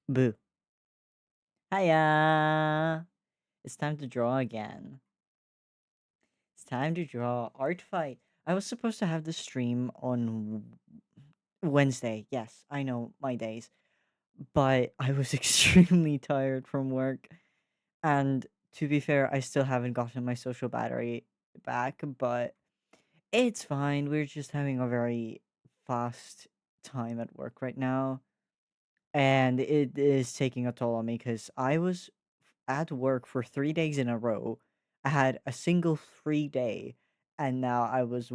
Boo. Hiya! It's time to draw again. It's time to draw ArtFight. I was supposed to have the stream on Wednesday. Yes, I know my days. But I was extremely tired from work. And to be fair, I still haven't gotten my social battery back, but it's fine. We're just having a very fast time at work right now. And it is taking a toll on me because I was at work for 3 days in a row. I had a single free day, and now I was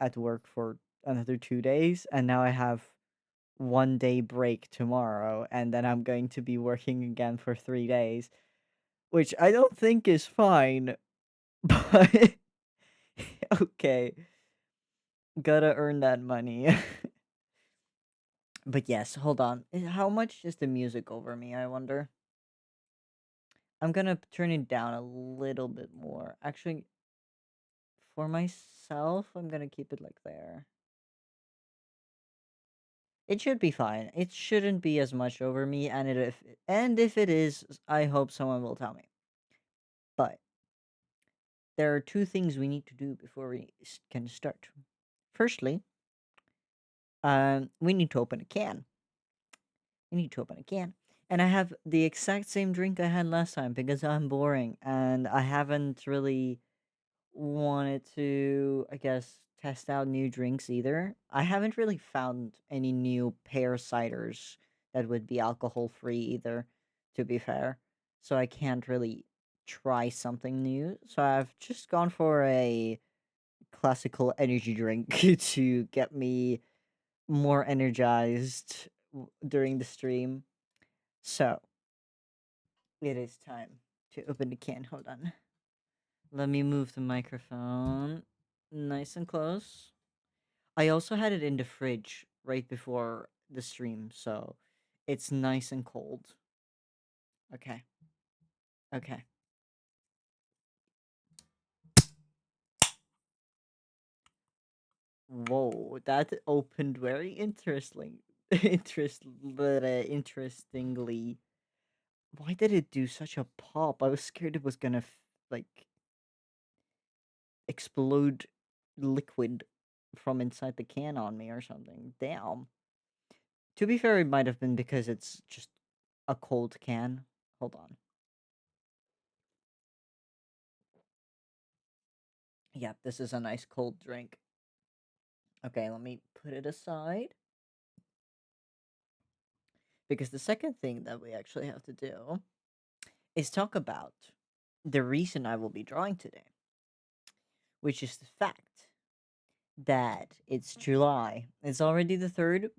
at work for another 2 days, and now I have 1 day break tomorrow, and then I'm going to be working again for 3 days, which I don't think is fine, but okay, gotta earn that money. But yes, hold on. How much is the music over me, I wonder? I'm gonna turn it down a little bit more. Actually, for myself, I'm gonna keep it like there. It should be fine. It shouldn't be as much over me, and if it is, I hope someone will tell me. But there are two things we need to do before we can start. Firstly, we need to open a can. We need to open a can. And I have the exact same drink I had last time because I'm boring and I haven't really wanted to, I guess, test out new drinks either. I haven't really found any new pear ciders that would be alcohol free either, to be fair. So I can't really try something new. So I've just gone for a classical energy drink to get me more energized during the stream. So it is time to open the can. Hold on. Let me move the microphone nice and close. I also had it in the fridge right before the stream, so it's nice and cold. Okay. Okay. Whoa, that opened very interesting. Interestingly. Why did it do such a pop? I was scared it was gonna like explode liquid from inside the can on me or something. Damn. To be fair, it might have been because it's just a cold can. Hold on. Yep, this is a nice cold drink. Okay, let me put it aside. Because the second thing that we actually have to do is talk about the reason I will be drawing today, which is the fact that it's July. It's already the 3rd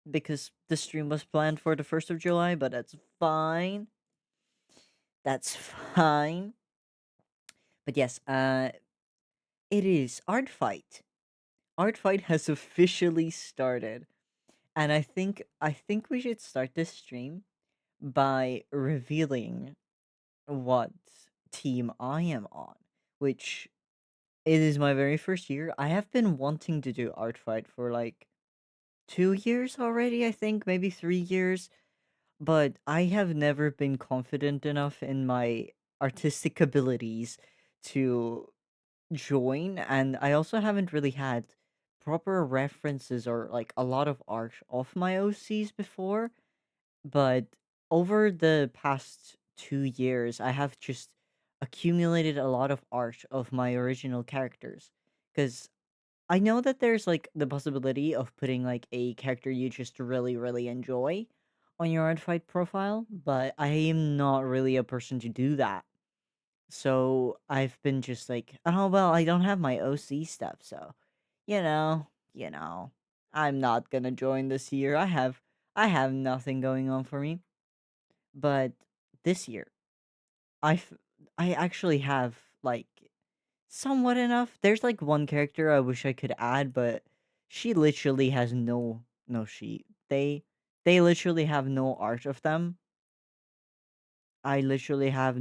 because the stream was planned for the 1st of July, but that's fine. That's fine. But yes, it is ArtFight. ArtFight has officially started. And I think we should start this stream by revealing what team I am on, which it is my very first year. I have been wanting to do ArtFight for like 2 years already, I think, maybe 3 years, but I have never been confident enough in my artistic abilities to join, and I also haven't really had proper references or like a lot of art of my OCs before. But over the past 2 years, I have just accumulated a lot of art of my original characters. Because I know that there's like the possibility of putting like a character you just really, really enjoy on your Art profile, but I am not really a person to do that. So I've been just like, oh well, I don't have my OC stuff, so you know, I'm not gonna join this year. I have nothing going on for me. But this year, I f- I actually have like somewhat enough. There's like one character I wish I could add, but she literally has no she they literally have no art of them. I literally have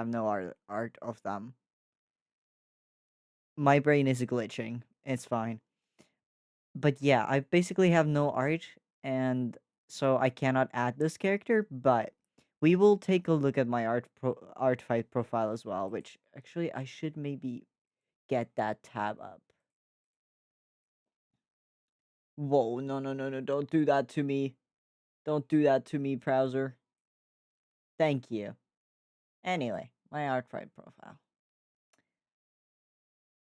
no art of them. My brain is glitching. It's fine. But yeah, I basically have no art, and so I cannot add this character, but we will take a look at my ArtFight profile as well, which actually I should maybe get that tab up. Whoa, no, no, no, no, don't do that to me. Don't do that to me, browser. Thank you. Anyway, my ArtFight profile.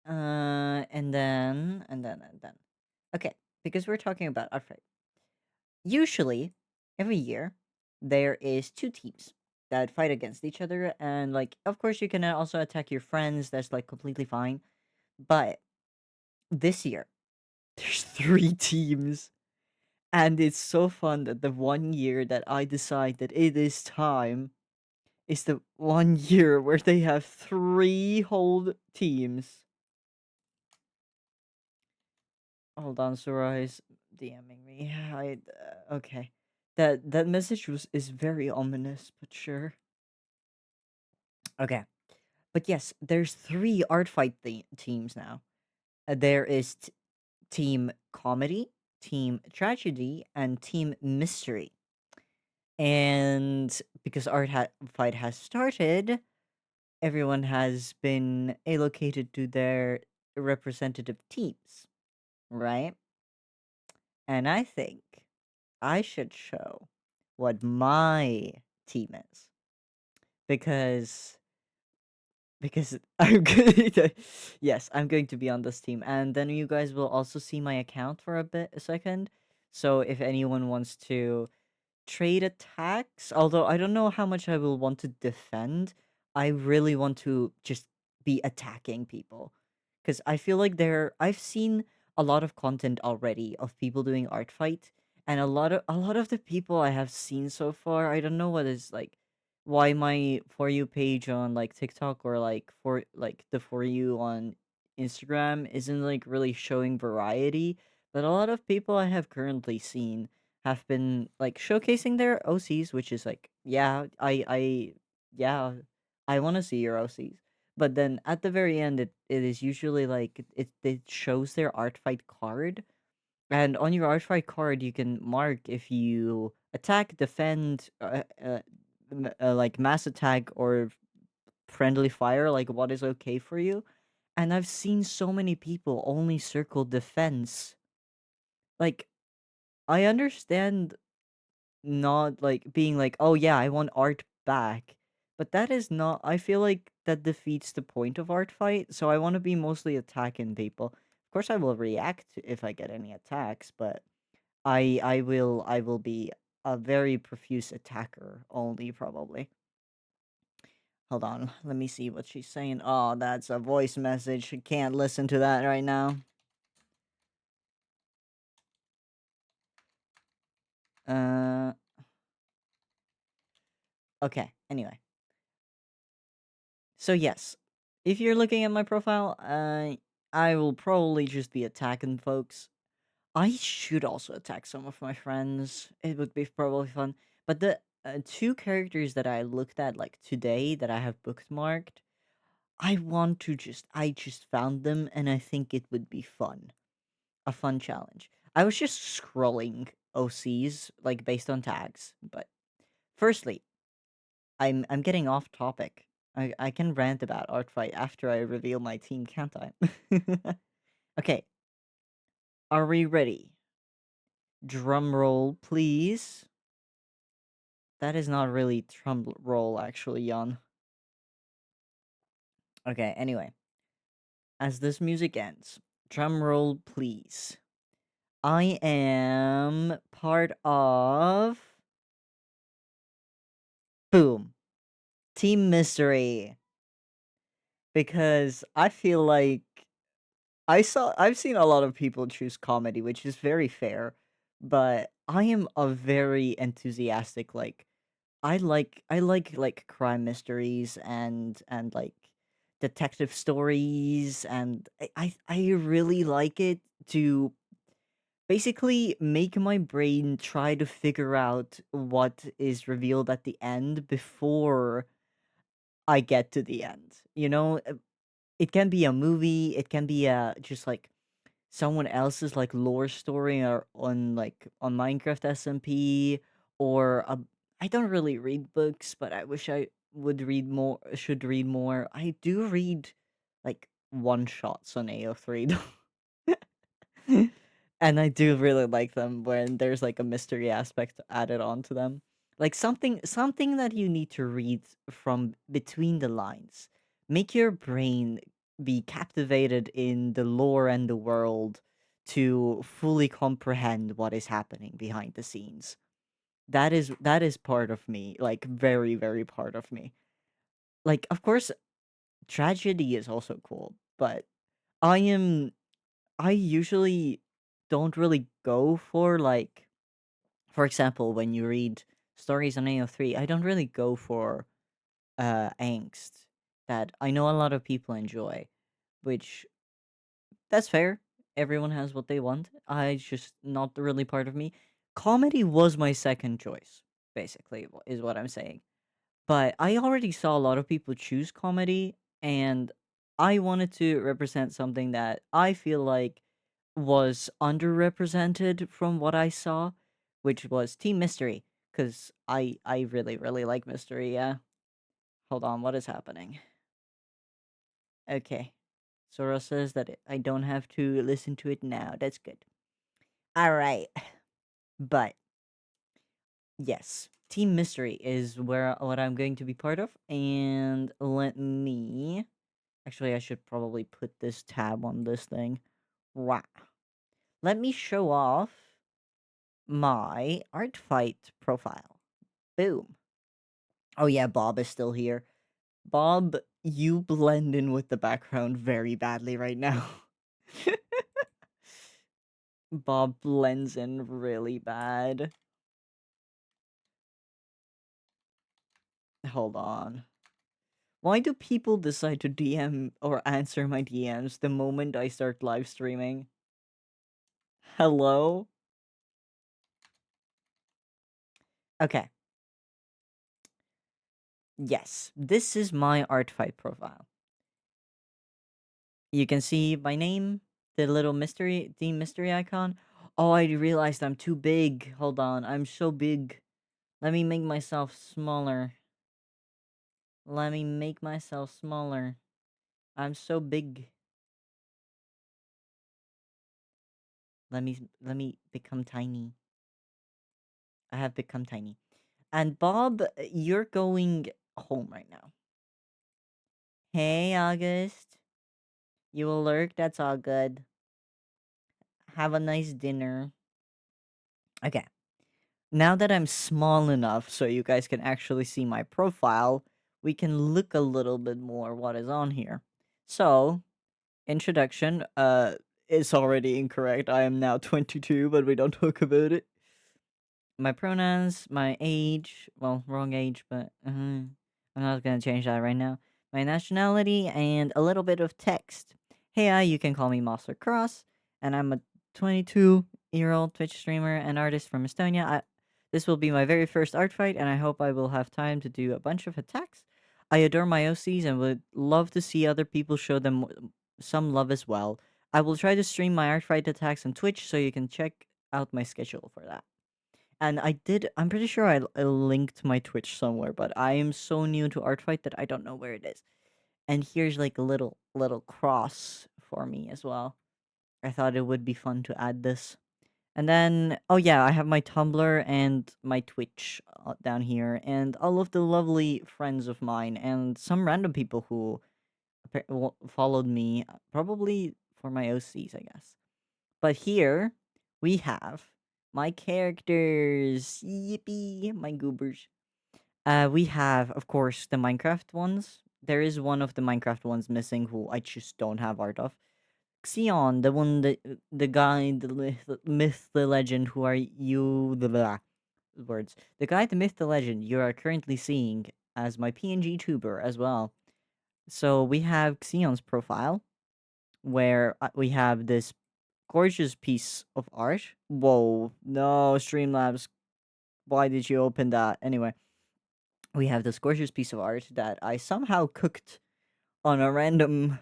And then. Okay, because we're talking about ArtFight. Usually, every year, there is two teams that fight against each other, and like, of course, you can also attack your friends. That's like completely fine. But this year, there's three teams, and it's so fun that the one year that I decide that it is time is the one year where they have three whole teams. Hold on, Sorai's DMing me. Okay. That message is very ominous, but sure. Okay. But yes, there's three art fight teams now. There is team comedy, team tragedy, and team mystery. And because fight has started, everyone has been allocated to their representative teams, right? And I think I should show what my team is because I'm going to, yes, I'm going to be on this team, and then you guys will also see my account for a second. So if anyone wants to trade attacks, although I don't know how much I will want to defend. I really want to just be attacking people because I feel like I've seen a lot of content already of people doing art fight, and a lot of the people I have seen so far, I don't know what is like why my for you page on like TikTok or like the for you on Instagram isn't like really showing variety, but a lot of people I have currently seen have been like showcasing their OCs, which is like, yeah, I want to see your OCs. But then at the very end, it is usually like it shows their art fight card, and on your art fight card, you can mark if you attack, defend, like mass attack or friendly fire, like what is okay for you. And I've seen so many people only circle defense. Like I understand not like being like, "Oh yeah, I want art back." But that is not I feel like that defeats the point of art fight, so I want to be mostly attacking people. Of course I will react if I get any attacks, but I will be a very profuse attacker only probably. Hold on, let me see what she's saying. Oh, that's a voice message. I can't listen to that right now. Uh okay, anyway. So yes, if you're looking at my profile, I will probably just be attacking folks. I should also attack some of my friends. It would be probably fun. But the two characters that I looked at like today that I have bookmarked, I just found them and I think it would be fun. A fun challenge. I was just scrolling OCs like based on tags, but firstly, I'm getting off topic. I can rant about art fight after I reveal my team, can't I? Okay, are we ready? Drum roll, please. That is not really drum roll, actually, Jan. Okay, anyway, as this music ends, drum roll, please. I am part of. Boom. Team Mystery. Because I feel like I've seen a lot of people choose comedy, which is very fair, but I am a very enthusiastic I like crime mysteries and like detective stories, and I really like it to basically make my brain try to figure out what is revealed at the end before I get to the end. It can be a movie, it can be a just like someone else's like lore story or on like on Minecraft SMP, or I don't really read books, but I wish I would read more. Should read more. I do read like one shots on AO3 and I do really like them when there's like a mystery aspect added onto them. Like something that you need to read from between the lines. Make your brain be captivated in the lore and the world to fully comprehend what is happening behind the scenes. That is part of me, like very, very part of me. Like of course tragedy is also cool, but I am I usually don't really go for like, for example, when you read stories on AO3, I don't really go for angst that I know a lot of people enjoy, which that's fair. Everyone has what they want. I just not really part of me. Comedy was my second choice, basically, is what I'm saying. But I already saw a lot of people choose comedy, and I wanted to represent something that I feel like was underrepresented from what I saw, which was Team Mystery. Because I really, really like mystery, yeah. Hold on, what is happening? Okay. Sora says that I don't have to listen to it now. That's good. Alright. But, yes. Team Mystery is where what I'm going to be part of. And let me actually, I should probably put this tab on this thing. Wow. Let me show off my ArtFight profile. Boom. Oh yeah, Bob is still here. Bob, you blend in with the background very badly right now. Bob blends in really bad. Hold on. Why do people decide to DM or answer my DMs the moment I start live streaming? Hello? Okay. Yes, this is my ArtFight profile. You can see my name, the little mystery icon. Oh, I realized I'm too big. Hold on, I'm so big. Let me make myself smaller. Let me make myself smaller. I'm so big. Let me become tiny. I have become tiny. And Bob, you're going home right now. Hey, August. You will lurk? That's all good. Have a nice dinner. Okay. Now that I'm small enough so you guys can actually see my profile, we can look a little bit more what is on here. So, introduction, is already incorrect. I am now 22, but we don't talk about it. My pronouns, my age, well, wrong age, but I'm not gonna change that right now. My nationality, and a little bit of text. Hey, you can call me Monster Cross, and I'm a 22-year-old Twitch streamer and artist from Estonia. This will be my very first art fight, and I hope I will have time to do a bunch of attacks. I adore my OCs and would love to see other people show them some love as well. I will try to stream my art fight attacks on Twitch, so you can check out my schedule for that. And I'm pretty sure I linked my Twitch somewhere, but I am so new to ArtFight that I don't know where it is. And here's like a little cross for me as well. I thought it would be fun to add this. And then, oh yeah, I have my Tumblr and my Twitch down here, and all of the lovely friends of mine, and some random people who followed me, probably for my OCs, I guess. But here we have my characters. Yippee, my goobers. We have, of course, the Minecraft ones. There is one of the Minecraft ones missing who I just don't have art of. Xeon, the one that the guy, the myth, the legend. Who are you? The blah, words. The guy, the myth, the legend. You are currently seeing as my PNG tuber as well. So we have Xeon's profile, where we have this gorgeous piece of art. Whoa, no, Streamlabs, why did you open that? Anyway, we have this gorgeous piece of art that I somehow cooked on a random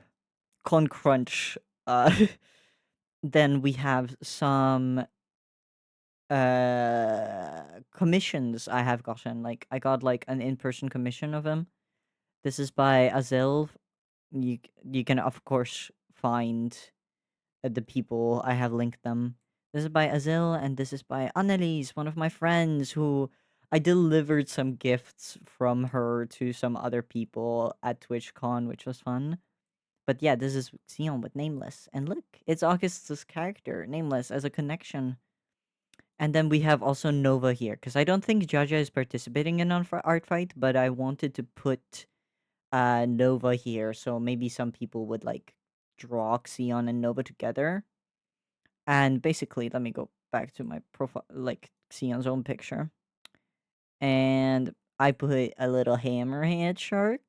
con crunch. Uh, then we have some commissions I have gotten. Like I got like an in-person commission of him. This is by Azil. You can of course find the people I have linked them. This is by Azil and this is by Annalise, one of my friends who I delivered some gifts from her to some other people at TwitchCon, which was fun. But yeah, this is Xion with Nameless. And look, it's August's character, Nameless, as a connection. And then we have also Nova here, because I don't think Jaja is participating in Art Fight, but I wanted to put Nova here, so maybe some people would like draw Xion and Nova together. And basically, let me go back to my profile, like Xion's own picture. And I put a little hammerhead shark.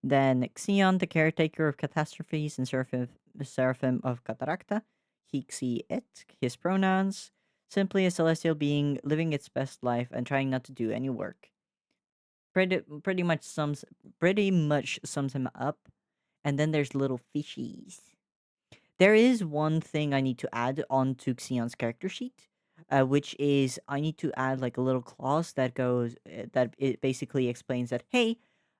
Then Xion, the caretaker of catastrophes, and Seraphim of Cataracta. He, she, it, his pronouns. Simply a celestial being living its best life and trying not to do any work. Pretty much sums him up. And then there's little fishies. There is one thing I need to add on to Xion's character sheet, which is I need to add like a little clause that goes that it basically explains that hey,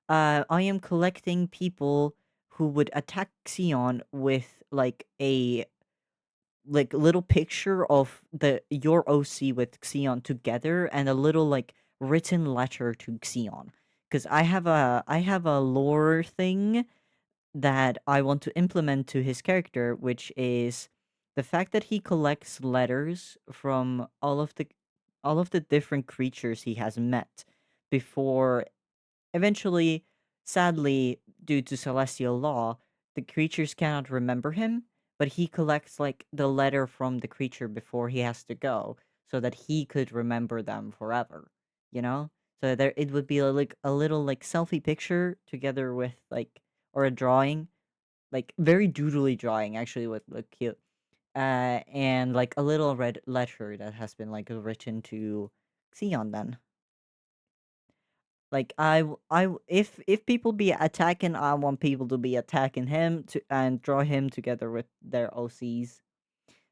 I am collecting people who would attack Xion with like a like little picture of the your OC with Xion together and a little like written letter to Xion. Because I have a lore thing that I want to implement to his character, which is the fact that he collects letters from all of the different creatures he has met before eventually, sadly, due to celestial law, the creatures cannot remember him, but he collects like the letter from the creature before he has to go so that he could remember them forever, you know? So there it would be like a little like selfie picture together with like or a drawing, like very doodly drawing actually would look cute. And like a little red letter that has been like written to Xeon then. Like if people be attacking, I want people to be attacking him to and draw him together with their OCs.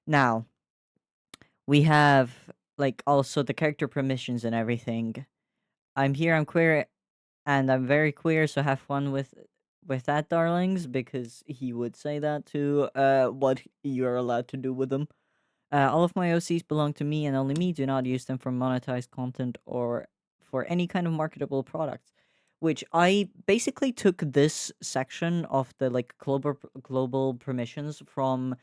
Now we have like also the character permissions and everything. I'm here. I'm queer, and I'm very queer. So have fun with that, darlings, because he would say that to what you're allowed to do with them. All of my OCs belong to me and only me. Do not use them for monetized content or for any kind of marketable products. Which I basically took this section of the like global permissions from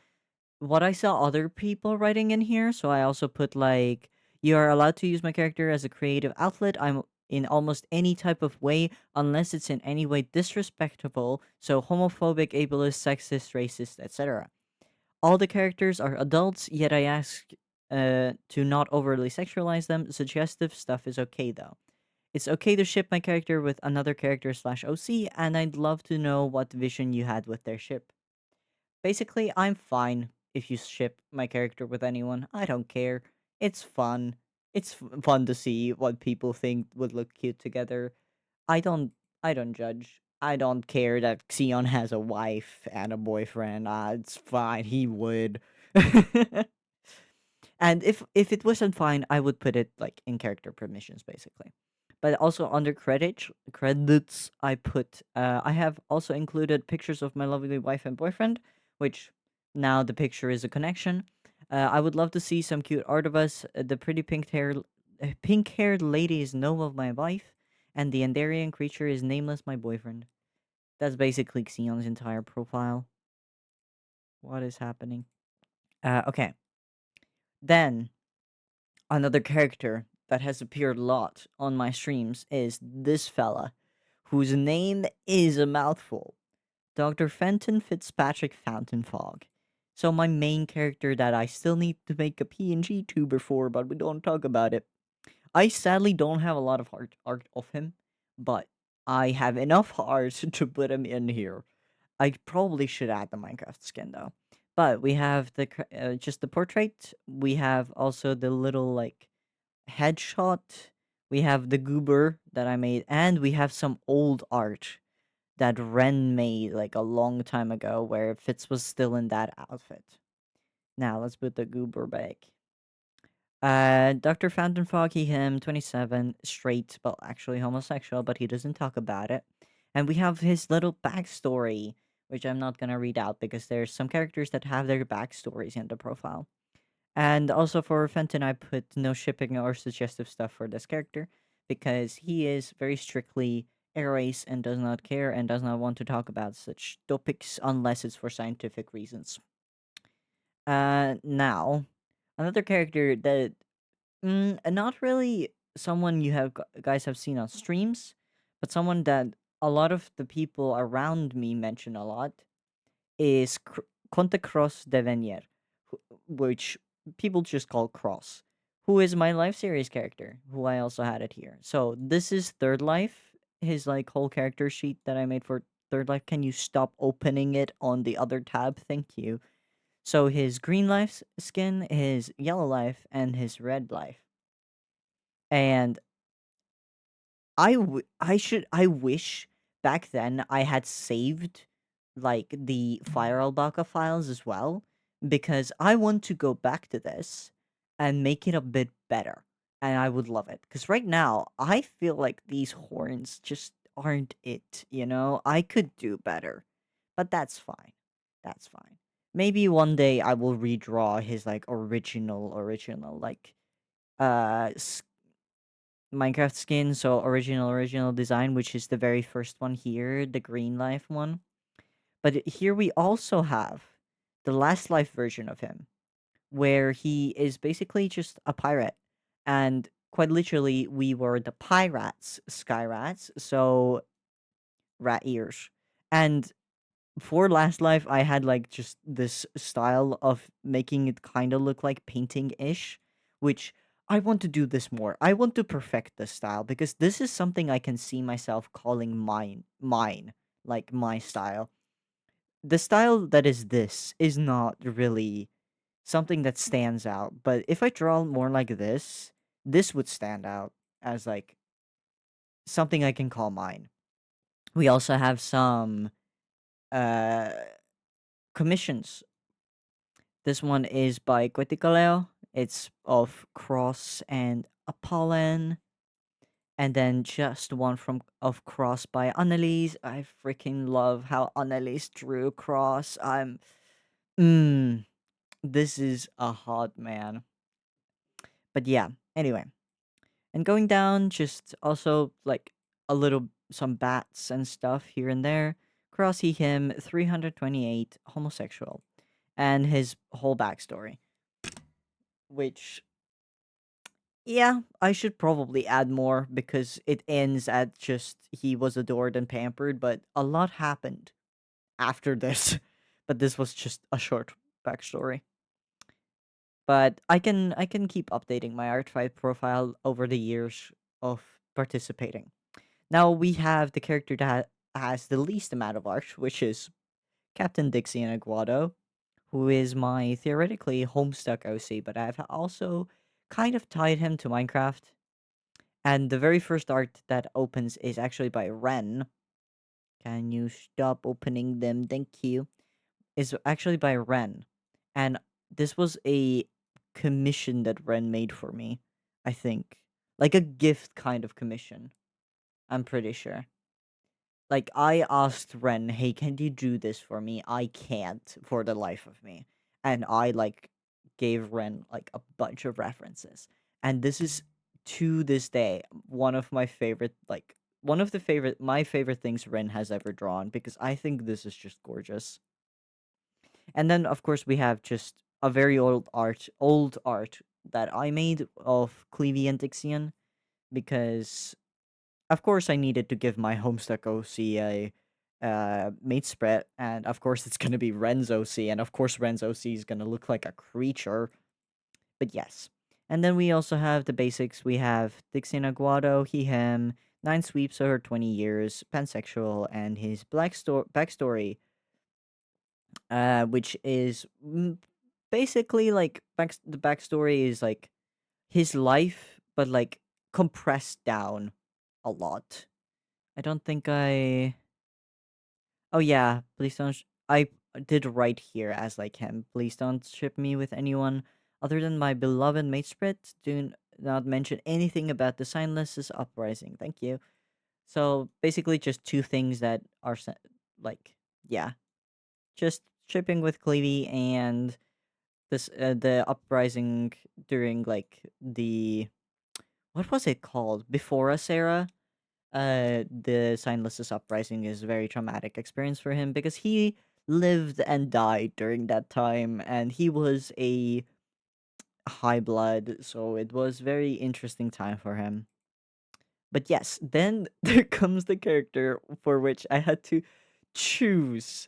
what I saw other people writing in here. So I also put like you are allowed to use my character as a creative outlet. I'm in almost any type of way unless it's in any way disrespectful, so homophobic, ableist, sexist, racist, etc. All the characters are adults, yet I ask to not overly sexualize them. Suggestive stuff is okay though. It's okay to ship my character with another character slash OC, and I'd love to know what vision you had with their ship. Basically, I'm fine if you ship my character with anyone. I don't care. It's fun. It's fun to see what people think would look cute together. I don't I don't judge. I don't care that Xeon has a wife and a boyfriend. It's fine. He would. And if it wasn't fine, I would put it like in character permissions basically. But also under credits I put I have also included pictures of my lovely wife and boyfriend, which now the picture is a connection. I would love to see some cute art of us. The pretty pink-haired lady is Nova of my wife, and the Andarian creature is Nameless my boyfriend. That's basically Xeon's entire profile. What is happening? Okay. Then another character that has appeared a lot on my streams is this fella, whose name is a mouthful. Dr. Fenton Fitzpatrick Fountain Fog. So my main character that I still need to make a PNG tuber for, but we don't talk about it. I sadly don't have a lot of art of him, but I have enough art to put him in here. I probably should add the Minecraft skin though. But we have the just the portrait. We have also the little like headshot. We have the goober that I made, and we have some old art that Ren made like a long time ago where Fitz was still in that outfit. Now let's put the goober back. Dr. Fountain Foggy, him, 27, straight, but actually homosexual, but he doesn't talk about it. And we have his little backstory, which I'm not gonna read out because there's some characters that have their backstories in the profile. And also for Fenton, I put no shipping or suggestive stuff for this character because he is very strictly air and does not care and does not want to talk about such topics unless it's for scientific reasons. Now, another character that not really someone you have guys have seen on streams, but someone that a lot of the people around me mention a lot is Conte Cross de Venier, which people just call Cross, who is my Life series character, who I also had it here. So this is Third Life, his like whole character sheet that I made for Third Life. Can you stop opening it on the other tab? Thank you. So his green life skin, his yellow life, and his red life. And I wish back then I had saved like the Fire Albaka files as well because I want to go back to this and make it a bit better and I would love it because right now I feel like these horns just aren't it, you know? I could do better. But that's fine. That's fine. Maybe one day I will redraw his like original like uh Minecraft skin, so original design, which is the very first one here, the green life one. But here we also have the last life version of him, where he is basically just a pirate. And quite literally, we were the pirates, sky rats, so rat ears. And for last life, I had like just this style of making it kind of look like painting ish, which I want to do this more. I want to perfect this style because this is something I can see myself calling mine, like my style. The style that is this is not really something that stands out, but if I draw more like this would stand out as like something I can call mine. We also have some uh commissions. This one is by Queticoleo. It's of Cross and Apollon. And then just one from of Cross by Annalise. I freaking love how Annalise drew Cross. Mm, this is a hot man. But yeah, anyway. And going down, just also like a little some bats and stuff here and there. Crossy him 328 homosexual and his whole backstory, which yeah, I should probably add more because it ends at just he was adored and pampered, but a lot happened after this. But this was just a short backstory. But I can keep updating my ArtFight profile over the years of participating. Now we have the character that has the least amount of art, which is Captain Dixie and Aguado, who is my theoretically Homestuck OC, but I've also kind of tied him to Minecraft. And the very first art that opens is actually by Ren. Can you stop opening them? Thank you. Is actually by Ren. And this was a commission that Ren made for me, I think. Like a gift kind of commission. I'm pretty sure. Like I asked Ren, "Hey, can you do this for me? I can't for the life of me." And I like gave Ren like a bunch of references. And this is to this day one of my favorite one of the favorite my favorite things Ren has ever drawn because I think this is just gorgeous. And then of course we have just a very old art that I made of Clevie and Dixion because of course, I needed to give my Homestuck OC a mate spread, and of course, it's gonna be Ren's OC, and of course, Ren's OC is gonna look like a creature. But yes. And then we also have the basics. We have Dixon Aguado, he, him, 9 sweeps over 20 years, pansexual, and his backstory, which is basically like the backstory is like his life, but like compressed down a lot. I don't think I. Oh yeah, please don't. I did write here as like him. Please don't ship me with anyone. Other than my beloved mate spread, not mention anything about the Signless's uprising. Thank you. So basically, just two things that are like, yeah, just shipping with Cleavy and this the uprising during like the what was it called before us era. The Signless's uprising is a very traumatic experience for him because he lived and died during that time, and he was a high blood, so it was very interesting time for him. But yes, then there comes the character for which I had to choose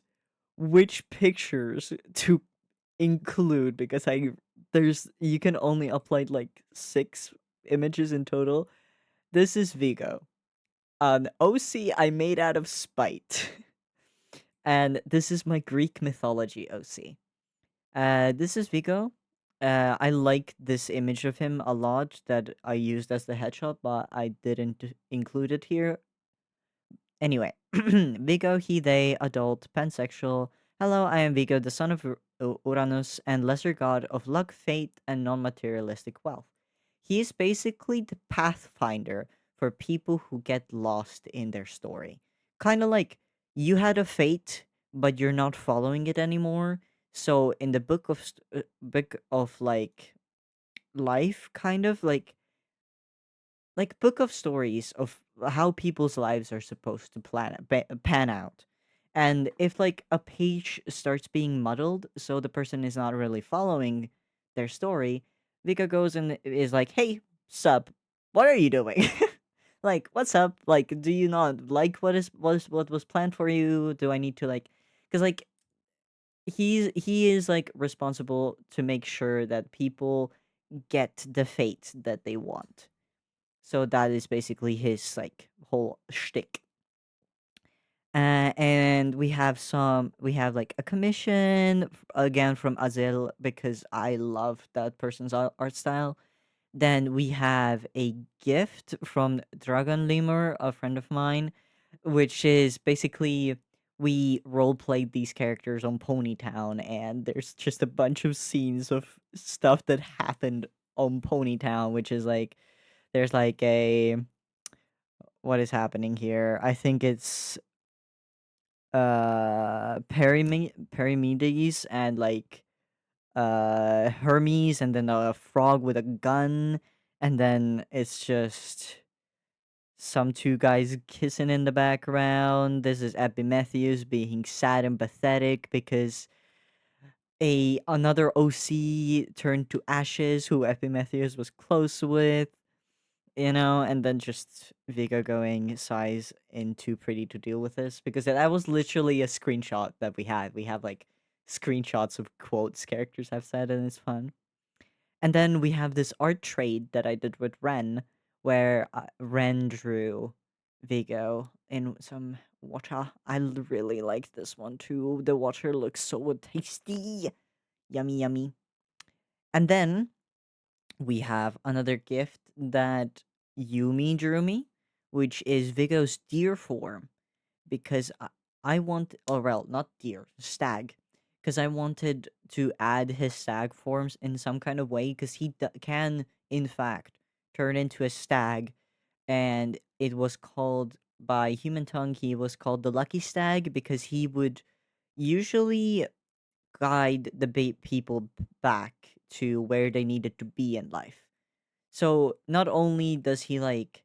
which pictures to include because I there's you can only upload like 6 images in total. This is Vigo. An OC I made out of spite. And this is my Greek mythology OC. This is Vigo. I like this image of him a lot that I used as the headshot, but I didn't include it here. Anyway, Vigo, he, they, adult, pansexual. Hello, I am Vigo, the son of Uranus and lesser god of luck, fate, and non materialistic wealth. He is basically the pathfinder for people who get lost in their story. Kind of like you had a fate, but you're not following it anymore. So in the book of like life, kind of like book of stories of how people's lives are supposed to pan out. And if like a page starts being muddled so the person is not really following their story, Vika goes and is like, hey, sup, what are you doing? Like, what's up? Like, do you not like what was planned for you? Do I need to like, because like he is like responsible to make sure that people get the fate that they want. So that is basically his like whole shtick. And we have like a commission again from Azil because I love that person's art style. Then we have a gift from Dragon Lemur, a friend of mine, which is basically we role played these characters on Ponytown, and there's just a bunch of scenes of stuff that happened on Ponytown, which is like there's like a what is happening here? I think it's Perimedes and like Hermes and then a frog with a gun, and then it's just some two guys kissing in the background. This is Epimetheus being sad and pathetic because a another OC turned to ashes who Epimetheus was close with, and then just Vega going size in too pretty to deal with this because that was literally a screenshot that we had. We have like screenshots of quotes characters have said, and it's fun. And then we have this art trade that I did with Ren, where Ren drew Vigo in some water. Really like this one too. The water looks so tasty, yummy, yummy. And then we have another gift that Yumi drew me, which is Vigo's deer form. Because I want, or well, not deer, stag. Because I wanted to add his stag forms in some kind of way, because he can, in fact, turn into a stag. And it was called, by human tongue, he was called the lucky stag because he would usually guide the people back to where they needed to be in life. So not only does he like,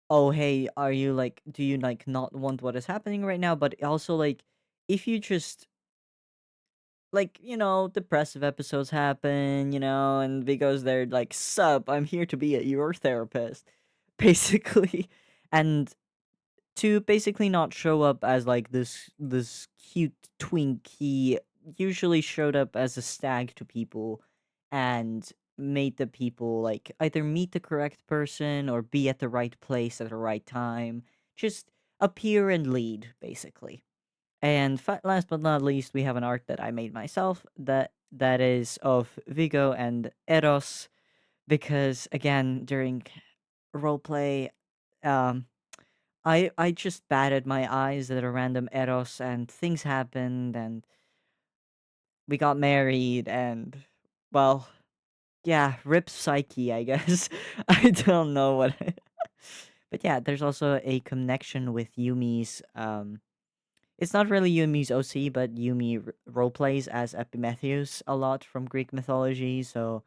oh hey, are you like, do you like not want what is happening right now? But also like, if you just like, depressive episodes happen, and Vigo's there like, sup, I'm here to be your therapist, basically, and to basically not show up as like this cute twink. He usually showed up as a stag to people and made the people like either meet the correct person or be at the right place at the right time. Just appear and lead, basically. And last but not least, we have an art that I made myself that is of Vigo and Eros because again during roleplay, um I just batted my eyes at a random Eros and things happened and we got married and well yeah, rip Psyche, I guess. I don't know what. But yeah, there's also a connection with Yumi's. It's not really Yumi's OC, but Yumi role plays as Epimetheus a lot from Greek mythology. So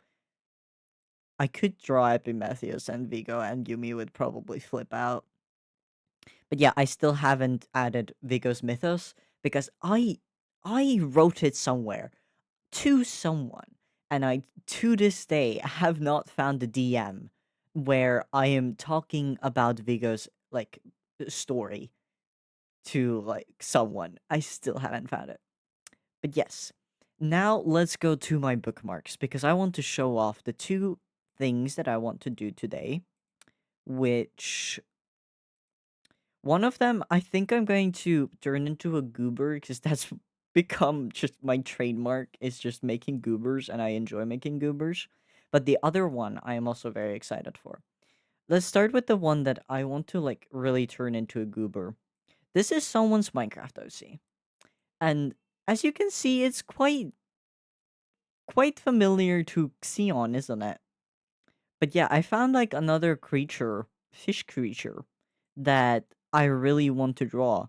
I could draw Epimetheus and Vigo, and Yumi would probably flip out. But yeah, I still haven't added Vigo's mythos because I wrote it somewhere to someone, and I to this day have not found the DM where I am talking about Vigo's like story to like someone. I still haven't found it. But yes, now let's go to my bookmarks because I want to show off the two things that I want to do today, which one of them, I think I'm going to turn into a goober because that's become just my trademark is just making goobers and I enjoy making goobers. But the other one I am also very excited for. Let's start with the one that I want to like really turn into a goober. This is someone's Minecraft OC. And as you can see, it's quite familiar to Xeon, isn't it? But yeah, I found like another creature, fish creature, that I really want to draw.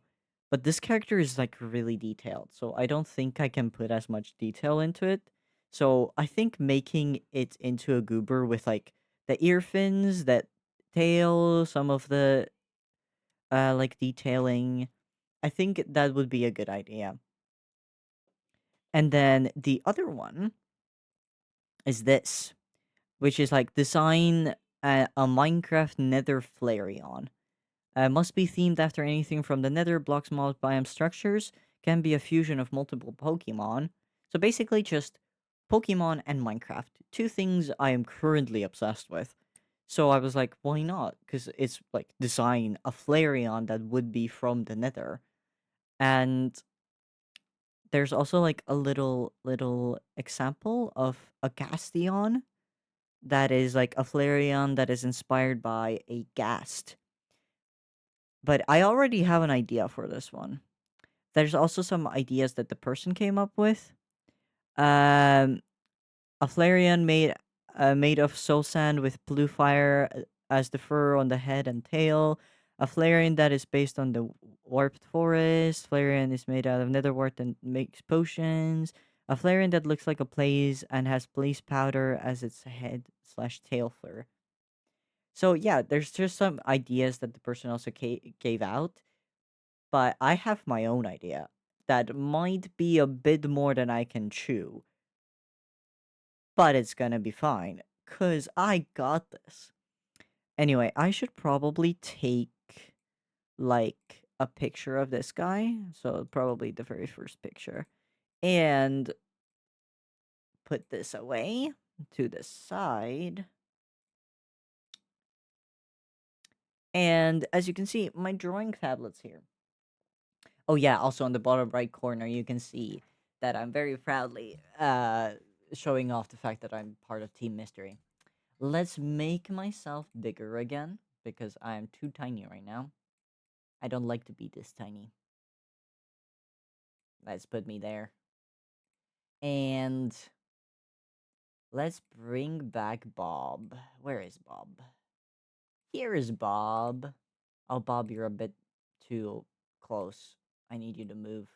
But this character is like really detailed, so I don't think I can put as much detail into it. So I think making it into a goober with like the ear fins, that tail, some of the like detailing, I think that would be a good idea. And then the other one is this, which is like design a Minecraft Nether Flareon. Must be themed after anything from the Nether, blocks, mobs, biome structures, can be a fusion of multiple Pokemon. So basically, just Pokemon and Minecraft, two things I am currently obsessed with. So I was like, why not? Because it's like design a Flareon that would be from the Nether, and there's also like a little example of a Gastion that is like a Flareon that is inspired by a Ghast. But I already have an idea for this one. There's also some ideas that the person came up with. Um, a Flareon made of soul sand with blue fire as the fur on the head and tail. A Flareon that is based on the warped forest. Flareon is made out of netherwort and makes potions. A Flareon that looks like a blaze and has blaze powder as its head slash tail fur. So yeah, there's just some ideas that the person also gave out, but I have my own idea that might be a bit more than I can chew, but it's gonna be fine, cause I got this. Anyway, I should probably take like a picture of this guy, so probably the very first picture, and put this away to the side. And as you can see, my drawing tablet's here. Oh yeah, also on the bottom right corner, you can see that I'm very proudly showing off the fact that I'm part of Team Mystery. Let's make myself bigger again because I'm too tiny right now. I don't like to be this tiny. Let's put me there. And let's bring back Bob. Where is Bob? Here is Bob. Oh, Bob, you're a bit too close. I need you to move.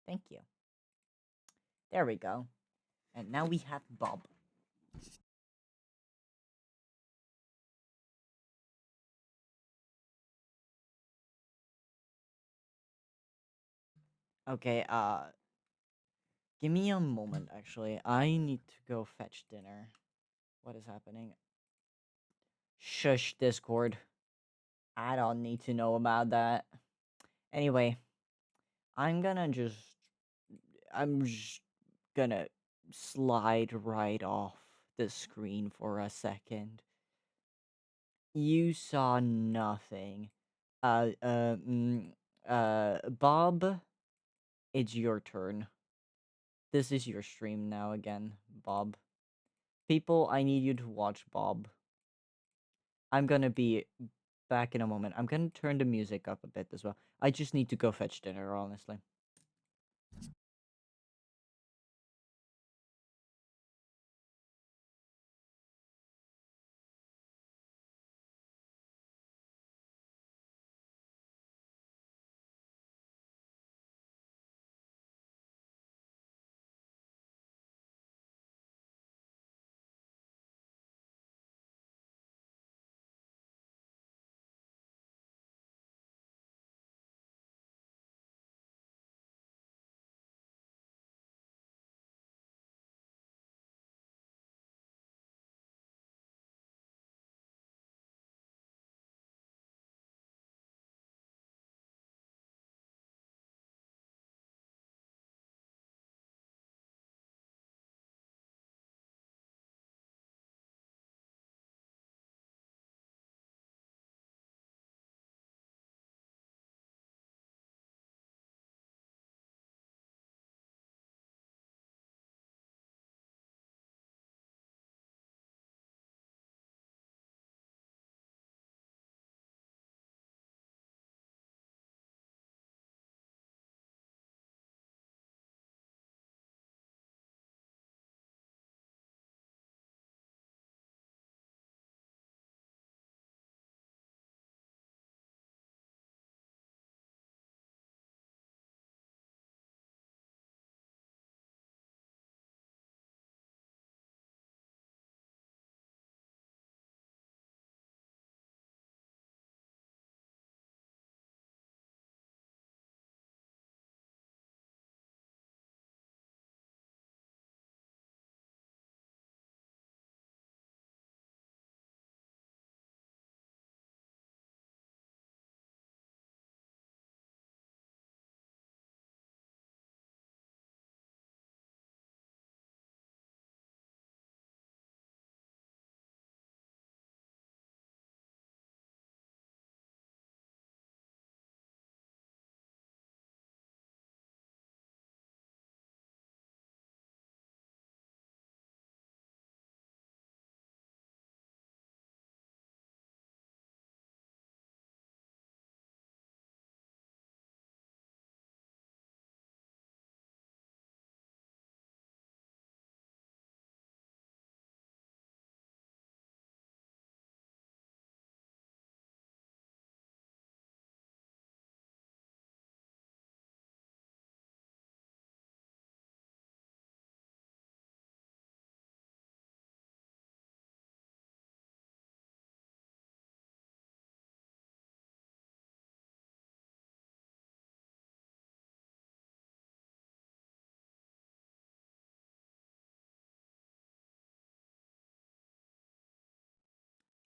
Thank you. There we go. And now we have Bob. Okay, give me a moment, actually. I need to go fetch dinner. What is happening? Shush, Discord. I don't need to know about that. Anyway, I'm gonna just... I'm just gonna slide right off the screen for a second. You saw nothing. Uh, uh, mm, Bob, it's your turn. This is your stream now again, Bob. People, I need you to watch Bob. I'm gonna be back in a moment. I'm gonna turn the music up a bit as well. I just need to go fetch dinner, honestly.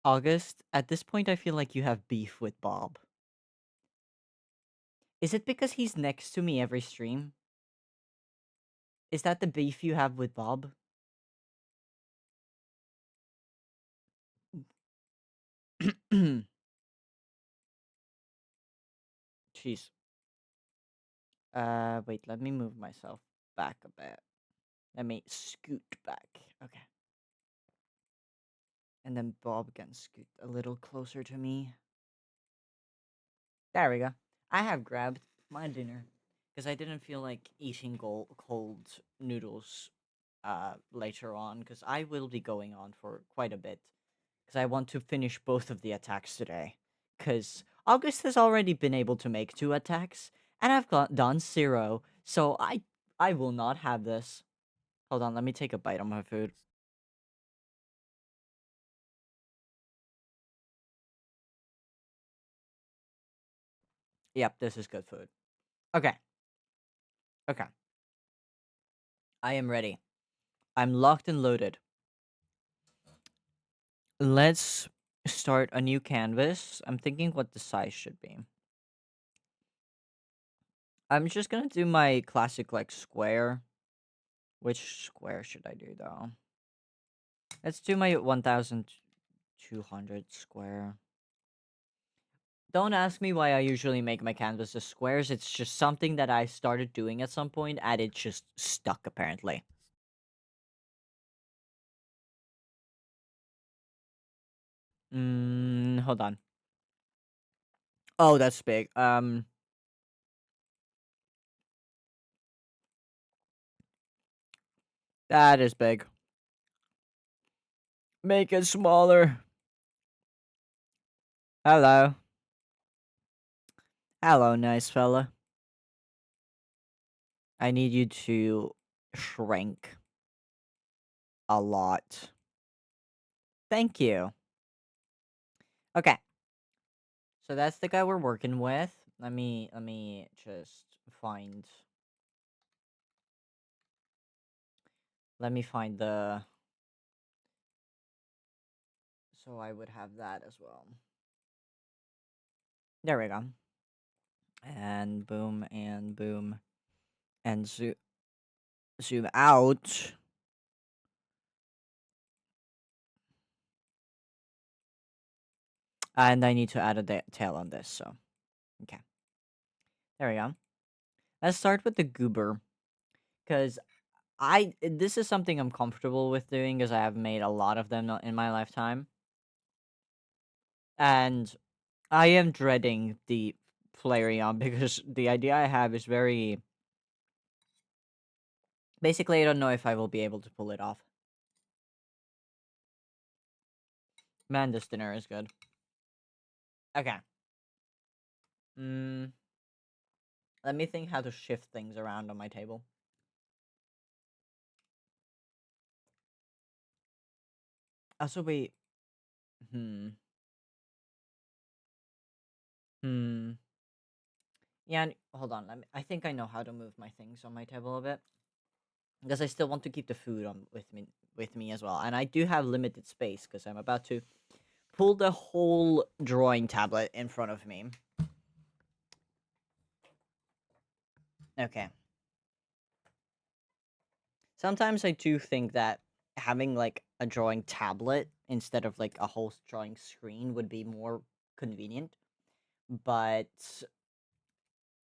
August, at this point, I feel like you have beef with Bob. Is it because he's next to me every stream? Is that the beef you have with Bob? Jeez. Wait, let me move myself back a bit. Let me scoot back. Okay. And then Bob can scoot a little closer to me. There we go. I have grabbed my dinner because I didn't feel like eating cold noodles later on because I will be going on for quite a bit because I want to finish both of the attacks today. Because August has already been able to make 2 attacks and I've done 0, so I will not have this. Hold on, let me take a bite on my food. Yep, this is good food. Okay. Okay. I am ready. I'm locked and loaded. Let's start a new canvas. I'm thinking what the size should be. I'm just gonna do my classic, like, square. Which square should I do, though? Let's do my 1200 square. Don't ask me why I usually make my canvases squares. It's just something that I started doing at some point, and it just stuck, apparently. Hold on. Oh, that's big. That is big. Make it smaller. Hello. Hello, nice fella. I need you to shrink a lot. Thank you. Okay. So that's the guy we're working with. Let me just find let me find the so I would have that as well. There we go. And boom and zoom out. And I need to add a tail on this, so okay. There we go. Let's start with the goober. Because this is something I'm comfortable with doing because I have made a lot of them in my lifetime. And I am dreading the Flareon because the idea I have is very basically I don't know if I will be able to pull it off. Man, this dinner is good. Okay. Mm, let me think how to shift things around on my table. Also, wait. Hmm. Hmm. Yeah, hold on. I think I know how to move my things on my table a bit. Because I still want to keep the food on with me as well. And I do have limited space because I'm about to pull the whole drawing tablet in front of me. Okay. Sometimes I do think that having like a drawing tablet instead of like a whole drawing screen would be more convenient. But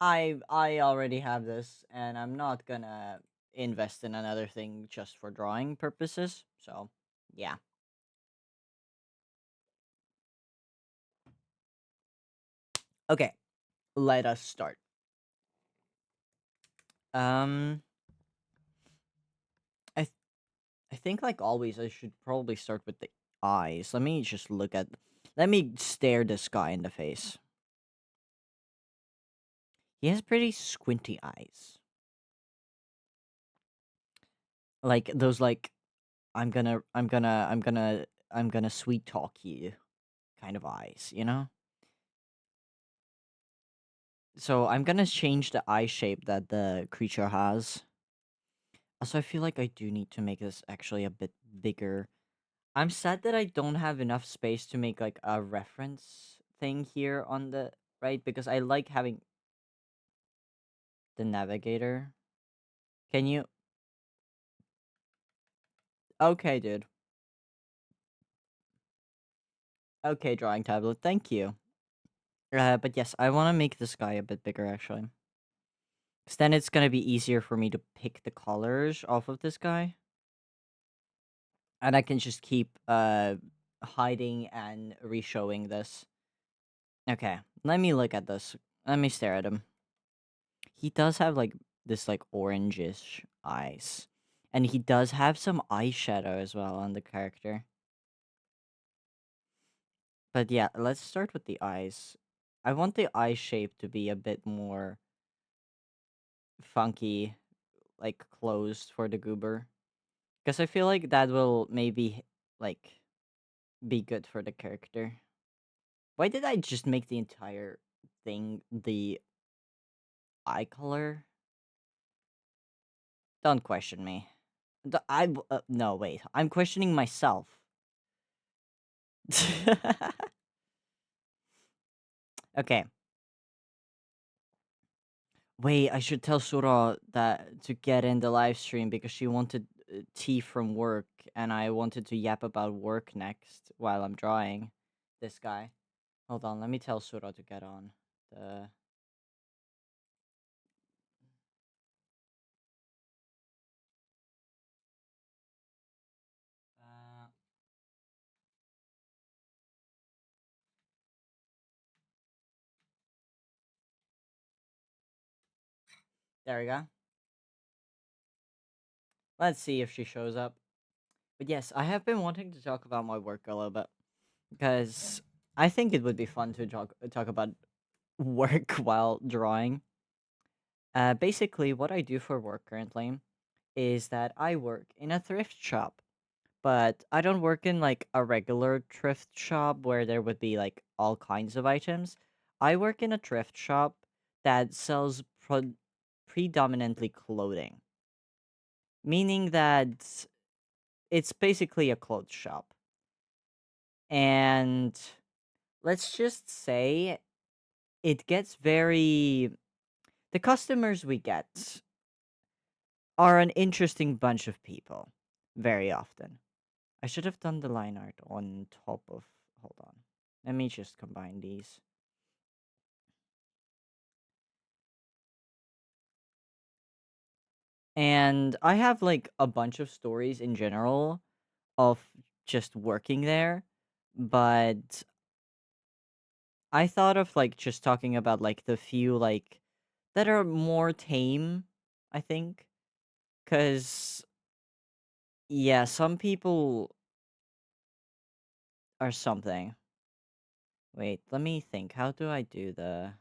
I already have this and I'm not gonna invest in another thing just for drawing purposes. So, yeah. Okay, let us start. Um I I think, like always, I should probably start with the eyes. Let me just let me stare this guy in the face. He has pretty squinty eyes. Like those like I'm gonna sweet talk you kind of eyes, you know? So I'm gonna change the eye shape that the creature has. Also, I feel like I do need to make this actually a bit bigger. I'm sad that I don't have enough space to make like a reference thing here on the right because I like having the navigator. Can you? Okay, dude. Okay, drawing tablet. Thank you. But yes, I want to make this guy a bit bigger actually. Because then it's gonna be easier for me to pick the colors off of this guy, and I can just keep hiding and re-showing this. Okay, let me look at this. Let me stare at him. He does have like this like orangish eyes. And he does have some eyeshadow as well on the character. But yeah, let's start with the eyes. I want the eye shape to be a bit more funky, like closed for the goober. Because I feel like that will maybe like be good for the character. Why did I just make the entire thing the eye color? Don't question me. No, wait. I'm questioning myself. Okay. Wait, I should tell Sura that to get in the live stream because she wanted tea from work and I wanted to yap about work next while I'm drawing this guy. Hold on, let me tell Sura to get on. The uh, there we go. Let's see if she shows up. But yes, I have been wanting to talk about my work a little bit because I think it would be fun to talk about work while drawing. Basically, what I do for work currently is that I work in a thrift shop, but I don't work in like a regular thrift shop where there would be like all kinds of items. I work in a thrift shop that sells predominantly clothing, meaning that it's basically a clothes shop. And let's just say it gets very. The customers we get are an interesting bunch of people very often. I should have done the line art on top of. Hold on. Let me just combine these. And I have like a bunch of stories in general of just working there, but I thought of like just talking about like the few like that are more tame, I think, cuz yeah, some people are something. Wait, let me think. How do I do the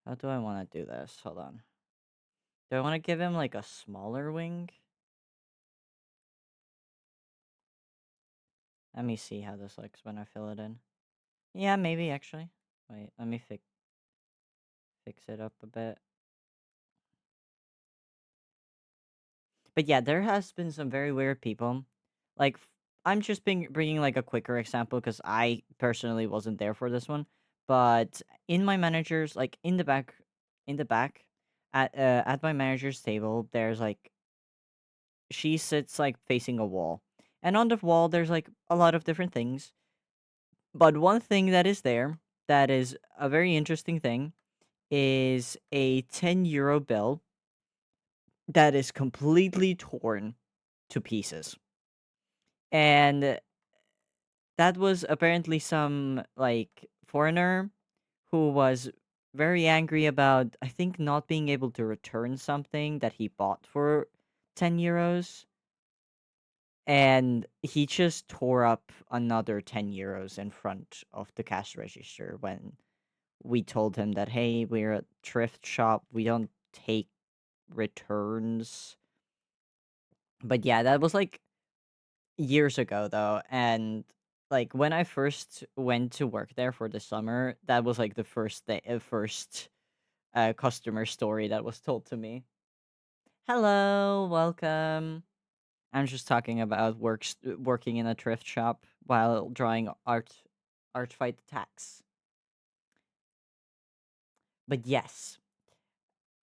How do I want to do this? Hold on. Do I want to give him like a smaller wing? Let me see how this looks when I fill it in. Yeah, maybe actually. Wait, let me fix it up a bit. But yeah, there has been some very weird people. Like, I'm just bringing like a quicker example because I personally wasn't there for this one. But in my manager's, like in the back, at my manager's table, there's like she sits like facing a wall, and on the wall there's like a lot of different things. But one thing that is there that is a very interesting thing is a 10 euro bill that is completely torn to pieces. And that was apparently some like foreigner who was very angry about I think not being able to return something that he bought for 10 euros, and he just tore up another 10 euros in front of the cash register when we told him that hey, we're a thrift shop, we don't take returns. But yeah, that was like years ago though, and like when I first went to work there for the summer, that was like the first customer story that was told to me. Hello, welcome. I'm just talking about working in a thrift shop while drawing art fight attacks. But yes,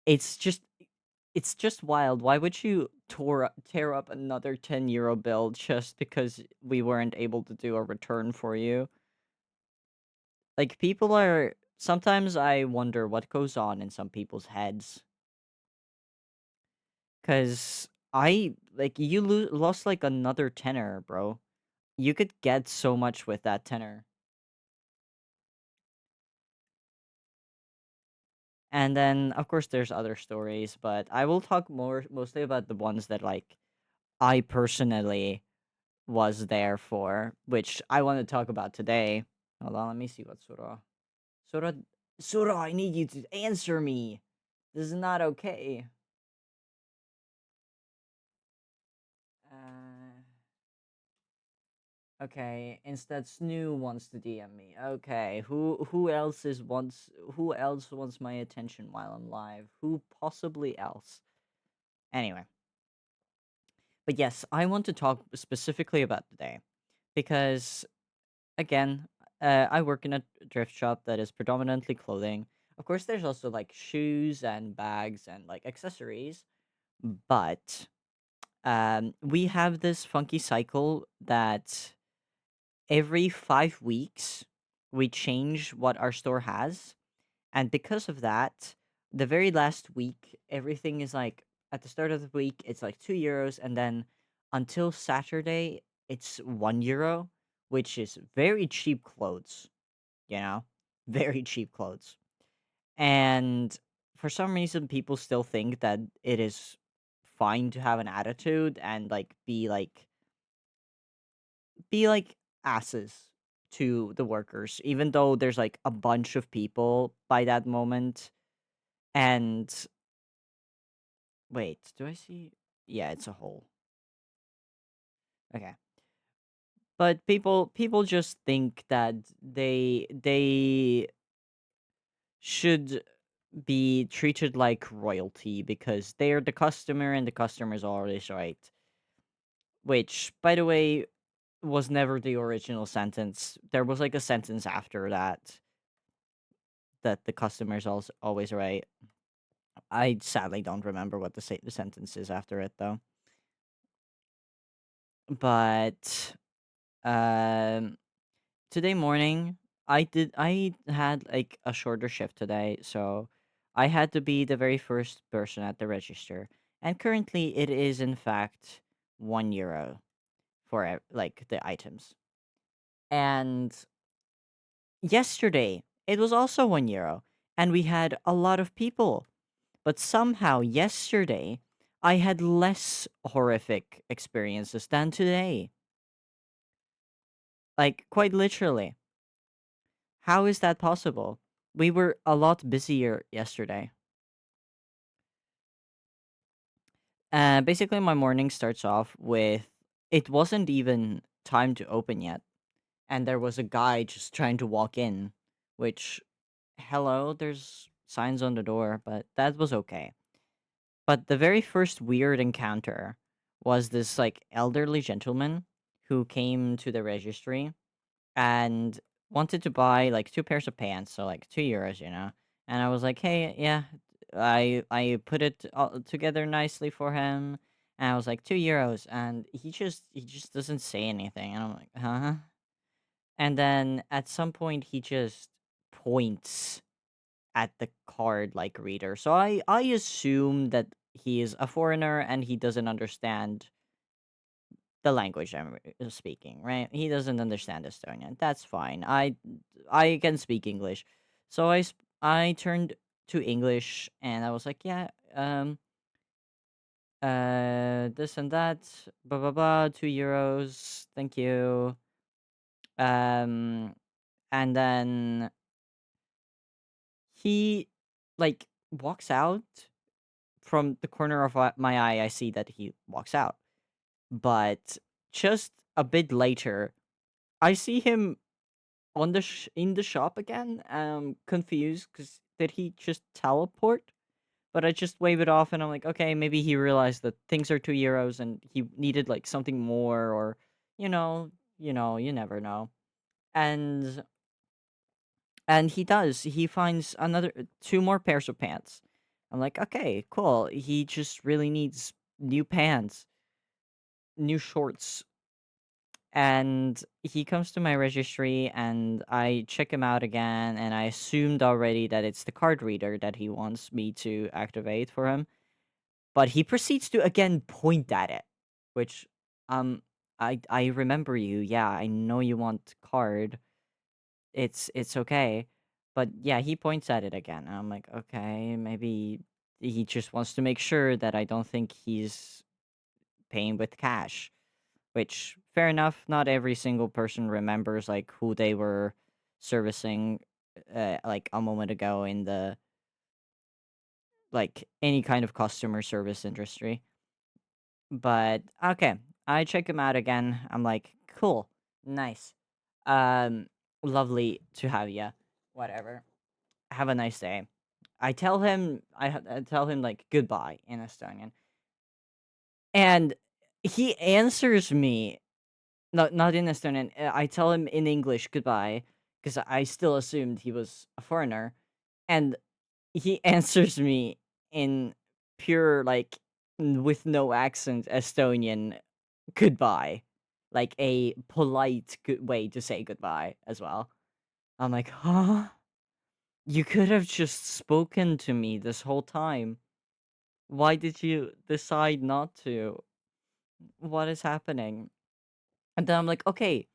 it's just it's just wild. Why would you tear up another 10 euro bill just because we weren't able to do a return for you? Like people are sometimes I wonder what goes on in some people's heads. Cause I like you lost like another tenner, bro. You could get so much with that tenner. And then of course there's other stories, but I will talk mostly about the ones that like I personally was there for, which I want to talk about today. Hold on, let me see what Sura Sura, I need you to answer me. This is not okay. Uh Okay, instead Snoo wants to DM me. Okay, who else wants my attention while I'm live? Who possibly else? Anyway, but yes, I want to talk specifically about today because again, I work in a thrift shop that is predominantly clothing. Of course, there's also like shoes and bags and like accessories, but we have this funky cycle that every 5 weeks we change what our store has, and because of that, the very last week everything is like at the start of the week it's like 2 euros, and then until Saturday it's 1 euro, which is very cheap clothes, you know, very cheap clothes. And for some reason people still think that it is fine to have an attitude and like be like asses to the workers, even though there's like a bunch of people by that moment. And wait, do I see? Yeah, it's a hole. Okay, but people just think that they should be treated like royalty because they're the customer and the customer's always right. Which, by the way, was never the original sentence. There was like a sentence after that the customer's also always right. I sadly don't remember what the sentence is after it though. But um today morning I had like a shorter shift today, so I had to be the very first person at the register. And currently it is in fact 1 euro for like the items. And yesterday it was also 1 euro, and we had a lot of people. But somehow yesterday, I had less horrific experiences than today. Like, quite literally. How is that possible? We were a lot busier yesterday. Basically, my morning starts off with it wasn't even time to open yet. And there was a guy just trying to walk in, which, hello, there's signs on the door, but that was okay. But the very first weird encounter was this like elderly gentleman who came to the registry and wanted to buy like two pairs of pants, so like 2 euros, you know. And I was like, hey, yeah, I put it all together nicely for him, and I was like 2 euros, and he just doesn't say anything, and I'm like, huh? And then at some point he just points at the card like reader. So I assume that he is a foreigner and he doesn't understand the language I'm speaking, right? He doesn't understand Estonian. That's fine. I can speak English. So I turned to English and I was like, yeah, this and that, blah blah blah, 2 euros, thank you. Um and then he like walks out. From the corner of my eye, I see that he walks out. But just a bit later, I see him on in the shop again. Confused because did he just teleport? But I just wave it off, and I'm like, okay, maybe he realized that things are €2 and he needed like something more, or you know, you never know. And he does. He finds another two more pairs of pants. I'm like, okay, cool. He just really needs new pants, new shorts. And he comes to my registry, and I check him out again, and I assumed already that it's the card reader that he wants me to activate for him. But he proceeds to again point at it, which um I remember you. Yeah, I know you want card. It's okay. But yeah, he points at it again. I'm like, okay, maybe he just wants to make sure that I don't think he's paying with cash. Which fair enough, not every single person remembers like who they were servicing like a moment ago in the like any kind of customer service industry. But okay, I check him out again. I'm like, cool, nice, um, lovely to have you. Whatever. Have a nice day. I tell him like goodbye in Estonian, and he answers me. No, not in Estonian. I tell him in English goodbye because I still assumed he was a foreigner, and he answers me in pure like with no accent Estonian goodbye, like a polite good way to say goodbye as well. I'm like, huh? You could have just spoken to me this whole time. Why did you decide not to? What is happening? And then I'm like, okay,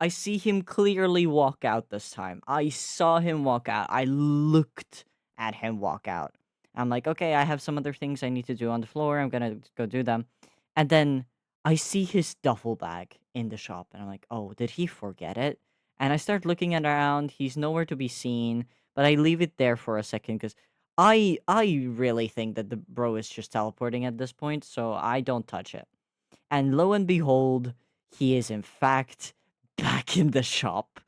I see him clearly walk out this time. I saw him walk out. I looked at him walk out. I'm like, okay, I have some other things I need to do on the floor. I'm gonna go do them. And then I see his duffel bag in the shop, and I'm like, oh, did he forget it? And I start looking around. He's nowhere to be seen, but I leave it there for a second because I really think that the bro is just teleporting at this point, so I don't touch it. And lo and behold, he is in fact back in the shop.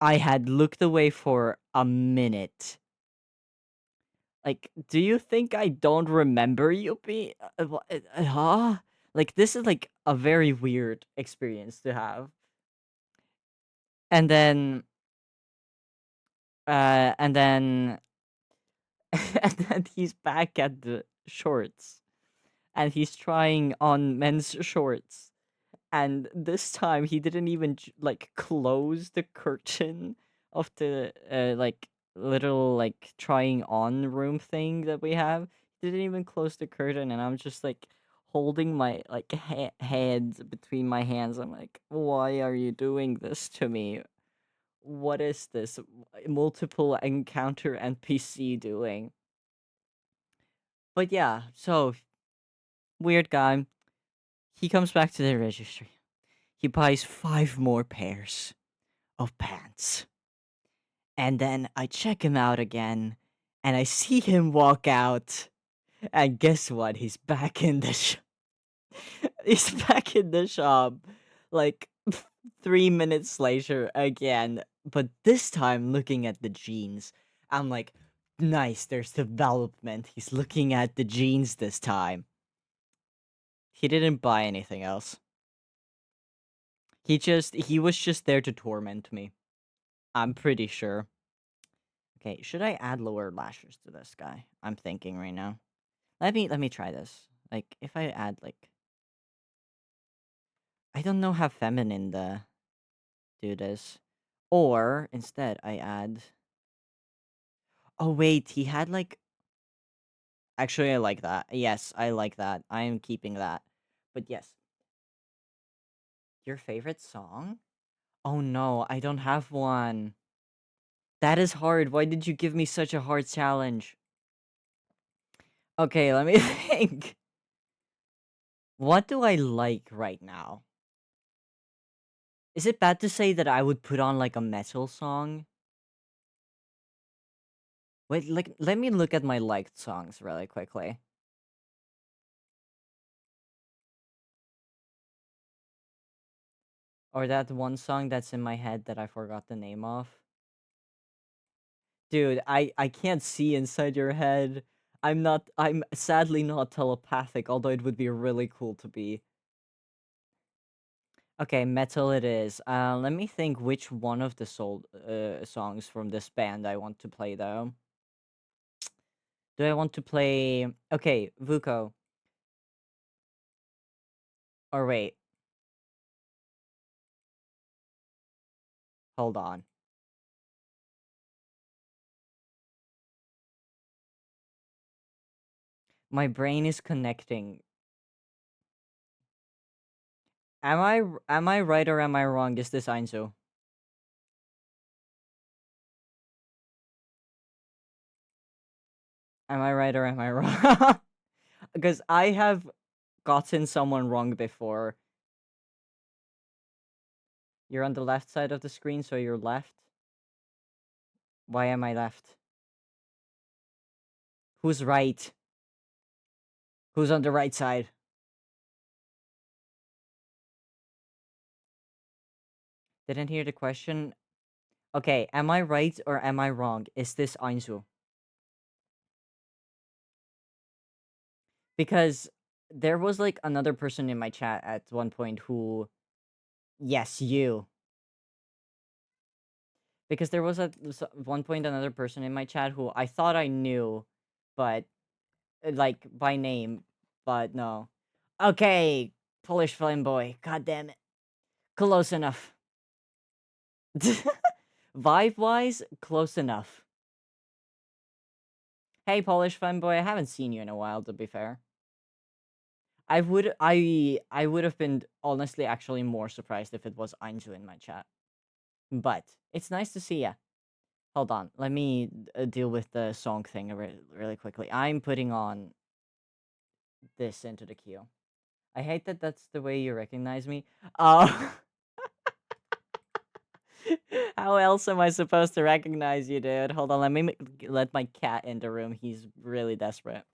I had looked away for a minute. Like, do you think I don't remember you being? Huh? Like, this is like a very weird experience to have. And then, and then, and then he's back at the shorts, and he's trying on men's shorts. And this time he didn't even like close the curtain of the like little like trying on room thing that we have. He didn't even close the curtain, and I'm just like holding my like hands between my hands. I'm like, why are you doing this to me? What is this multiple encounter NPC doing? But yeah, so weird guy. He comes back to the registry. He buys 5 more pairs of pants. And then I check him out again, and I see him walk out. And guess what? He's back in the he's back in the shop like 3 minutes later again. But this time looking at the jeans. I'm like, nice, there's development. He's looking at the jeans this time. He didn't buy anything else. He was just there to torment me. I'm pretty sure. Okay, should I add lower lashes to this guy? I'm thinking right now. Let me try this. Like if I add like I don't know how feminine the dude is. Or instead I add oh wait, he had like actually I like that. Yes, I like that. I am keeping that. But yes, your favorite song? Oh no, I don't have one. That is hard. Why did you give me such a hard challenge? Okay, let me think. What do I like right now? Is it bad to say that I would put on like a metal song? Wait, like let me look at my liked songs really quickly. Or that one song that's in my head that I forgot the name of. Dude, I can't see inside your head. I'm sadly not telepathic, although it would be really cool to be. Okay, metal it is. Let me think which one of the songs from this band I want to play though. Do I want to play? Okay, Vuko. Or wait, hold on. My brain is connecting. Am I right or am I wrong? Is this Einzu? Am I right or am I wrong? Because I have gotten someone wrong before. You're on the left side of the screen, so you're left. Why am I left? Who's right? Who's on the right side? Didn't hear the question. Okay, am I right or am I wrong? Is this Einzu? Because there was like another person in my chat at one point who, yes, you. Because there was at one point another person in my chat who I thought I knew, but like by name, but no. Okay, Polish flame boy. God damn it, close enough. Vibe wise, close enough. Hey, Polish fanboy, I haven't seen you in a while, to be fair. I would have been honestly actually more surprised if it was Anju in my chat. But it's nice to see ya. Hold on, let me deal with the song thing really quickly. I'm putting on this into the queue. I hate that that's the way you recognize me. How else am I supposed to recognize you, dude? Hold on, let me let my cat in the room. He's really desperate.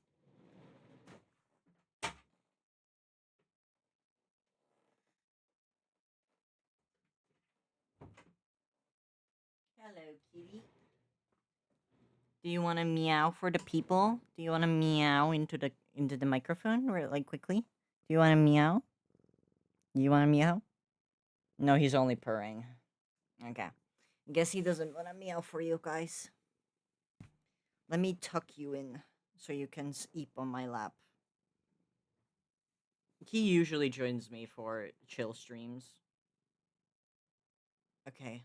Hello, kitty. Do you want to meow for the people? Do you want to meow into the microphone, like quickly? Do you want to meow? You want to meow? No, he's only purring. Okay. Guess he doesn't want to meow for you guys. Let me tuck you in so you can sleep on my lap. He usually joins me for chill streams. Okay.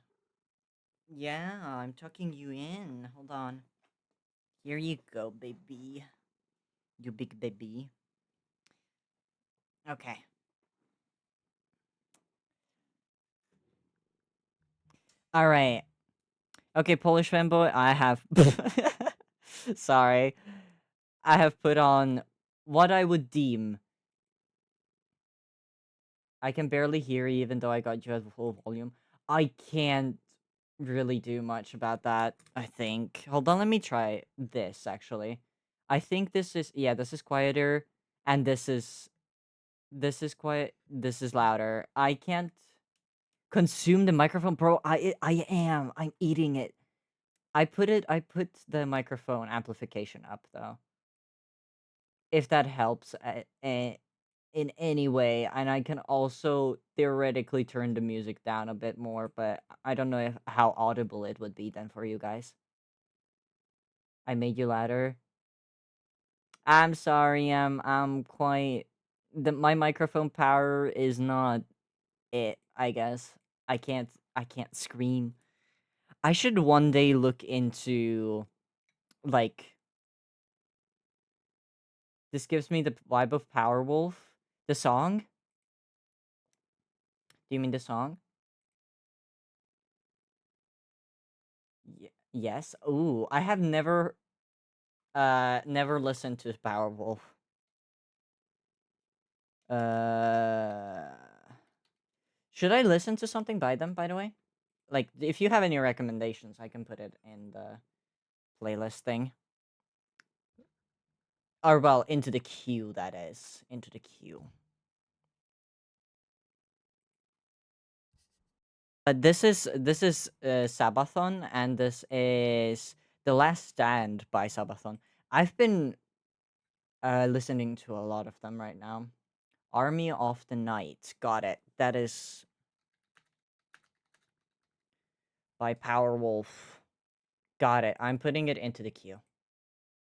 Yeah, I'm tucking you in. Hold on. Here you go, baby. You big baby. Okay. All right. Okay, Polish fanboy, I have. Sorry. I have put on what I would deem. I can barely hear you, even though I got you at full volume. I can't really do much about that, I think. Hold on, let me try this, actually. I think this is. Yeah, this is quieter. And this is. This is quiet. This is louder. I can't consume the microphone, bro. I am. I'm eating it. I put the microphone amplification up though. If that helps in any way, and I can also theoretically turn the music down a bit more, but I don't know how audible it would be then for you guys. I made you louder. I'm sorry. I'm quite my microphone power is not it, I guess. I can't scream. I should one day look into like this gives me the vibe of Powerwolf. The song? Do you mean the song? Yes. Ooh, I have never listened to Powerwolf. Uh should I listen to something by them, by the way? Like if you have any recommendations, I can put it in the playlist thing. Or well, into the queue that is. Into the queue. This is Sabathon, and this is The Last Stand by Sabathon. I've been Listening to a lot of them right now. Army of the Night. Got it. That is by Powerwolf. Got it. I'm putting it into the queue.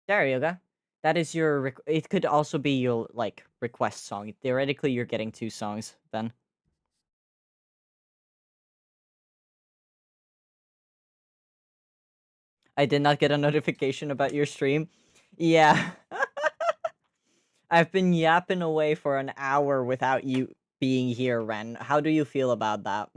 There you go. That is your. It could also be your like request song. Theoretically, you're getting two songs then. I did not get a notification about your stream. Yeah. I've been yapping away for an hour without you being here, Ren. How do you feel about that?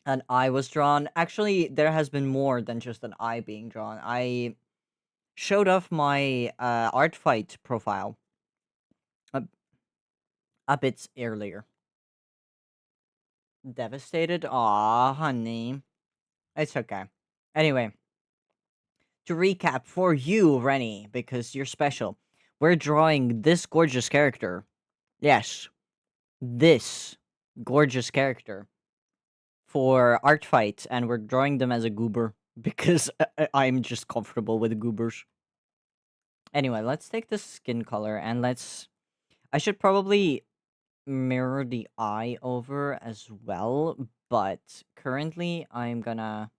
An eye was drawn. Actually, there has been more than just an eye being drawn. I showed off my ArtFight profile a, a bit earlier. Devastated? Aw, honey. It's okay. Anyway, to recap for you, Rennie, because you're special, we're drawing this gorgeous character. Yes, this gorgeous character for ArtFight, and we're drawing them as a goober because I'm just comfortable with goobers. Anyway, let's take the skin color and let's. I should probably mirror the eye over as well, but currently I'm gonna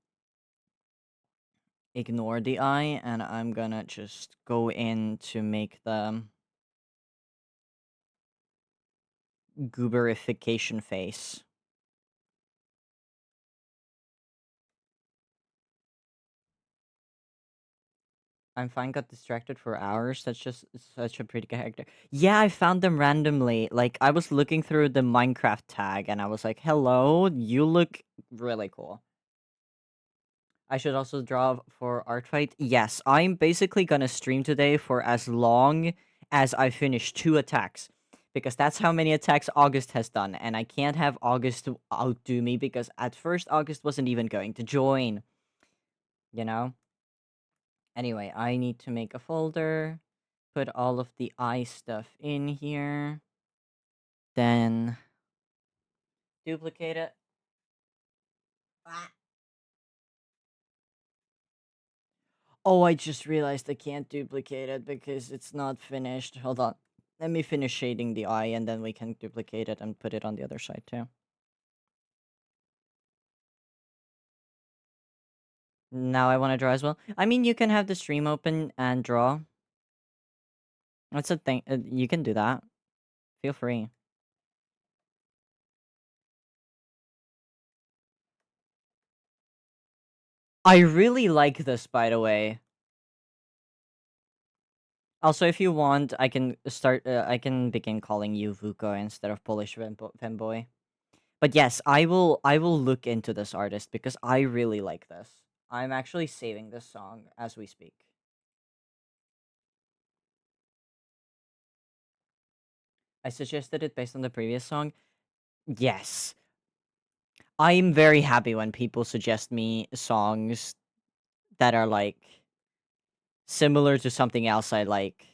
ignore the eye and I'm gonna just go in to make the gooberification face. I'm fine, got distracted for hours. That's just such a pretty character. Yeah, I found them randomly. Like, I was looking through the Minecraft tag and I was like, hello, you look really cool. I should also draw for ArtFight. Yes, I'm basically gonna stream today for as long as I finish 2 attacks. Because that's how many attacks August has done. And I can't have August outdo me because at first August wasn't even going to join. You know? Anyway, I need to make a folder, put all of the eye stuff in here, then duplicate it. Ah. Oh, I just realized I can't duplicate it because it's not finished. Hold on. Let me finish shading the eye and then we can duplicate it and put it on the other side too. Now I want to draw as well. I mean, you can have the stream open and draw. That's a thing. You can do that. Feel free. I really like this, by the way. Also, if you want, I can start. I can begin calling you Vuko instead of Polish femboy. But yes, I will. I will look into this artist because I really like this. I'm actually saving this song as we speak. I suggested it based on the previous song. Yes, I'm very happy when people suggest me songs that are like similar to something else I like.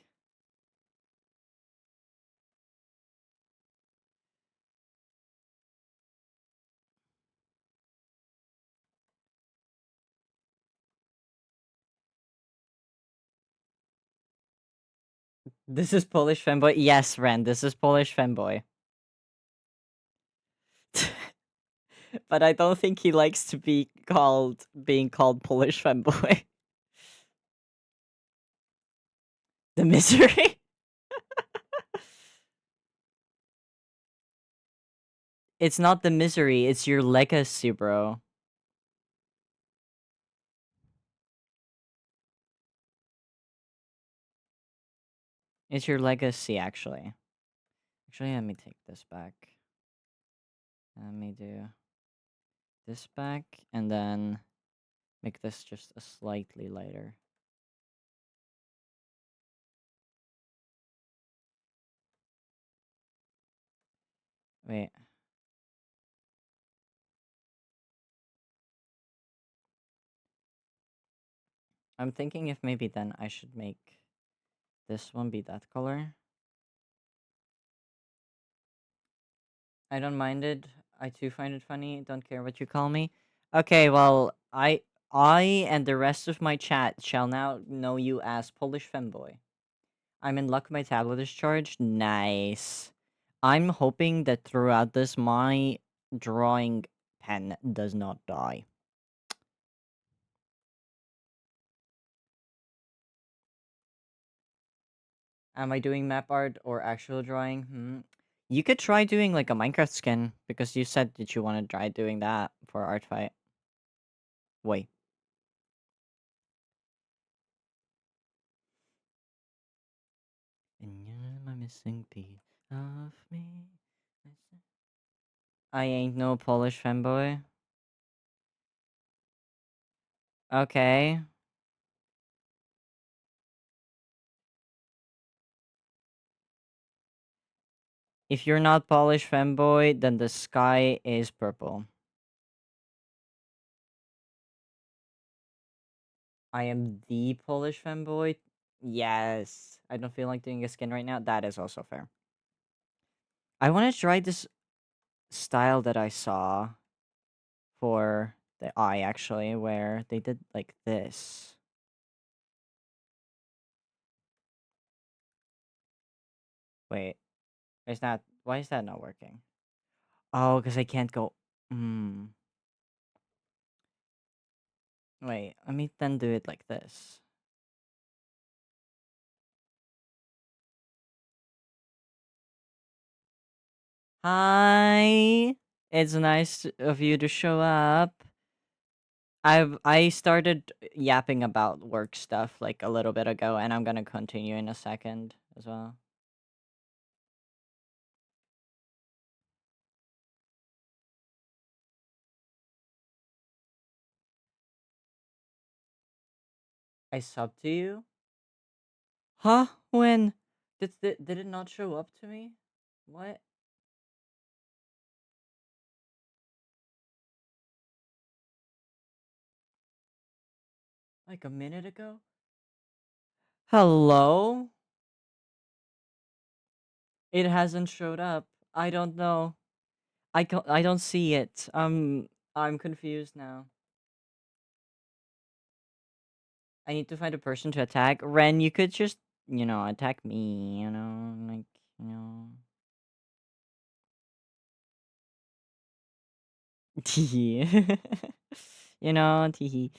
This is Polish femboy. Yes, Ren. This is Polish femboy. But I don't think he likes to be called being called Polish femboy. The misery. It's not the misery. It's your legacy, bro. It's your legacy, actually. Actually, let me take this back. Let me do this back, and then make this just a slightly lighter. Wait. I'm thinking if maybe then I should make this one be that color. I don't mind it. I too find it funny. Don't care what you call me. Okay, well, I and the rest of my chat shall now know you as Polish femboy. I'm in luck. My tablet is charged. Nice. I'm hoping that throughout this, my drawing pen does not die. Am I doing map art or actual drawing? You could try doing like a Minecraft skin because you said that you want to try doing that for ArtFight. Wait. And you're my missing piece of me. I ain't no Polish fanboy. Okay. If you're not Polish fanboy, then the sky is purple. I am the Polish fanboy. Yes. I don't feel like doing a skin right now. That is also fair. I want to try this style that I saw for the eye, actually, where they did like this. Wait, why is that not working? Oh, because I can't go. Hmm. Wait, let me then do it like this. Hi, it's nice of you to show up. I started yapping about work stuff like a little bit ago, and I'm gonna continue in a second as well. I subbed to you? Huh? When? Did it not show up to me? What? Like a minute ago? Hello? It hasn't showed up. I don't know. I don't see it. I'm confused now. I need to find a person to attack. Ren, you could just, attack me, like, you know. Teehee. Teehee.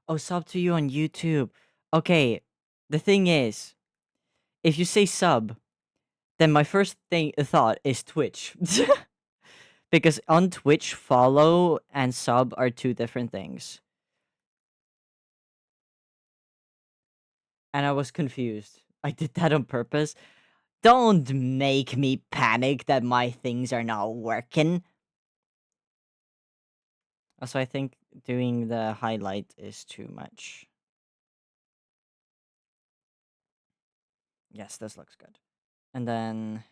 Oh, sub to you on YouTube. Okay, the thing is, if you say sub, then my first thought is Twitch. Because on Twitch, follow and sub are two different things. And I was confused. I did that on purpose. Don't make me panic that my things are not working. Also, I think doing the highlight is too much. Yes, this looks good. And then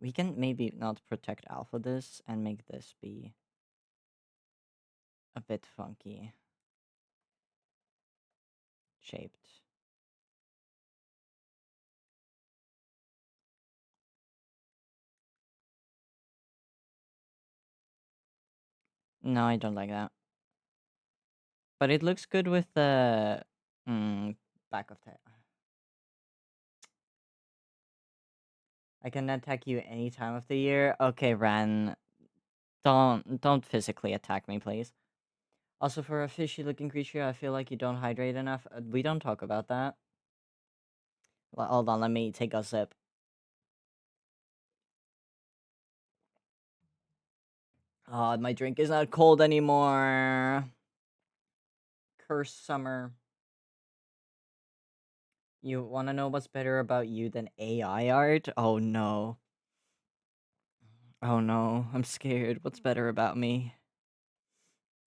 we can maybe not protect alpha this and make this be a bit funky shaped. No, I don't like that. But it looks good with the back of tail. I can attack you any time of the year. Okay, Ren. Don't physically attack me, please. Also, for a fishy looking creature, I feel like you don't hydrate enough. We don't talk about that. Well, hold on, let me take a sip. Oh, my drink is not cold anymore. Curse summer. You want to know what's better about you than AI art? Oh no. Oh no, I'm scared. What's better about me?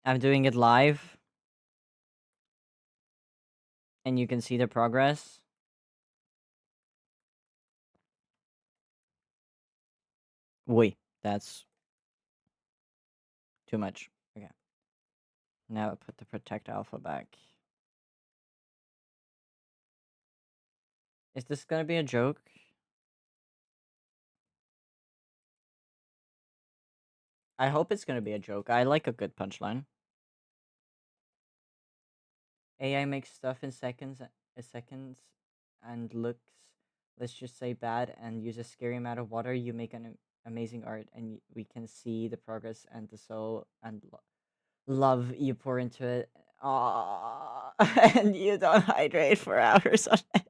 I'm doing it live, and you can see the progress. Wait, that's too much. Okay. Now I put the protect alpha back. Is this gonna be a joke? I hope it's gonna be a joke. I like a good punchline. AI makes stuff in seconds, and looks, let's just say bad, and use a scary amount of water. You make an amazing art, and we can see the progress and the soul and love you pour into it. Aww. And you don't hydrate for hours on it.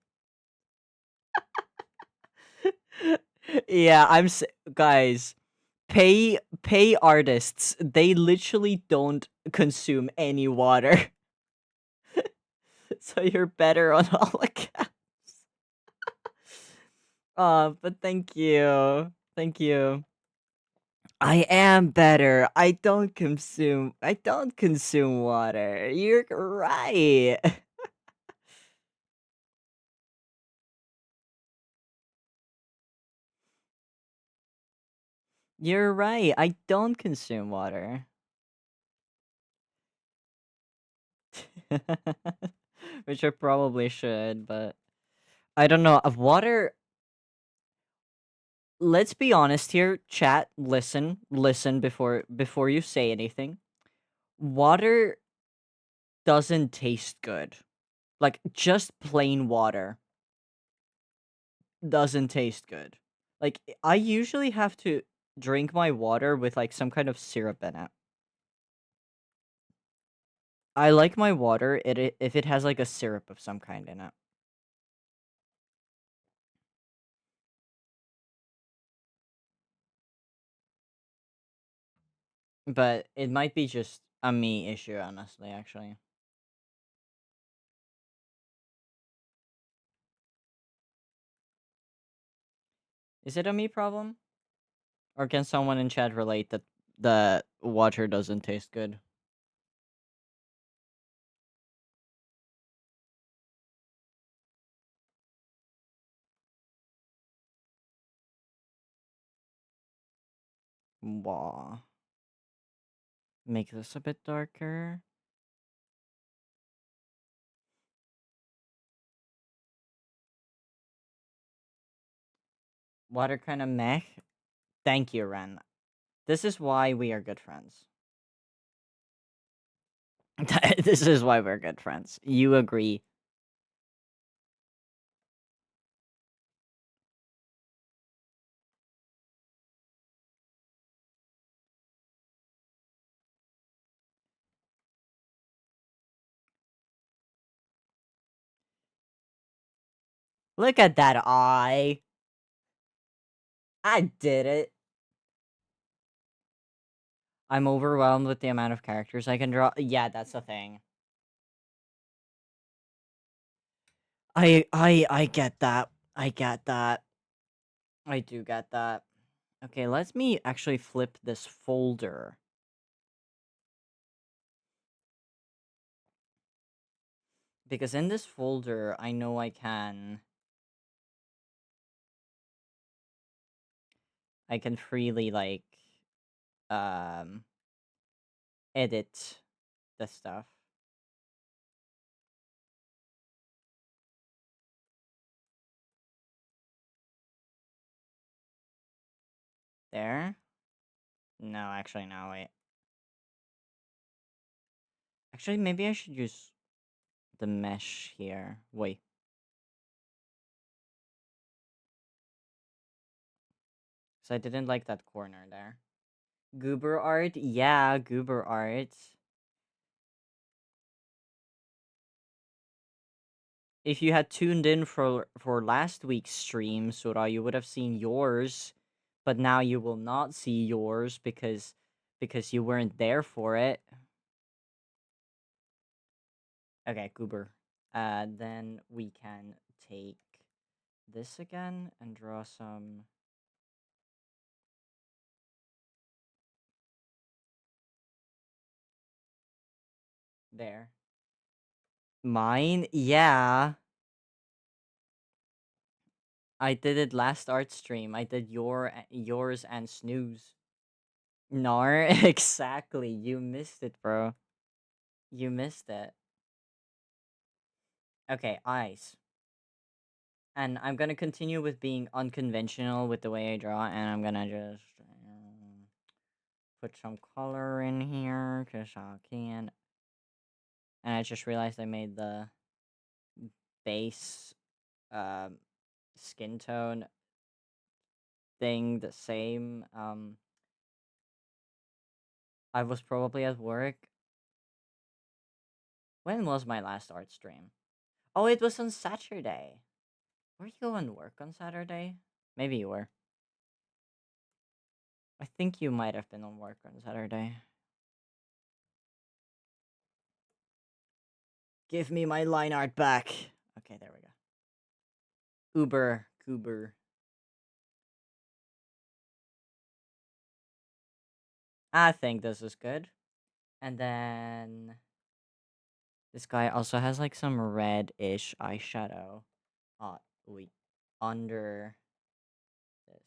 Yeah, guys. Pay artists. They literally don't consume any water. So you're better on all accounts. But thank you. Thank you. I am better. I don't consume water. You're right. You're right. I don't consume water. Which I probably should, but I don't know. Of water, let's be honest here, chat, listen before you say anything. Water doesn't taste good. Like just plain water doesn't taste good. Like I usually have to drink my water with like some kind of syrup in it. I like my water if it has like a syrup of some kind in it. But it might be just a me issue, honestly, actually. Is it a me problem? Or can someone in chat relate that the water doesn't taste good? Wow. Make this a bit darker. Water kind of meh. Thank you, Ren. This is why we are good friends. This is why we're good friends. You agree. Look at that eye. I did it. I'm overwhelmed with the amount of characters I can draw. Yeah, that's the thing. I get that. I get that. I do get that. Okay, let me actually flip this folder. Because in this folder, I know I can freely like um edit the stuff. There? No, actually no, wait. Actually, maybe I should use the mesh here. Wait. So I didn't like that corner there. Goober art? Yeah, goober art. If you had tuned in for last week's stream, Sora, you would have seen yours, but now you will not see yours because you weren't there for it. Okay, goober. Then we can take this again and draw some. There. Mine? Yeah. I did it last art stream. I did yours and Snooze. Nar, exactly. You missed it, bro. You missed it. Okay, eyes. And I'm gonna continue with being unconventional with the way I draw, and I'm gonna just put some color in here because I can. And I just realized I made the base um, skin tone thing the same. I was probably at work. When was my last art stream? Oh, it was on Saturday. Were you on work on Saturday? Maybe you were. I think you might have been on work on Saturday. Give me my line art back. Okay, there we go. Uber, Goober. I think this is good. And then this guy also has like some red-ish eyeshadow. Wait, under this.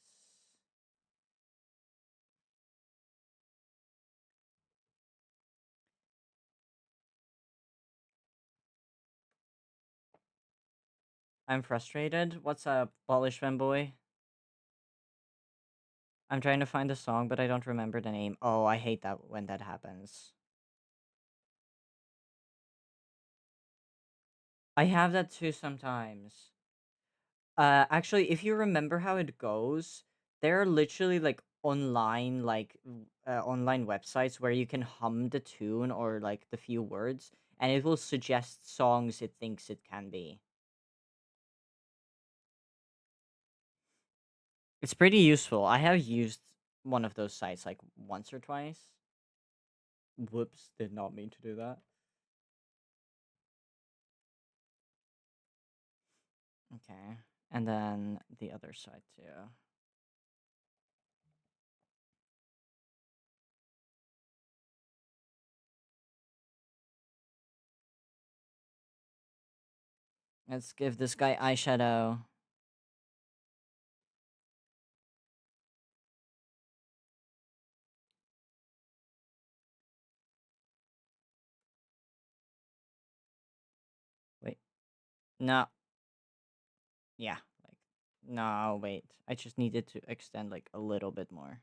I'm frustrated. What's up, Polish fanboy? I'm trying to find the song, but I don't remember the name. Oh, I hate that when that happens. I have that too sometimes. Actually, if you remember how it goes, there are literally like online websites where you can hum the tune or like the few words, and it will suggest songs it thinks it can be. It's pretty useful. I have used one of those sites like once or twice. Whoops, did not mean to do that. Okay. And then the other side too. Let's give this guy eyeshadow. Wait. No. Yeah. Like, no, wait. I just needed to extend like a little bit more.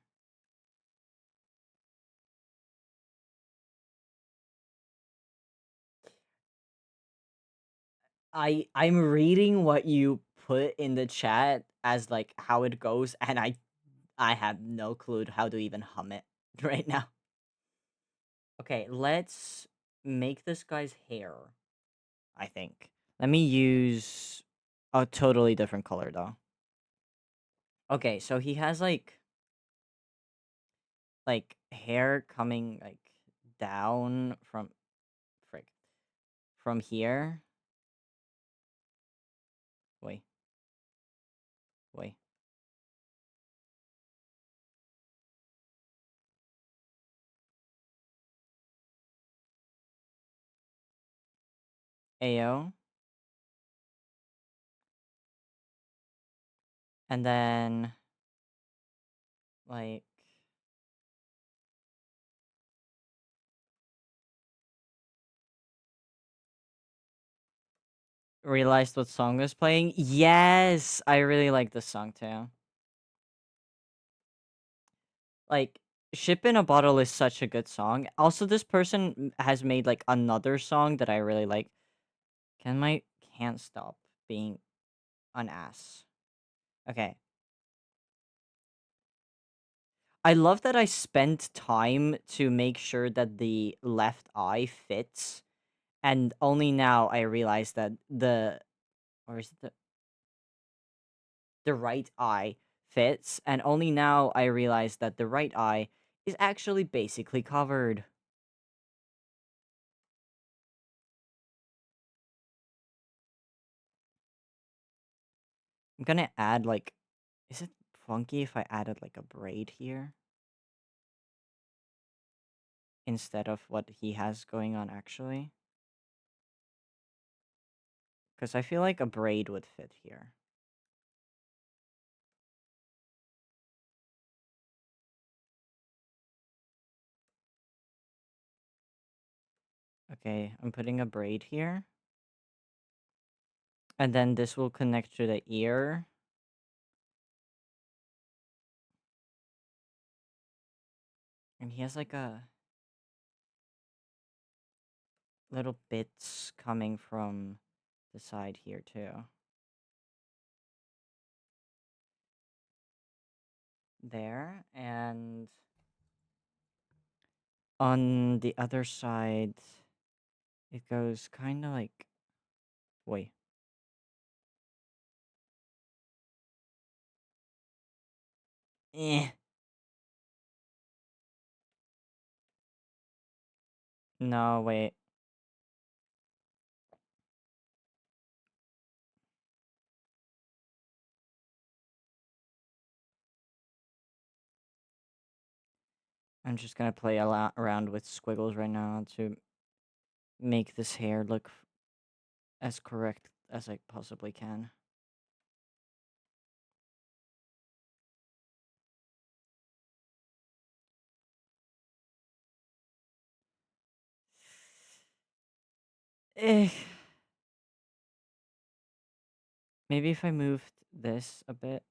I'm reading what you put in the chat as like how it goes, and I have no clue how to even hum it right now. Okay, let's make this guy's hair, I think. Let me use a totally different color though. Okay, so he has like hair coming like down from frick from here. Wait, wait. Ayo. And then like realized what song was playing. Yes, I really like this song too. Like Ship in a Bottle is such a good song. Also, this person has made like another song that I really like. Can't stop being an ass. Okay. I love that I spent time to make sure that the left eye fits, and only now I realize that or is it the right eye fits, and only now I realize that the right eye is actually basically covered. I'm gonna add like, is it funky if I added like a braid here instead of what he has going on actually? Because I feel like a braid would fit here. Okay, I'm putting a braid here. And then this will connect to the ear. And he has like a little bits coming from the side here too. There. And on the other side, it goes kind of like... Wait. Eh. No, wait. I'm just gonna play a lot around with squiggles right now to make this hair look as correct as I possibly can. Eh. Maybe if I moved this a bit.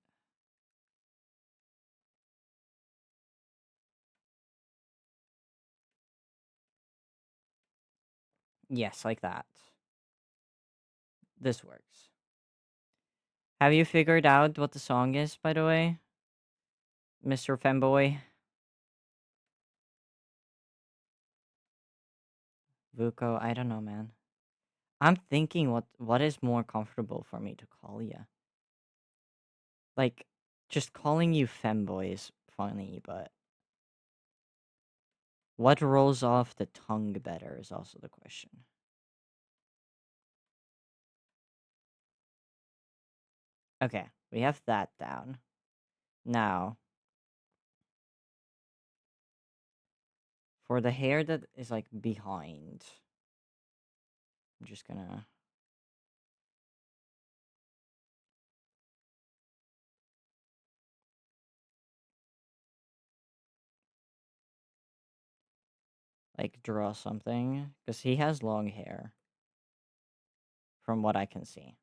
Yes, like that. This works. Have you figured out what the song is, by the way, Mr. Femboy? Vuko, I don't know, man. I'm thinking what is more comfortable for me to call you. Like, just calling you femboy is funny, but what rolls off the tongue better is also the question. Okay, we have that down. Now, for the hair that is like behind, I'm just gonna... like draw something, because he has long hair, from what I can see.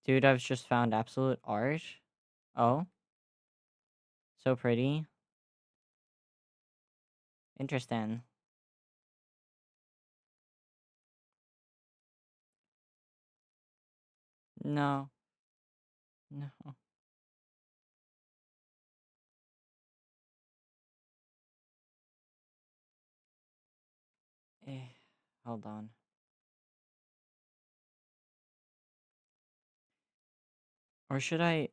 Dude, I've just found absolute art. Oh, so pretty. Interesting. No, no. Eh, hold on. Or should I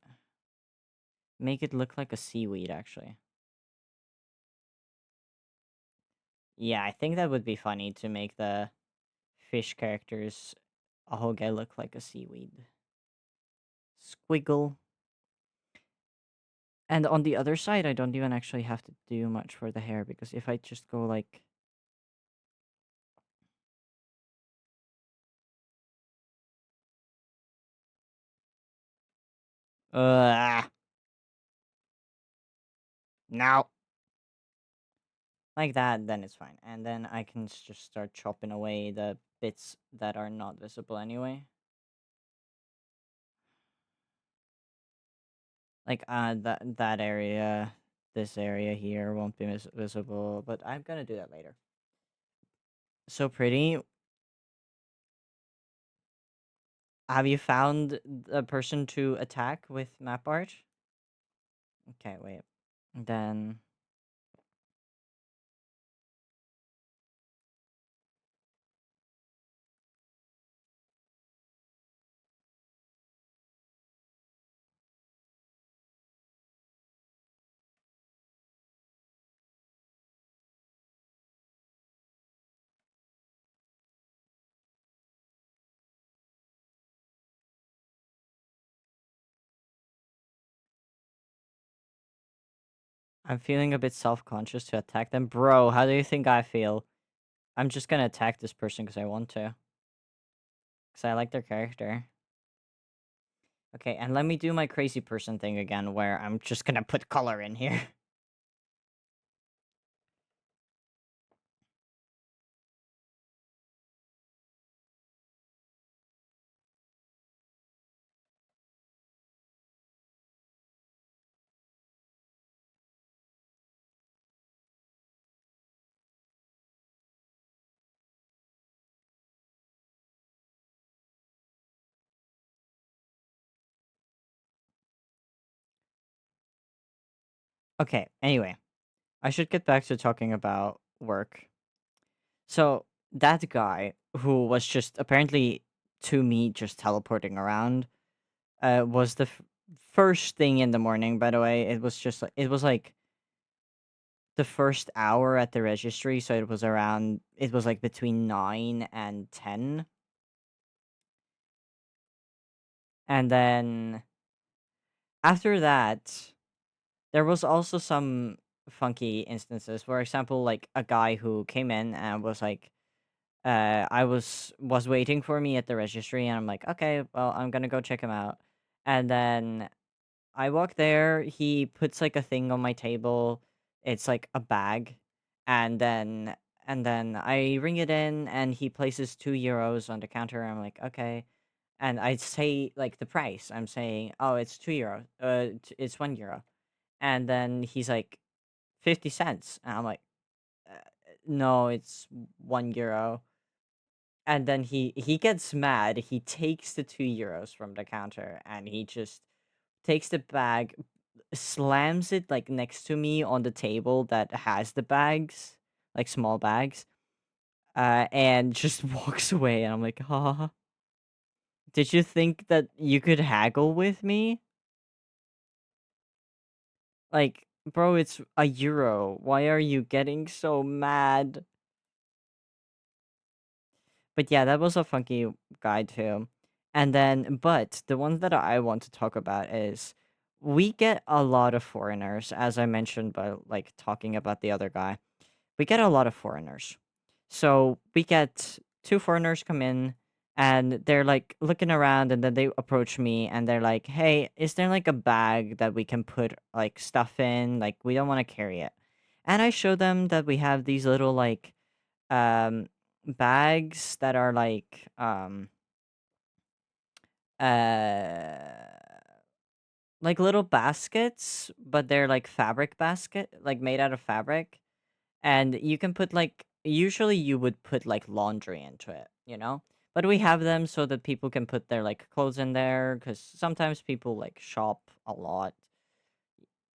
make it look like a seaweed, actually? Yeah, I think that would be funny to make the fish characters all guy look like a seaweed. Squiggle. And on the other side, I don't even actually have to do much for the hair, because if I just go like... No. Like that, then it's fine. And then I can just start chopping away the bits that are not visible anyway. Like, that area, this area here won't be visible, but I'm gonna do that later. So pretty. Have you found a person to attack with map art? Okay, wait. Then... I'm feeling a bit self-conscious to attack them. Bro, how do you think I feel? I'm just gonna attack this person because I want to. Because I like their character. Okay, and let me do my crazy person thing again, where I'm just gonna put color in here. Okay, anyway, I should get back to talking about work. So that guy who was just apparently to me just teleporting around was the first thing in the morning. By the way, it was like the first hour at the registry, so it was like between 9 and 10, and then after that there was also some funky instances. For example, like a guy who came in and was like, I was waiting for me at the registry, and I'm like, okay, well, I'm gonna go check him out. And then I walk there. He puts like a thing on my table. It's like a bag, and then I ring it in, and he places €2 on the counter. I'm like, okay, and I say like the price. I'm saying, oh, it's €2. It's €1, and then he's like 50 cents, and I'm like, uh, no, it's €1. And then he gets mad. He takes the €2 from the counter, and he just takes the bag, slams it like next to me on the table that has the bags, like small bags, and just walks away. And I'm like, huh? Did you think that you could haggle with me? Like, bro, it's €1. Why are you getting so mad? But yeah, that was a funky guy too. And then, but the one that I want to talk about is we get a lot of foreigners, as I mentioned, by like talking about the other guy. We get a lot of foreigners. So we get two foreigners come in, and they're like looking around, and then they approach me and they're like, hey, is there like a bag that we can put like stuff in? Like, we don't want to carry it. And I show them that we have these little um bags that are uh like little baskets, but they're like fabric basket, like made out of fabric. And you can put like, usually you would put like laundry into it, you know? But we have them so that people can put their like clothes in there, because sometimes people like shop a lot,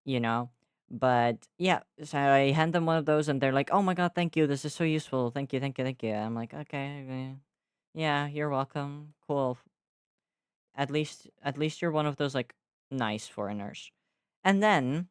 you know? But yeah, so I hand them one of those, and they're like, oh my god, thank you. This is so useful. Thank you, thank you, thank you. I'm like, okay, okay. Yeah, you're welcome. Cool. At least you're one of those like nice foreigners. And then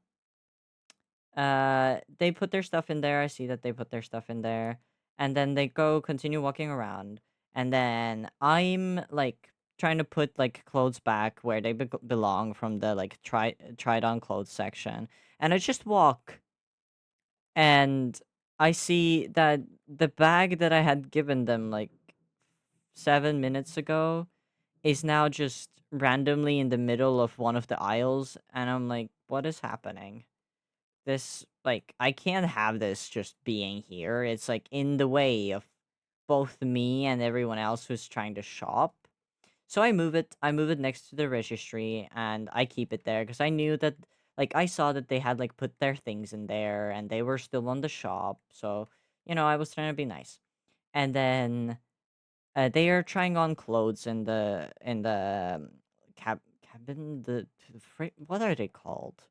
they put their stuff in there. I see that they put their stuff in there. And then they go continue walking around. And then I'm like trying to put like clothes back where they belong from the like tried on clothes section. And I just walk, and I see that the bag that I had given them like 7 minutes ago is now just randomly in the middle of one of the aisles, and I'm like, what is happening? This, like, I can't have this just being here. It's like in the way of both me and everyone else who's trying to shop. So I move it next to the registry, and I keep it there because I knew that, like, I saw that they had like put their things in there and they were still on the shop. So, I was trying to be nice. And then they are trying on clothes in the cabin. What are they called?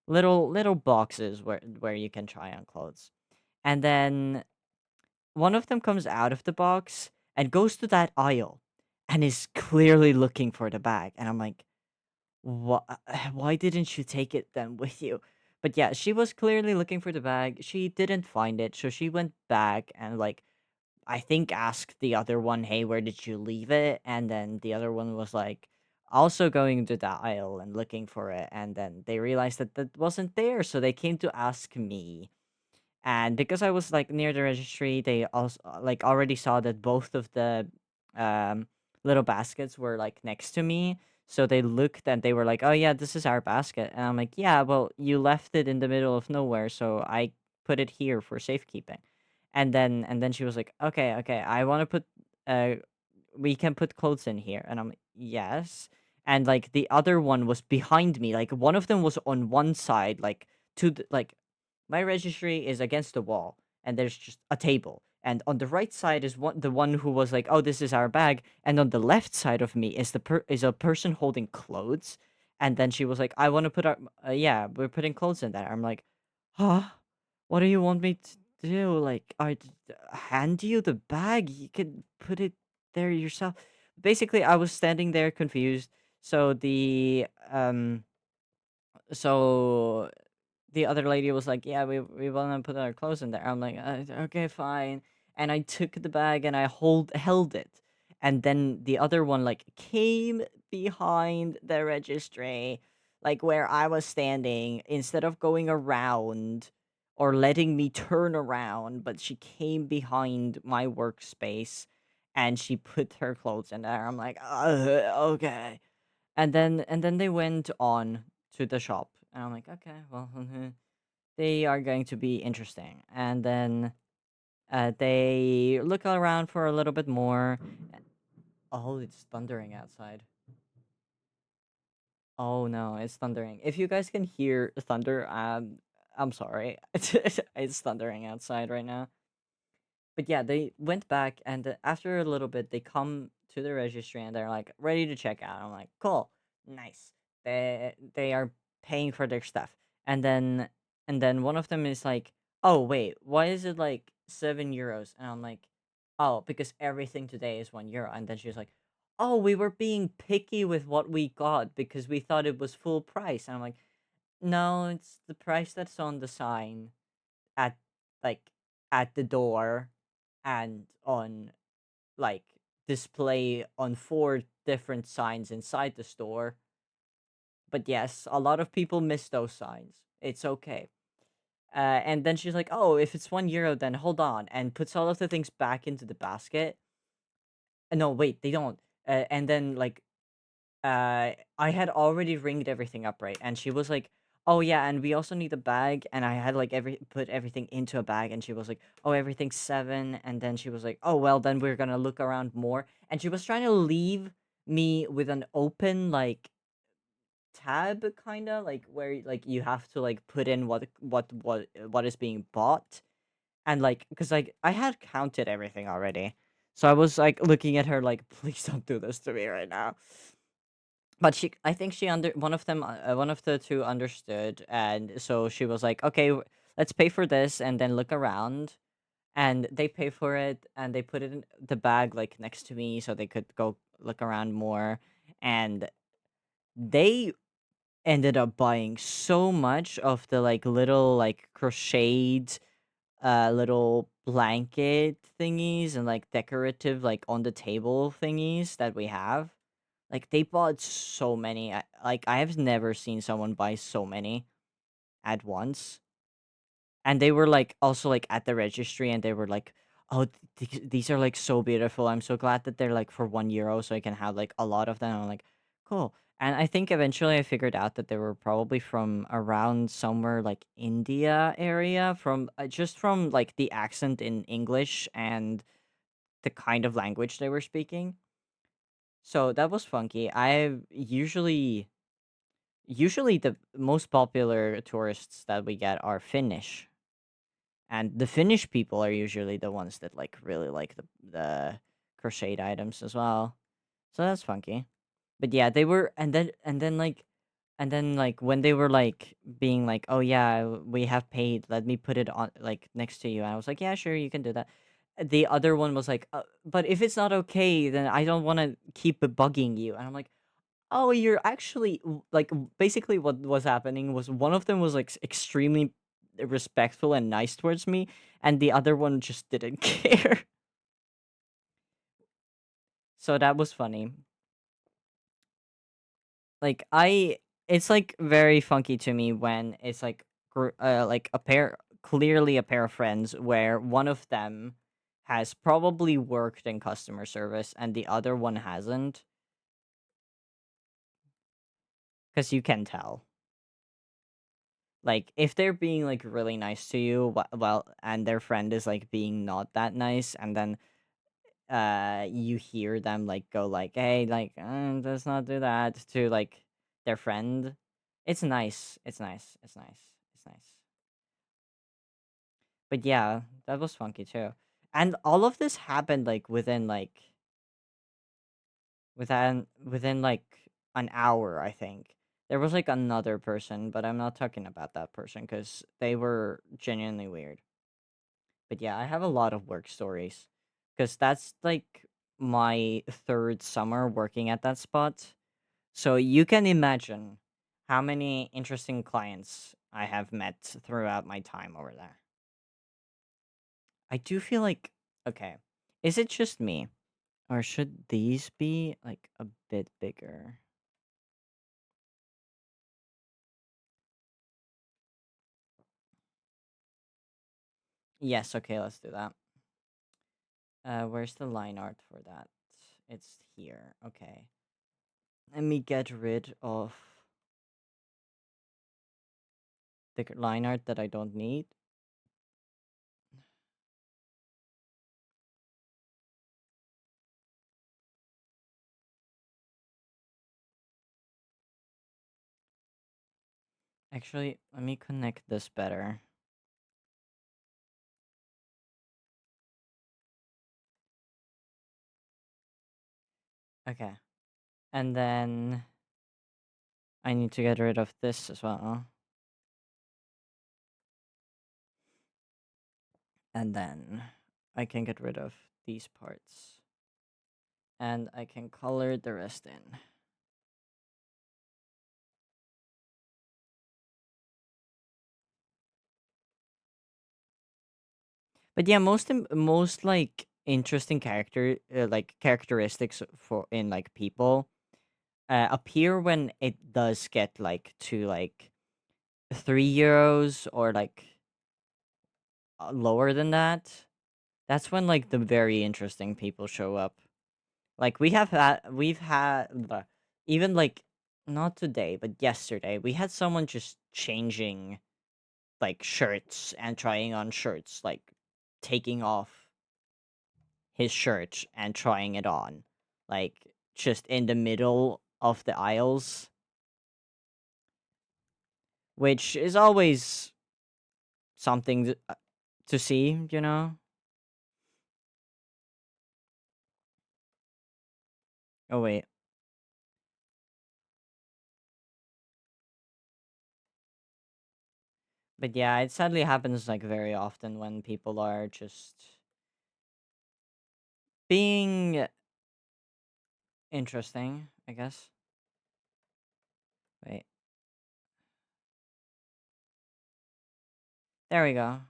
Little boxes where you can try on clothes. And then one of them comes out of the box and goes to that aisle and is clearly looking for the bag. And I'm like, what? Why didn't you take it then with you? But yeah, she was clearly looking for the bag. She didn't find it, so she went back and like, I think asked the other one, "Hey, where did you leave it?" And then the other one was like, also going to the aisle and looking for it. And then they realized that that wasn't there, so they came to ask me. And because I was like near the registry, they also like already saw that both of the um little baskets were like next to me. So they looked and they were like, "Oh yeah, this is our basket." And I'm like, "Yeah, well, you left it in the middle of nowhere, so I put it here for safekeeping." And then she was like, "Okay, okay, I want to put uh we can put clothes in here." And I'm like, "Yes." And like the other one was behind me. Like one of them was on one side, like to the, like my registry is against the wall, and there's just a table. And on the right side is the one who was like, "Oh, this is our bag." And on the left side of me is is a person holding clothes, And then she was like, "I want to put our yeah, we're putting clothes in there." I'm like, "Huh? What do you want me to do? Like, hand you the bag? You can put it there yourself." Basically, I was standing there confused. So so the other lady was like, "Yeah, we want to put our clothes in there." I'm like, "Okay, fine." And I took the bag and I held it, and then the other one like came behind the registry, like where I was standing, instead of going around or letting me turn around, but she came behind my workspace, and she put her clothes in there. I'm like, okay." And then they went on to the shop, and I'm like, okay, well, they are going to be interesting. And then they look around for a little bit more. Oh, it's thundering outside. Oh no, it's thundering. If you guys can hear thunder, I'm sorry. It's thundering outside right now. But yeah, they went back, and after a little bit, they come to the registry and they're like ready to check out. I'm like, cool, nice. They are paying for their stuff, and then one of them is like, oh wait, why is it like €7? And I'm like, oh, because everything today is €1. And then she was like, oh, we were being picky with what we got because we thought it was full price. And I'm like, no, it's the price that's on the sign at like at the door and on like display on four different signs inside the store. But yes, a lot of people miss those signs. It's okay. And then she's like, "Oh, if it's €1, then hold on," and puts all of the things back into the basket. No, wait, they don't. And then like I had already ringed everything up, right? And she was like, "Oh yeah, and we also need a bag." And I had like put everything into a bag, and she was like, "Oh, everything's 7." And then she was like, "Oh well, then we're gonna look around more." And she was trying to leave me with an open like tab, kind of like where like you have to like put in what is being bought, and like because like I had counted everything already. So I was like looking at her like, please don't do this to me right now. But I think she one of the two understood, and so she was like, "Okay, let's pay for this, and then look around." And they pay for it, and they put it in the bag like next to me, so they could go look around more. And they ended up buying so much of the like little like crocheted little blanket thingies and like decorative like on the table thingies that we have. Like they bought so many. Like I have never seen someone buy so many at once. And they were like also like at the registry, and they were like, "Oh, these are like so beautiful. I'm so glad that they're like for €1, so I can have like a lot of them." I'm like, "Cool." And I think eventually I figured out that they were probably from around somewhere like India area, from just from like the accent in English and the kind of language they were speaking. So that was funky. I usually the most popular tourists that we get are Finnish, and the Finnish people are usually the ones that like really like the crocheted items as well. So that's funky. But yeah, they were, and then like when they were like being like, "Oh yeah, we have paid. Let me put it on like next to you." And I was like, "Yeah, sure, you can do that." The other one was like, "But if it's not okay, then I don't want to keep bugging you." And I'm like, oh, you're actually like basically what was happening was one of them was like extremely respectful and nice towards me, and the other one just didn't care. So that was funny. Like it's like very funky to me when it's like a pair, clearly a pair of friends, where one of them has probably worked in customer service and the other one hasn't, because you can tell. Like if they're being like really nice to you, well, and their friend is like being not that nice, and then you hear them like go like, hey, like let's not do that to like their friend. It's nice, it's nice, it's nice, it's nice. But yeah, that was funky too. And all of this happened like within like an hour, I think. There was like another person, but I'm not talking about that person because they were genuinely weird. But yeah, I have a lot of work stories because that's like my third summer working at that spot. So you can imagine how many interesting clients I have met throughout my time over there. I do feel like, okay, is it just me? Or should these be like a bit bigger? Yes, okay, let's do that. Where's the line art for that? It's here. Okay. Let me get rid of the line art that I don't need. Actually, let me connect this better. Okay. And then I need to get rid of this as well. And then I can get rid of these parts. And I can color the rest in. But yeah, most like interesting like characteristics for in like people appear when it does get like to like €3 or like lower than that. That's when like the very interesting people show up. Like we've had even like not today, but yesterday we had someone just changing like shirts and trying on shirts, like taking off his shirt and trying it on, like just in the middle of the aisles, which is always something to see, you know? Oh, wait. But yeah, it sadly happens like very often when people are just being interesting, I guess. Wait. There we go.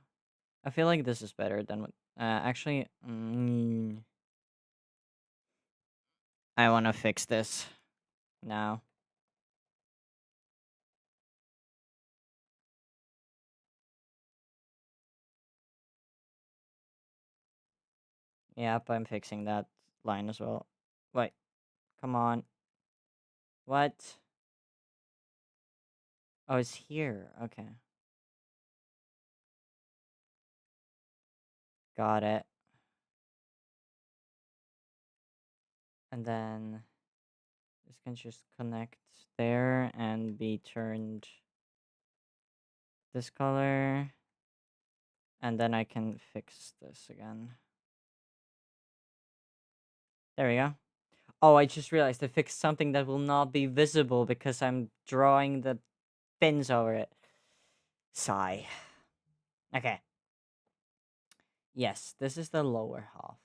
I feel like this is better than what. Actually, I want to fix this now. Yep, I'm fixing that line as well. Wait, come on. What? Oh, it's here. Okay. Got it. And then this can just connect there and be turned this color. And then I can fix this again. There we go. Oh, I just realized I fixed something that will not be visible because I'm drawing the fins over it. Sigh. Okay. Yes, this is the lower half.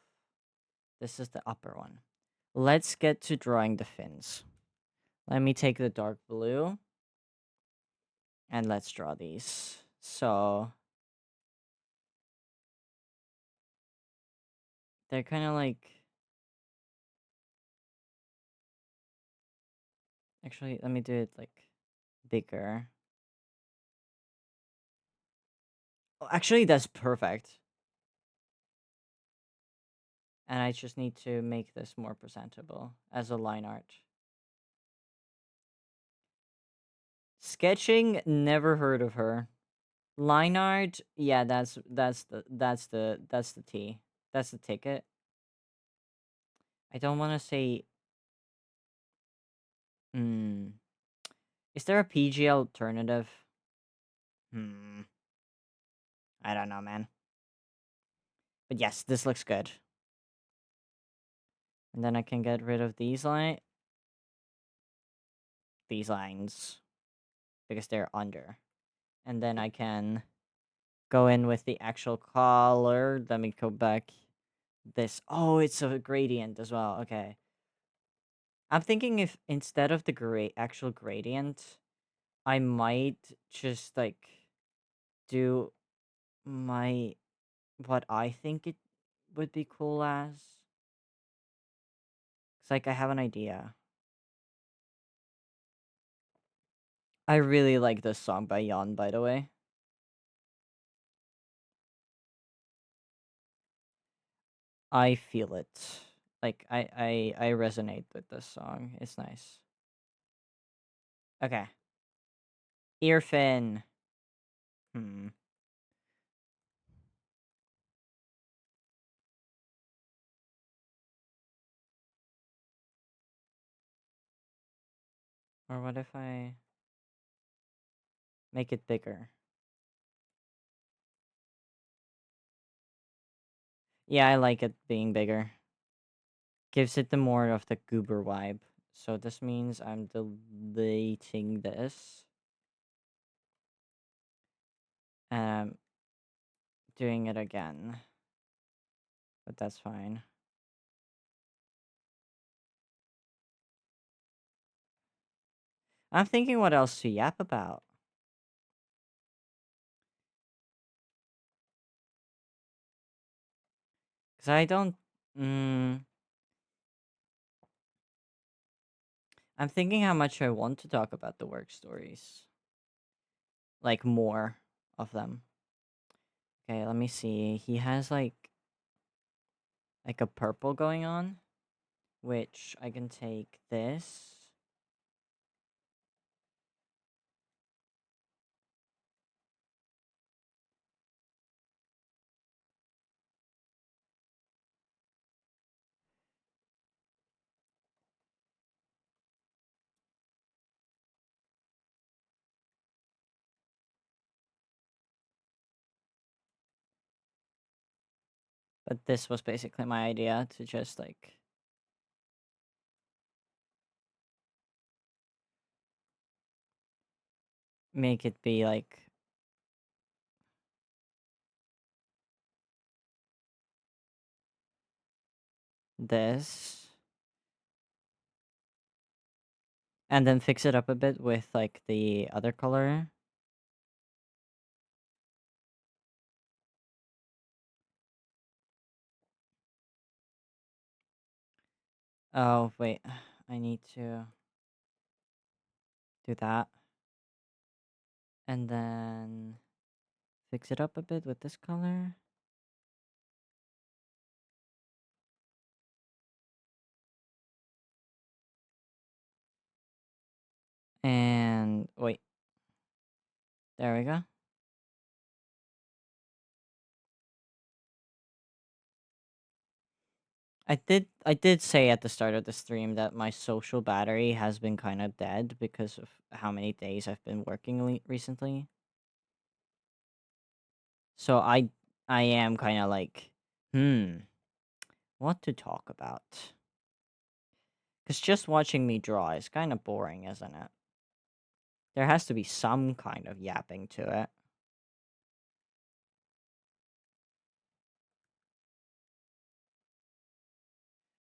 This is the upper one. Let's get to drawing the fins. Let me take the dark blue. And let's draw these. So they're kind of like... Actually, let me do it like bigger. Oh, actually, that's perfect. And I just need to make this more presentable as a line art. Sketching, never heard of her. Line art, yeah, that's the T. That's the ticket. I don't want to say. Hmm. Is there a PG alternative? Hmm. I don't know, man. But yes, this looks good. And then I can get rid of these lines. because they're under. And then I can go in with the actual color. Let me go back. This. Oh, it's a gradient as well. Okay. I'm thinking if instead of the actual gradient, I might just like do my what I think it would be cool as. It's like I have an idea. I really like this song by Yon, by the way. I feel it. Like I resonate with this song. It's nice. Okay. Earfin. Hmm. Or what if I make it bigger? Yeah, I like it being bigger. Gives it the more of the goober vibe. So this means I'm deleting this. And I'm doing it again. But that's fine. I'm thinking what else to yap about. Because I don't... Mm, I'm thinking how much I want to talk about the work stories. Like, more of them. Okay, let me see. He has, like a purple going on. Which I can take this. But this was basically my idea to just, like... Make it be, like... This. And then fix it up a bit with, like, the other color. Oh, wait. I need to do that. And then fix it up a bit with this color. And wait. There we go. I did say at the start of the stream that my social battery has been kind of dead because of how many days I've been working recently. So I am kind of like, what to talk about? Cuz just watching me draw is kind of boring, isn't it? There has to be some kind of yapping to it.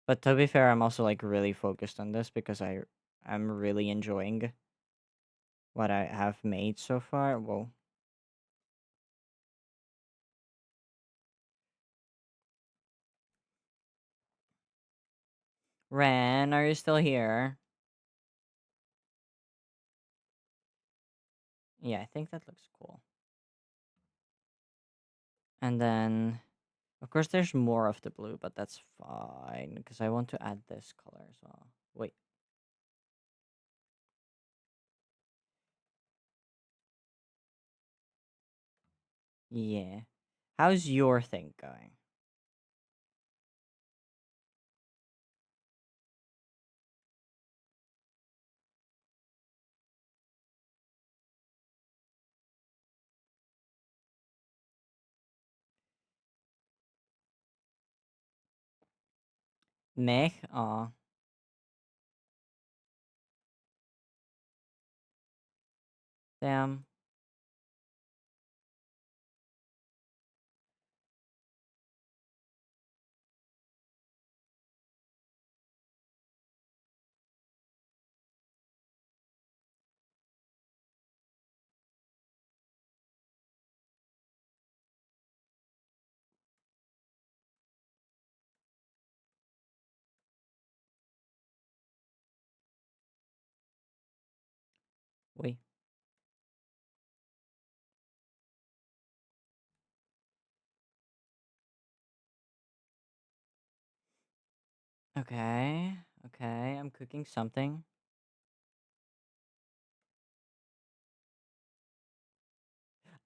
But to be fair, I'm also like really focused on this because I'm really enjoying what I have made so far. Whoa. Ren, are you still here? Yeah, I think that looks cool. And then, of course, there's more of the blue, but that's fine because I want to add this color as well. Wait. Yeah. How's your thing going? Meh? Aw. Damn. Wait. Okay. Okay. I'm cooking something.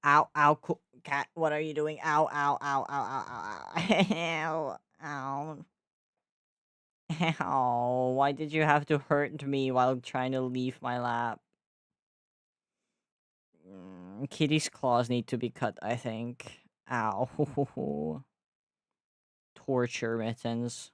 Ow, ow, cat, what are you doing? Ow, ow, ow, ow, ow, ow, ow, ow, ow. Why did you have to hurt me while trying to leave my lap? Kitty's claws need to be cut, I think. Ow. Torture mittens.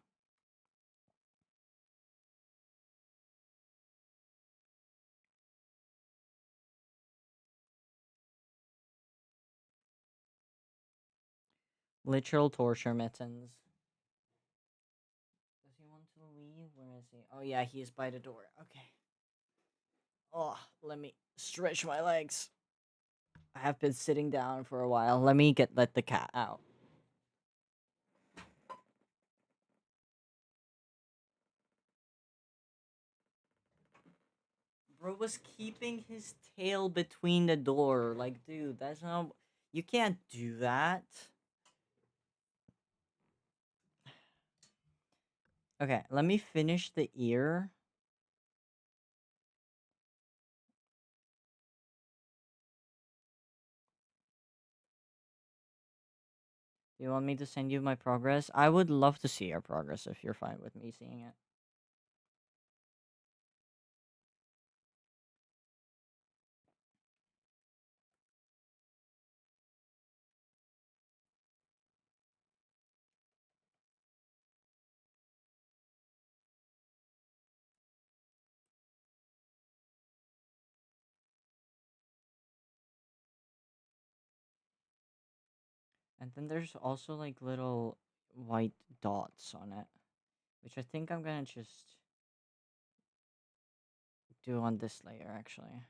Literal torture mittens. Does he want to leave? Where is he? Oh yeah, he is by the door. Okay. Oh, let me stretch my legs. I have been sitting down for a while. Let me let the cat out. Bro was keeping his tail between the door. Like, dude, that's not. You can't do that. Okay, let me finish the ear. Do you want me to send you my progress? I would love to see your progress if you're fine with me seeing it. And then there's also like little white dots on it, which I think I'm gonna just do on this layer actually.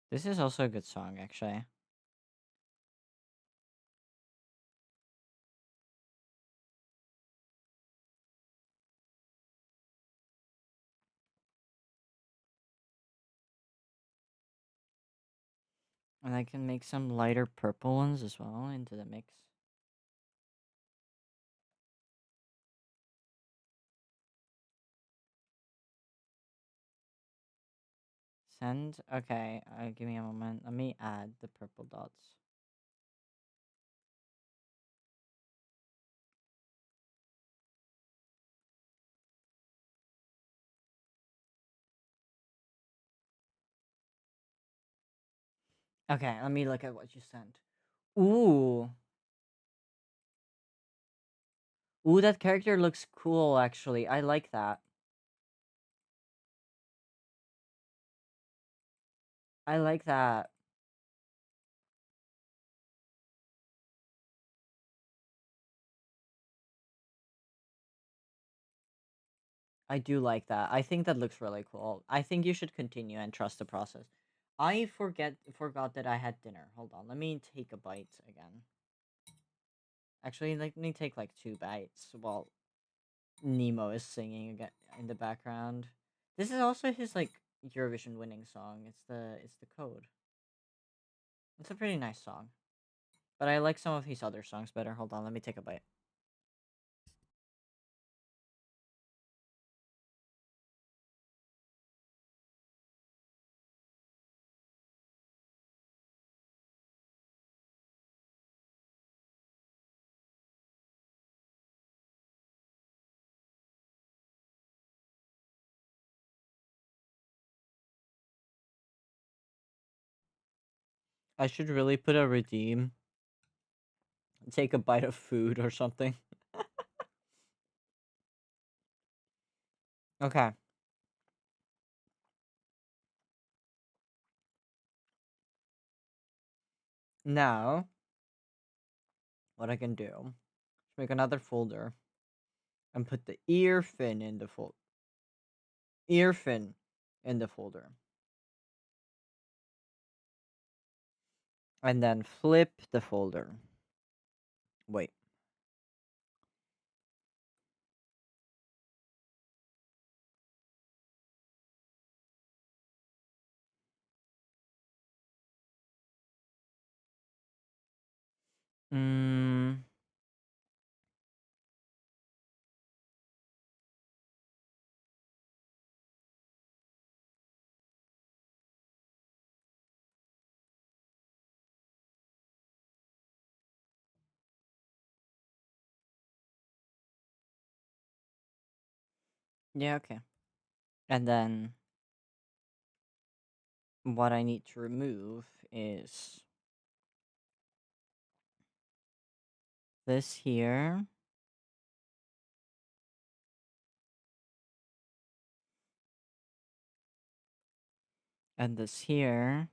This is also a good song actually. And I can make some lighter purple ones as well into the mix. Send. Okay, give me a moment. Let me add the purple dots. Okay, let me look at what you sent. Ooh. Ooh, that character looks cool, actually. I like that. I like that. I do like that. I think that looks really cool. I think you should continue and trust the process. I forgot that I had dinner. Hold on. Let me take a bite again. Actually, let me take like 2 bites while Nemo is singing again in the background. This is also his like Eurovision winning song. It's the code. It's a pretty nice song. But I like some of his other songs better. Hold on, let me take a bite. I should really put a redeem. Take a bite of food or something. Okay. Now, what I can do is make another folder and put the ear fin in the folder. And then flip the folder. Wait. Mm, yeah, okay. And then what I need to remove is this here. And this here.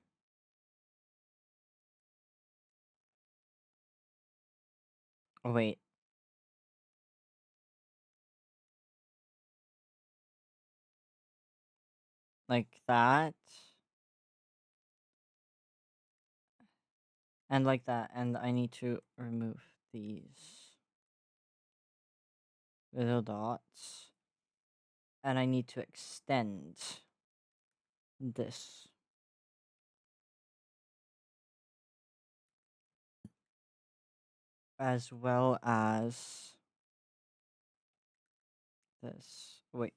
Oh, wait. Like that. And like that. And I need to remove these little dots. And I need to extend this. As well as this. Wait.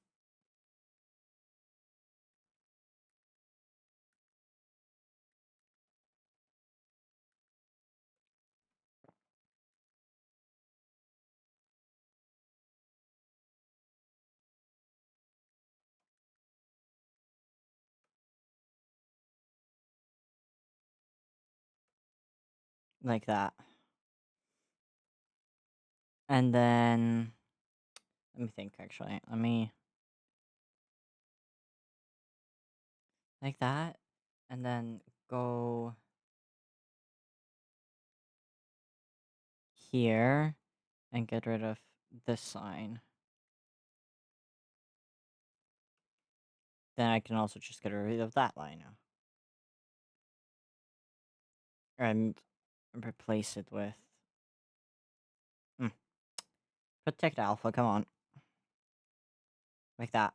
Like that. And then let me think actually. Let me like that. And then go here and get rid of this sign. Then I can also just get rid of that line now. And replace it with mm, protect alpha, come on. Like that.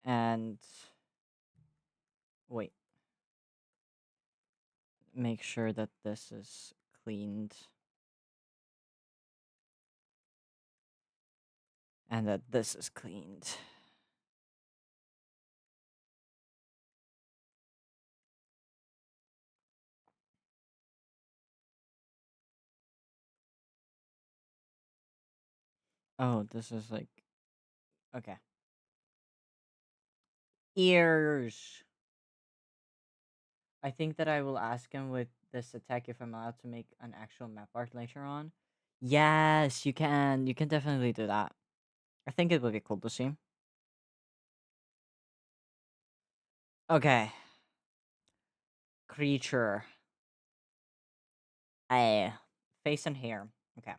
And wait. Make sure that this is cleaned. And that this is cleaned. Oh, this is like okay. Ears. I think that I will ask him with this attack if I'm allowed to make an actual map art later on. Yes, you can. You can definitely do that. I think it would be cool to see. Okay. Creature. Face and hair. Okay.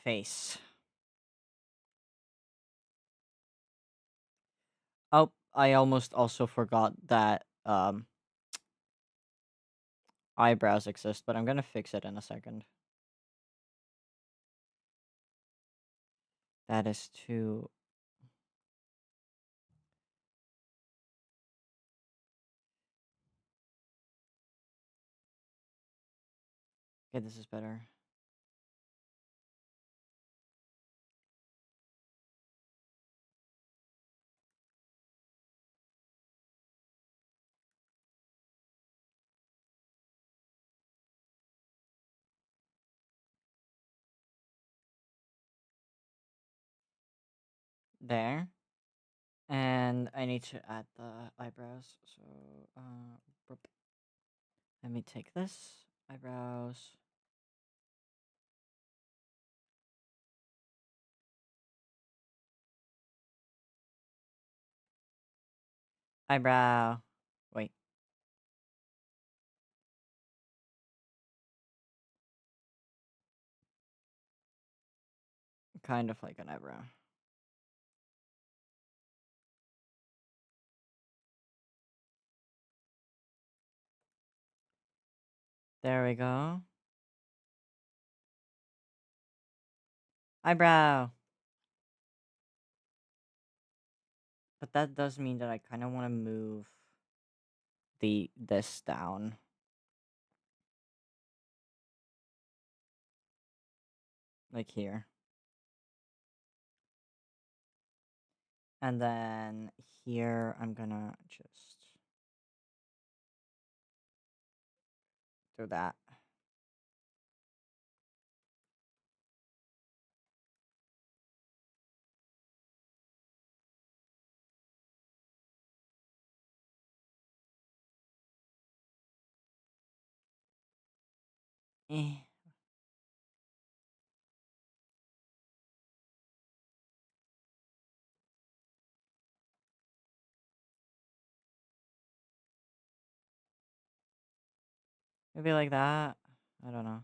Face. Oh, I almost also forgot that eyebrows exist, but I'm gonna fix it in a second. That is too. Okay, this is better. There. And I need to add the eyebrows. So, burp. Let me take this. Eyebrows. Eyebrow. Wait. Kind of like an eyebrow. There we go. Eyebrow. But that does mean that I kind of want to move this down. Like here. And then here I'm gonna just do that. Eh. Maybe like that. I don't know.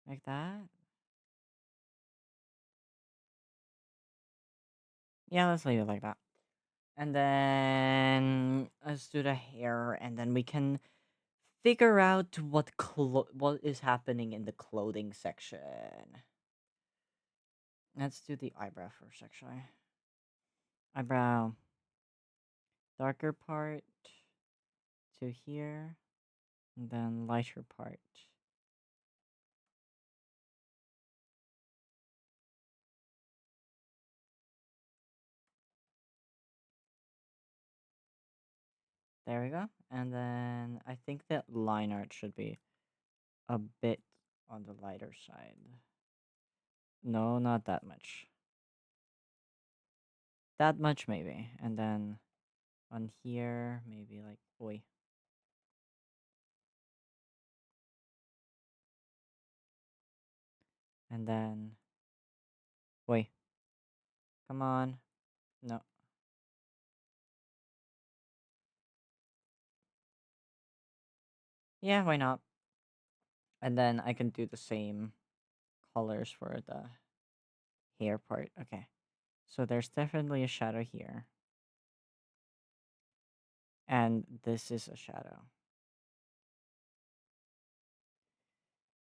Like that? Yeah, let's leave it like that. And then let's do the hair, and then we can figure out what is happening in the clothing section. Let's do the eyebrow first, actually. Eyebrow. Darker part to here, and then lighter part. There we go. And then I think that line art should be a bit on the lighter side. No, not that much. That much maybe. And then on here, maybe like, oi. And then, oi. Come on. No. Yeah, why not? And then I can do the same colors for the hair part. Okay. So there's definitely a shadow here. And this is a shadow.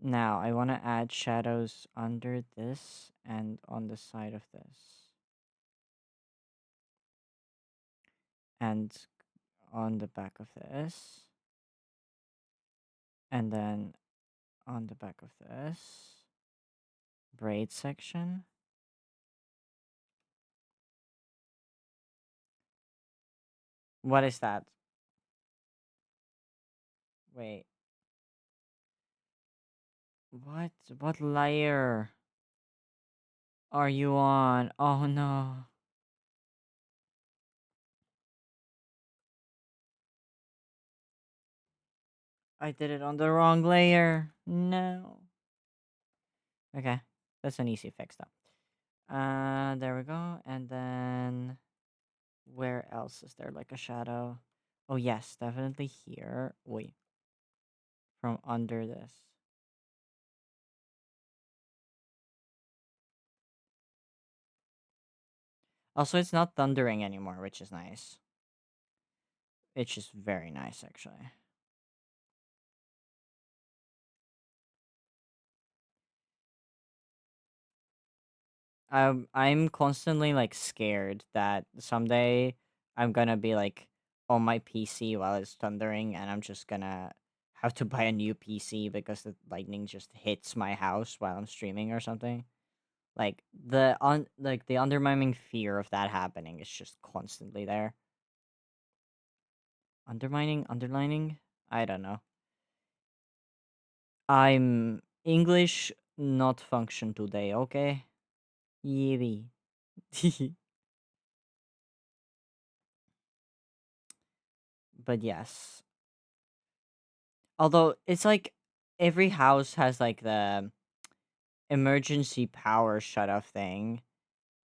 Now, I want to add shadows under this and on the side of this. And on the back of this. And then on the back of this. Braid section. What is that? Wait. What? What layer are you on? Oh no. I did it on the wrong layer. No. Okay. That's an easy fix though. There we go. And then where else is there like a shadow? Oh yes, definitely here. Wait. From under this. Also, it's not thundering anymore, which is nice. It's just very nice, actually. I'm constantly like scared that someday I'm gonna be like on my PC while it's thundering, and I'm just gonna have to buy a new PC because the lightning just hits my house while I'm streaming or something. Like the undermining fear of that happening is just constantly there. Underlining? I don't know. I'm English not function today, okay? Yee. But yes. Although it's like every house has like the emergency power shut off thing.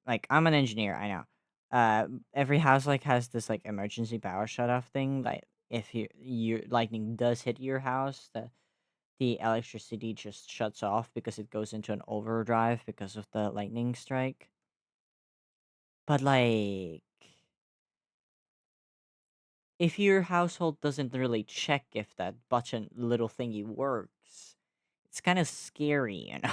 Like I'm an engineer, I know. Every house like has this like emergency power shut off thing. Like if your lightning does hit your house, the electricity just shuts off because it goes into an overdrive because of the lightning strike. But like if your household doesn't really check if that button little thingy works, it's kind of scary, you know.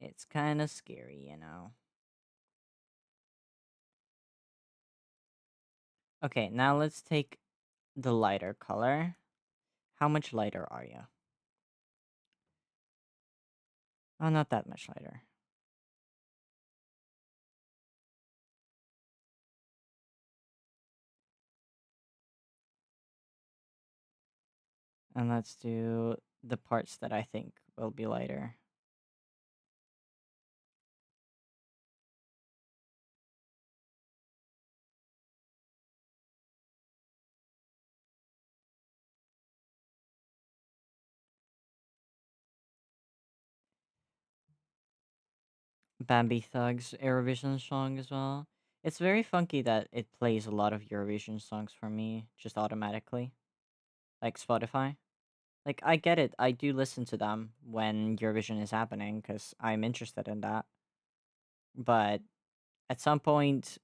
It's kind of scary, you know. Okay, now let's take the lighter color. How much lighter are you? Oh, not that much lighter. And let's do the parts that I think will be lighter. Bambi Thug's Eurovision song as well. It's very funky that it plays a lot of Eurovision songs for me just automatically, like Spotify. Like I get it. I do listen to them when Eurovision is happening cuz I'm interested in that. But at some point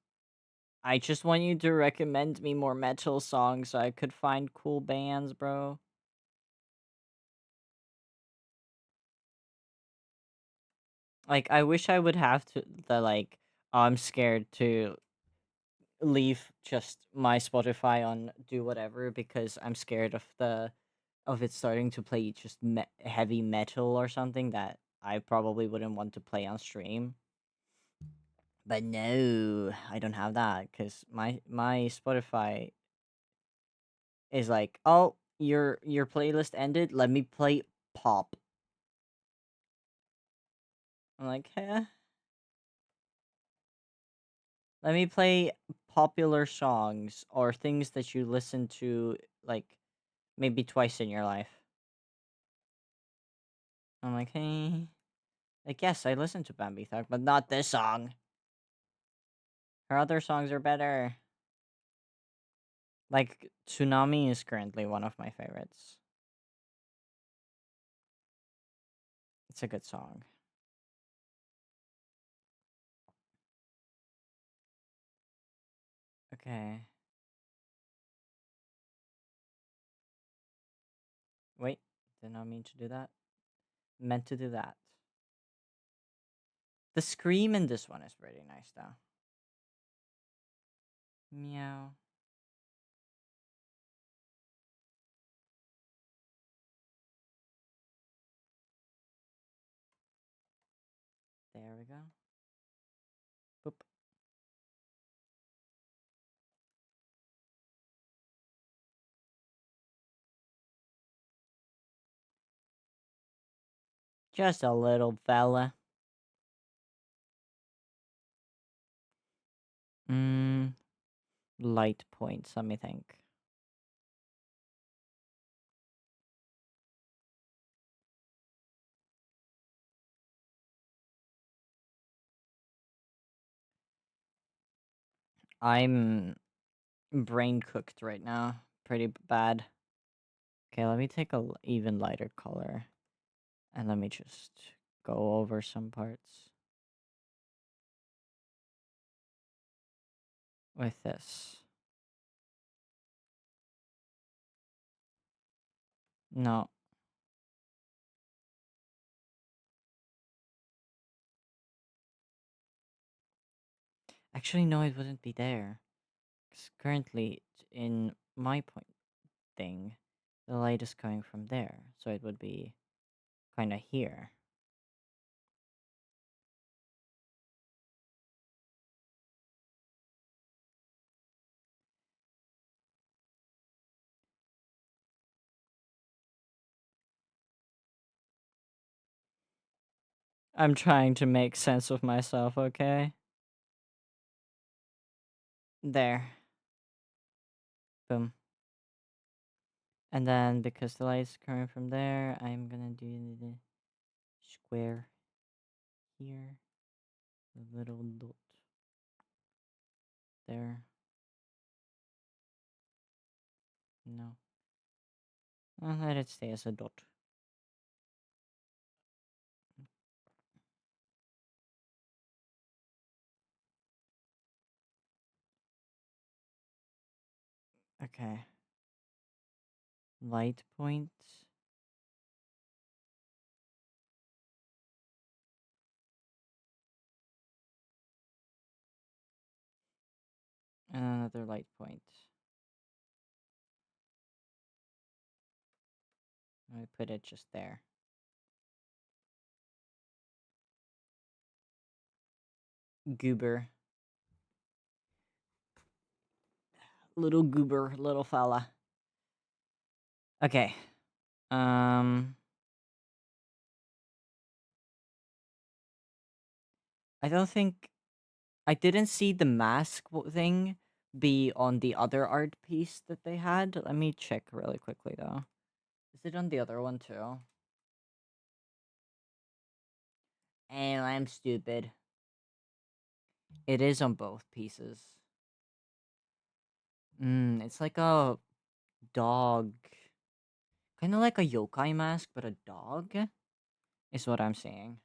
I just want you to recommend me more metal songs so I could find cool bands, bro. Like I wish I would have to the like I'm scared to leave just my Spotify on do whatever because I'm scared of it starting to play just heavy metal or something that I probably wouldn't want to play on stream. But no, I don't have that because my Spotify is like, oh, your playlist ended. Let me play pop. I'm like, huh? Let me play popular songs or things that you listen to like maybe twice in your life. I'm like, hey, like yes, I listen to Bambi Thug, but not this song. Her other songs are better. Like Tsunami is currently one of my favorites. It's a good song. Okay. Wait, did not mean to do that. Meant to do that. The scream in this one is pretty nice though. Meow. There we go. Boop. Just a little fella. Mm, light points, let me think. I'm brain cooked right now. Pretty bad. Okay, let me take a even lighter color. And let me just go over some parts with this. No. Actually, no, it wouldn't be there. 'Cause currently, in my point thing, the light is coming from there. So it would be kind of here. I'm trying to make sense of myself, okay? There. Boom. And then because the light's coming from there, I'm gonna do the square here. The little dot there. No. I'll let it stay as a dot. Okay. Light point. And another light point. I put it just there. Goober. Little goober, little fella. Okay. Um I don't think I didn't see the mask thing be on the other art piece that they had. Let me check really quickly though. Is it on the other one too? Oh, I'm stupid. It is on both pieces. It's like a dog. Kind of like a yokai mask, but a dog is what I'm seeing.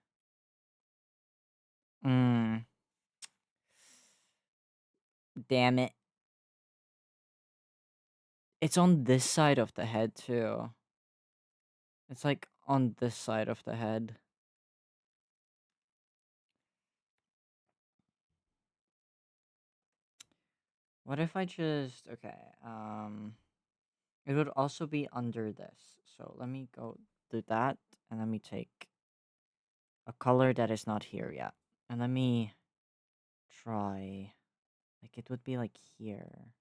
Mm, damn it. It's on this side of the head too. It's like on this side of the head. What if I just okay, it would also be under this. So let me go do that and let me take a color that is not here yet. And let me try like it would be like here.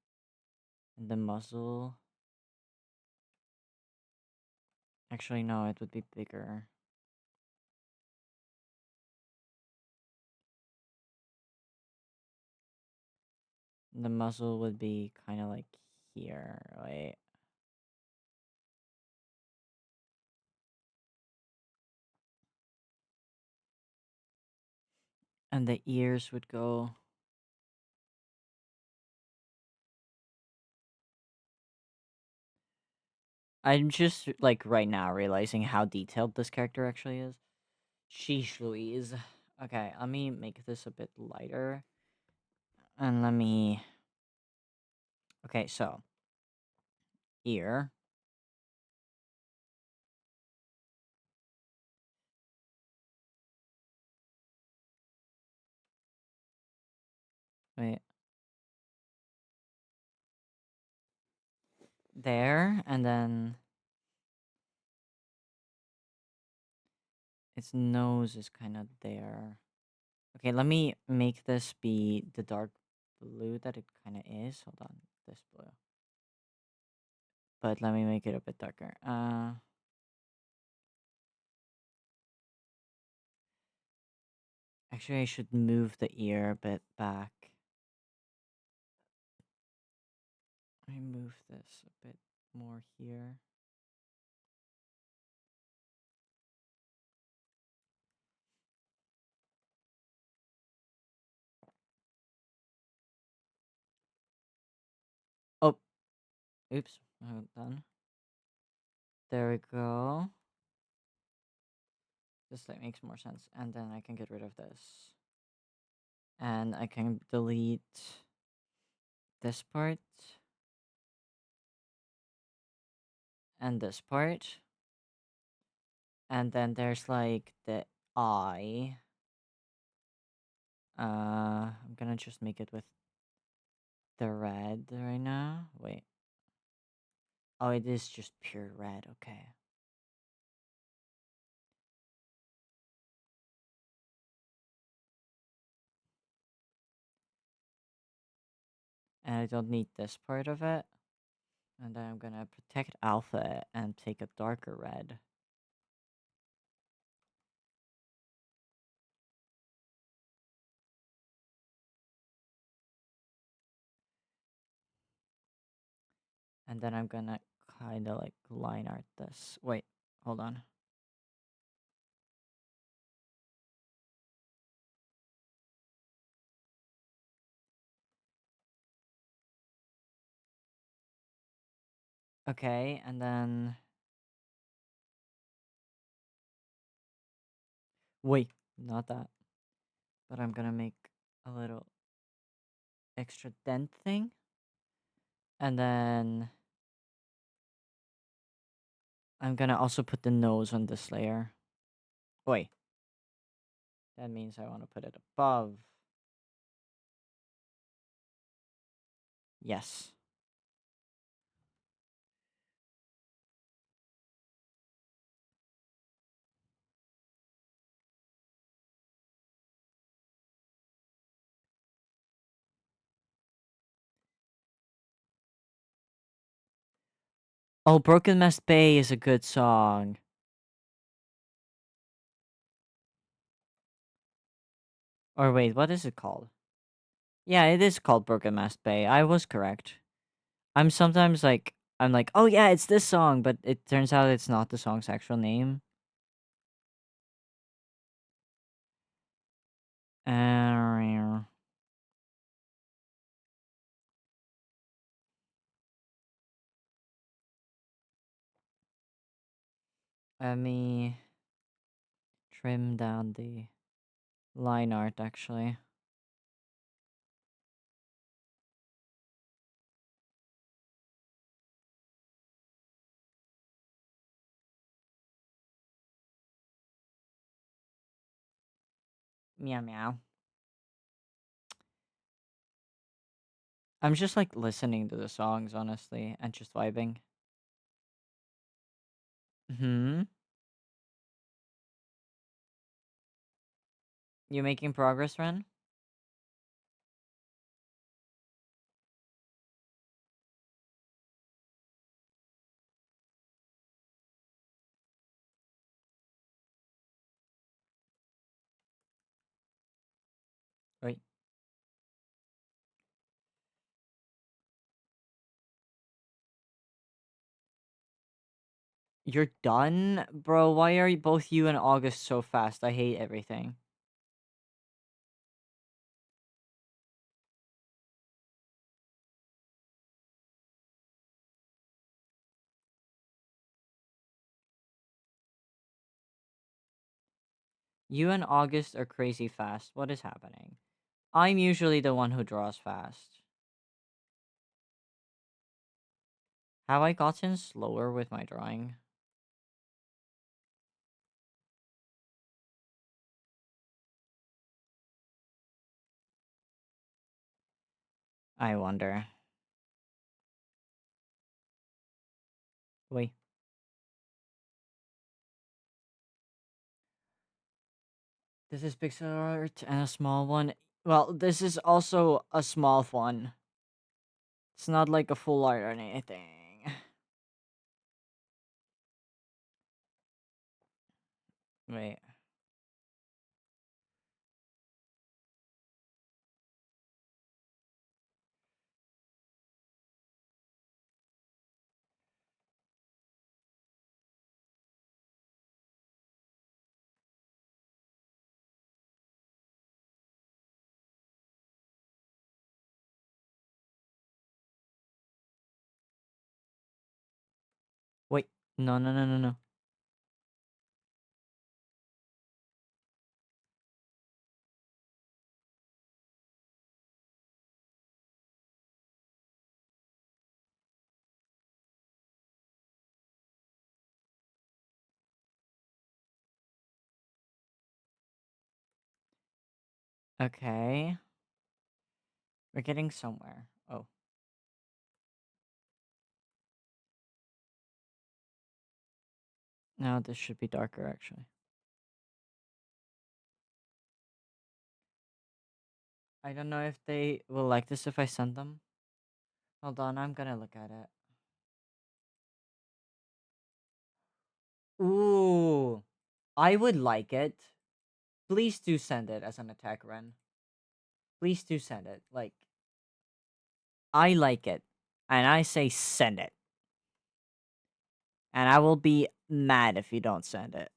And the muzzle. Actually no, it would be bigger. The muzzle would be kind of like here, right? And the ears would go. I'm just like right now realizing how detailed this character actually is. Sheesh Louise. Okay, let me make this a bit lighter. And let me. Okay, so ear. Wait. There, and then its nose is kind of there. Okay, let me make this be the dark blue that it kind of is. Hold on, this blue. But let me make it a bit darker. Actually, I should move the ear a bit back. Let me move this a bit more here. Oh, oops. Hold on. There we go. This like makes more sense. And then I can get rid of this. And I can delete this part. and this part. And then there's like the eye. I'm gonna just make it with the red right now. Wait. Oh, it is just pure red. Okay. And I don't need this part of it. And then I'm gonna protect alpha and take a darker red. And then I'm gonna kind of like line art this. Wait, hold on. Okay, and then wait, not that. But I'm gonna make a little extra dent thing. And then I'm gonna also put the nose on this layer. Wait, that means I want to put it above. Yes. Oh, Broken Mast Bay is a good song. Or wait, what is it called? Yeah, it is called Broken Mast Bay. I was correct. I'm sometimes like, I'm like, oh yeah, it's this song, but it turns out it's not the song's actual name. Uh, Let me trim down the line art actually. Meow meow. I'm just like listening to the songs, honestly, and just vibing. Hmm. You making progress, Ren? Wait. You're done? Bro, why are both you and August so fast? I hate everything. You and August are crazy fast. What is happening? I'm usually the one who draws fast. Have I gotten slower with my drawing? I wonder. Wait. This is pixel art and a small one. Well, this is also a small one. It's not like a full art or anything. Wait. Wait. No, no, no, no, no. Okay. We're getting somewhere. Oh. No, this should be darker, actually. I don't know if they will like this if I send them. Hold on, I'm gonna look at it. Ooh. I would like it. Please do send it as an attack, Ren. Please do send it. Like, I like it. And I say send it. And I will be mad if you don't send it.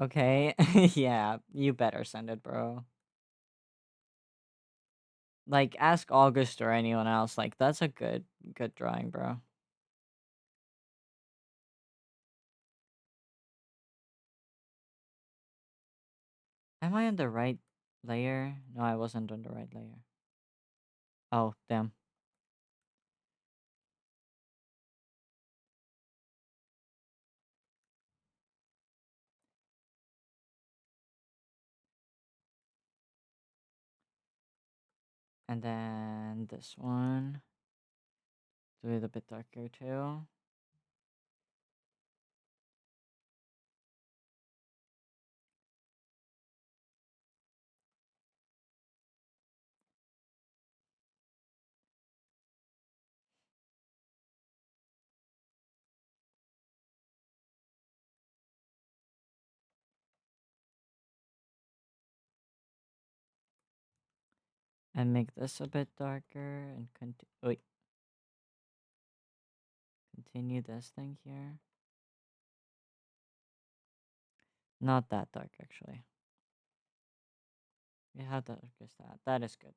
Okay? Yeah, you better send it, bro. Like, ask August or anyone else. Like, that's a good drawing, bro. Am I on the right layer? No, I wasn't on the right layer. Oh, damn. And then this one. Do it a bit darker too. And make this a bit darker and continue this thing here. Not that dark, actually. Yeah, how dark is that? That is good.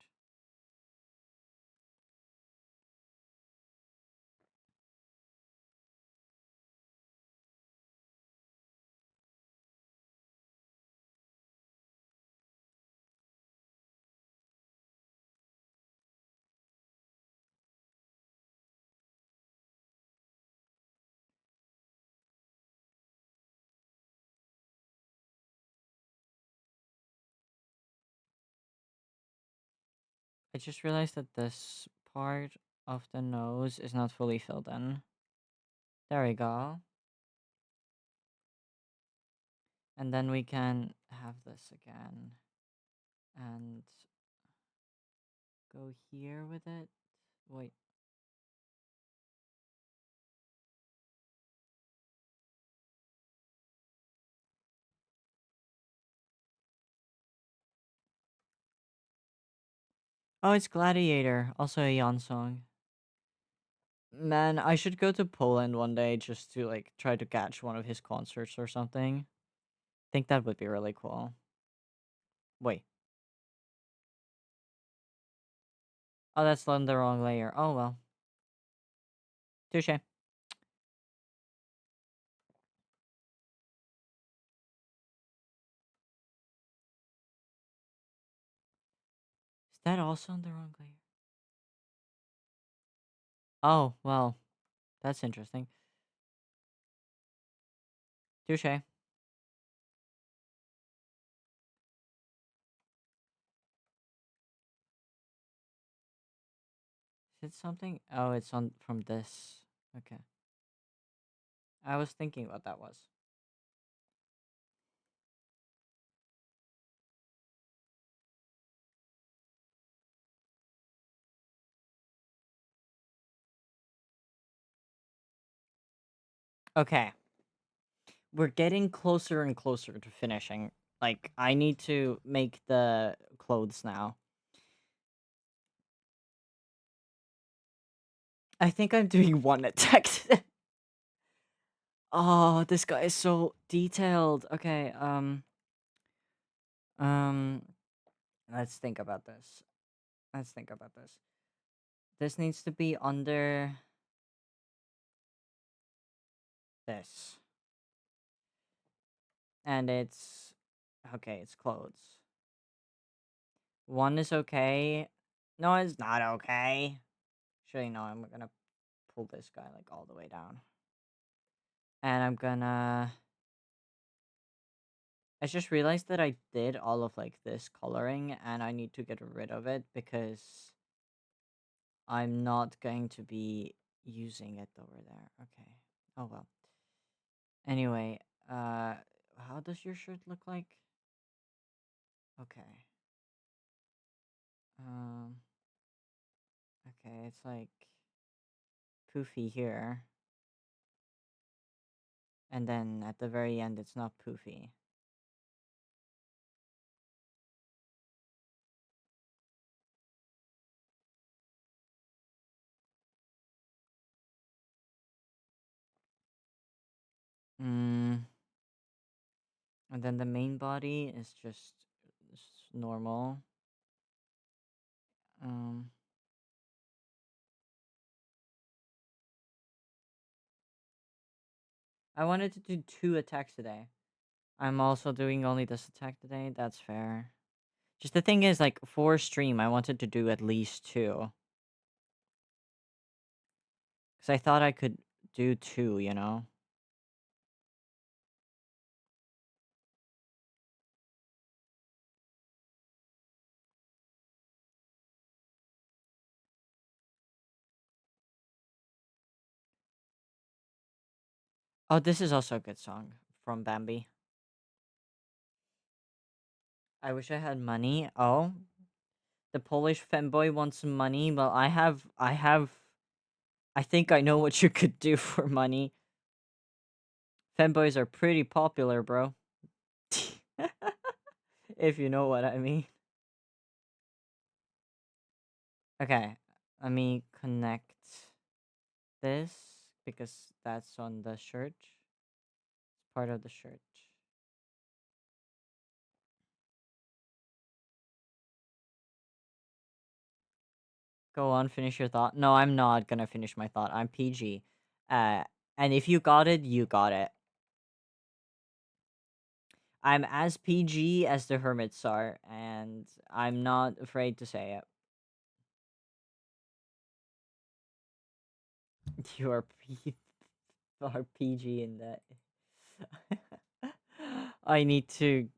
I just realized that this part of the nose is not fully filled in. There we go. And then we can have this again. And go here with it. Wait. Oh, it's Gladiator. Also a Yon song. Man, I should go to Poland one day just to like try to catch one of his concerts or something. Think that would be really cool. Wait. Oh, that's on the wrong layer. Oh well. Touche. Is that also on the wrong layer? Oh, well, that's interesting. Touche. Is it something? Oh, it's on from this. Okay. I was thinking what that was. Okay. We're getting closer and closer to finishing. Like, I need to make the clothes now. I think I'm doing one attack. Oh, this guy is so detailed. Okay, um, let's think about this. Let's think about this. This needs to be under this. And it's okay, it's clothes. One is okay. No, it's not okay. Actually, no, I'm gonna pull this guy like all the way down. And I'm gonna I just realized that I did all of like this coloring and I need to get rid of it because I'm not going to be using it over there. Okay. Oh well. Anyway, how does your shirt look like? Okay. Um okay, it's like poofy here. And then at the very end it's not poofy. Mm, and then the main body is just normal. Um I wanted to do 2 attacks today. I'm also doing only this attack today. That's fair. Just the thing is, like, for stream, I wanted to do at least 2. Because I thought I could do 2, you know? Oh, this is also a good song from Bambi. I wish I had money. Oh, the Polish femboy wants some money. Well, I think I know what you could do for money. Femboys are pretty popular, bro. If you know what I mean. Okay, let me connect this because that's on the shirt. It's part of the shirt. Go on, finish your thought. No, I'm not gonna finish my thought. I'm PG. Uh, and if you got it, you got it. I'm as PG as the hermits are, and I'm not afraid to say it. You are are PG in that. I need to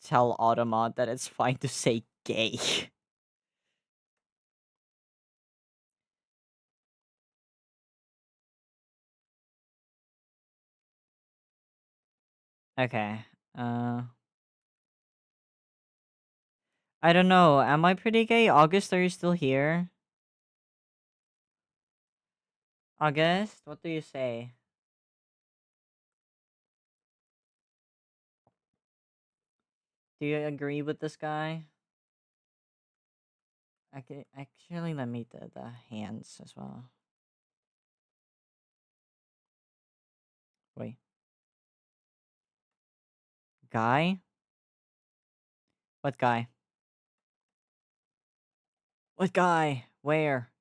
tell Automod that it's fine to say gay. Okay. Uh, I don't know. Am I pretty gay? August, are you still here? August, what do you say? Do you agree with this guy? I can actually let me the hands as well. Wait, guy? What guy? What guy? Where?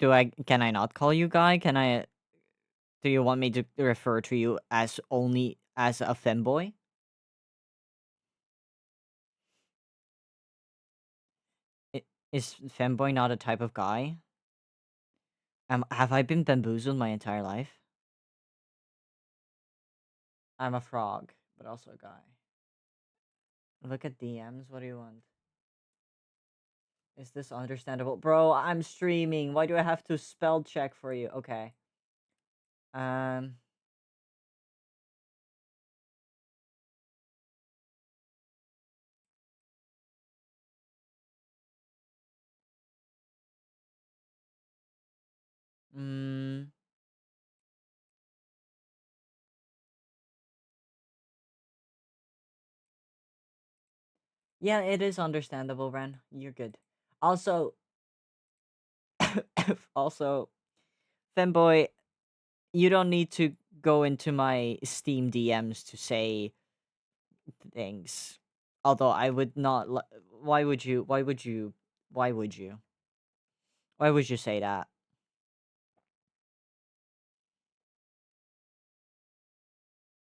Can I not call you guy? Can I? Do you want me to refer to you as only as a femboy? Is femboy not a type of guy? Have I been bamboozled my entire life? I'm a frog, but also a guy. Look at DMs. What do you want? Is this understandable? Bro, I'm streaming. Why do I have to spell check for you? Okay. Um. Mm, yeah, it is understandable, Ren. You're good. Also, also, femboy. You don't need to go into my Steam DMs to say things. Although I would not. Why would you? Why would you? Why would you? Why would you say that?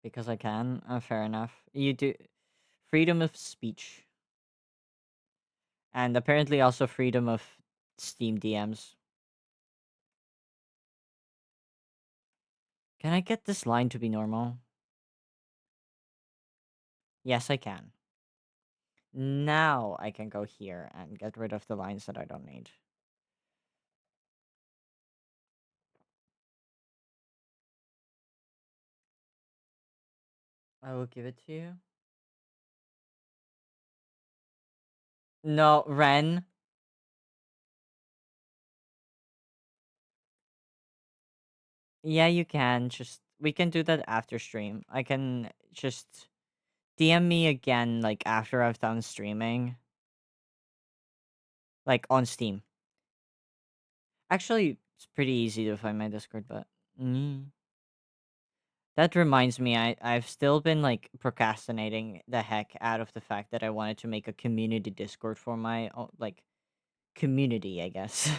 Because I can. Fair enough. You do freedom of speech, and apparently also freedom of Steam DMs. Can I get this line to be normal? Yes, I can. Now I can go here and get rid of the lines that I don't need. I will give it to you. No, Ren. Yeah, you can. Just we can do that after stream. I can just DM me again like after I've done streaming. Like on Steam. Actually, it's pretty easy to find my Discord, but that reminds me, I've still been like procrastinating the heck out of the fact that I wanted to make a community Discord for my like community, I guess.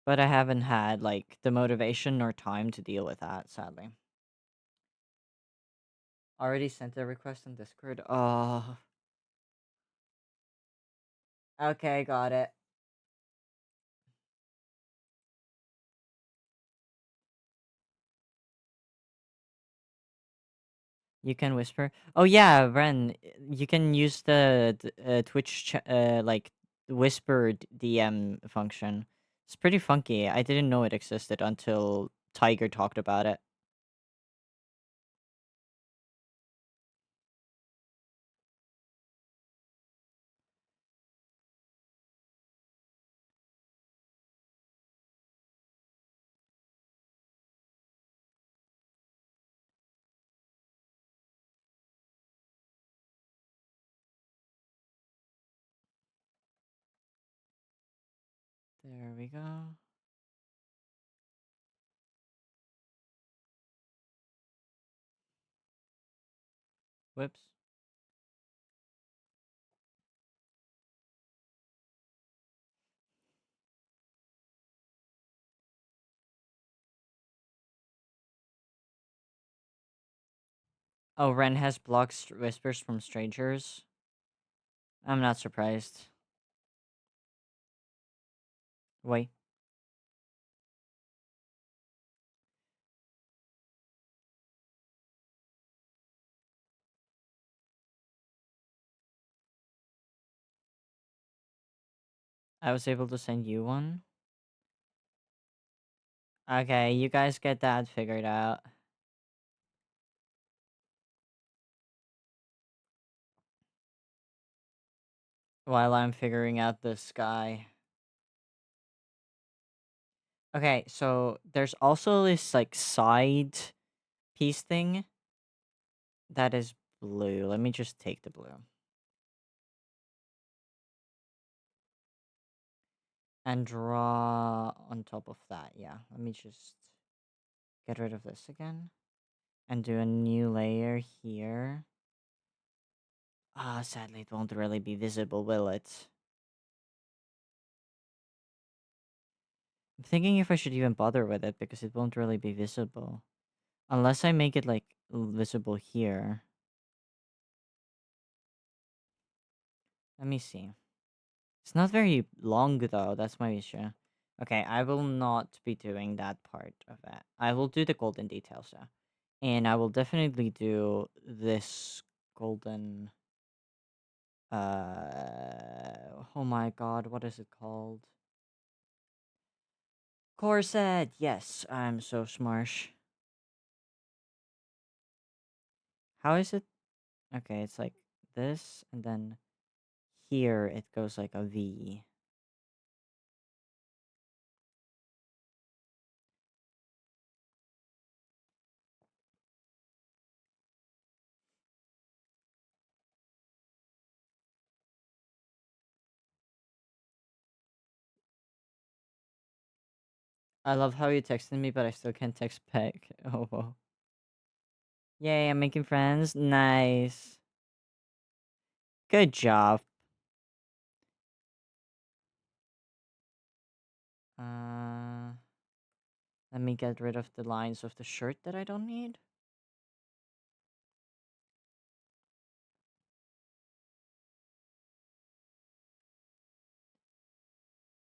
But I haven't had like the motivation or time to deal with that, sadly. Already sent a request on Discord. Oh, okay, got it. You can whisper. Oh yeah, Ren, you can use the Twitch like whispered DM function. It's pretty funky. I didn't know it existed until Tiger talked about it. There we go. Whoops. Oh, Ren has blocked whispers from strangers. I'm not surprised. Wait. I was able to send you one. Okay, you guys get that figured out. While I'm figuring out the sky. Okay, so there's also this like side piece thing that is blue. Let me just take the blue and draw on top of that. Yeah, let me just get rid of this again and do a new layer here. Ah, sadly, it won't really be visible, will it? I'm thinking if I should even bother with it because it won't really be visible. Unless I make it like visible here. Let me see. It's not very long though, that's my issue. Okay, I will not be doing that part of it. I will do the golden details though. And I will definitely do this golden oh my god, what is it called? Corset! Yes, I'm so smarsh. How is it? Okay, it's like this, and then here it goes like a V. I love how you texted me, but I still can't text back. Oh, whoa. Yay, I'm making friends. Nice. Good job. Uh, Let me get rid of the lines of the shirt that I don't need.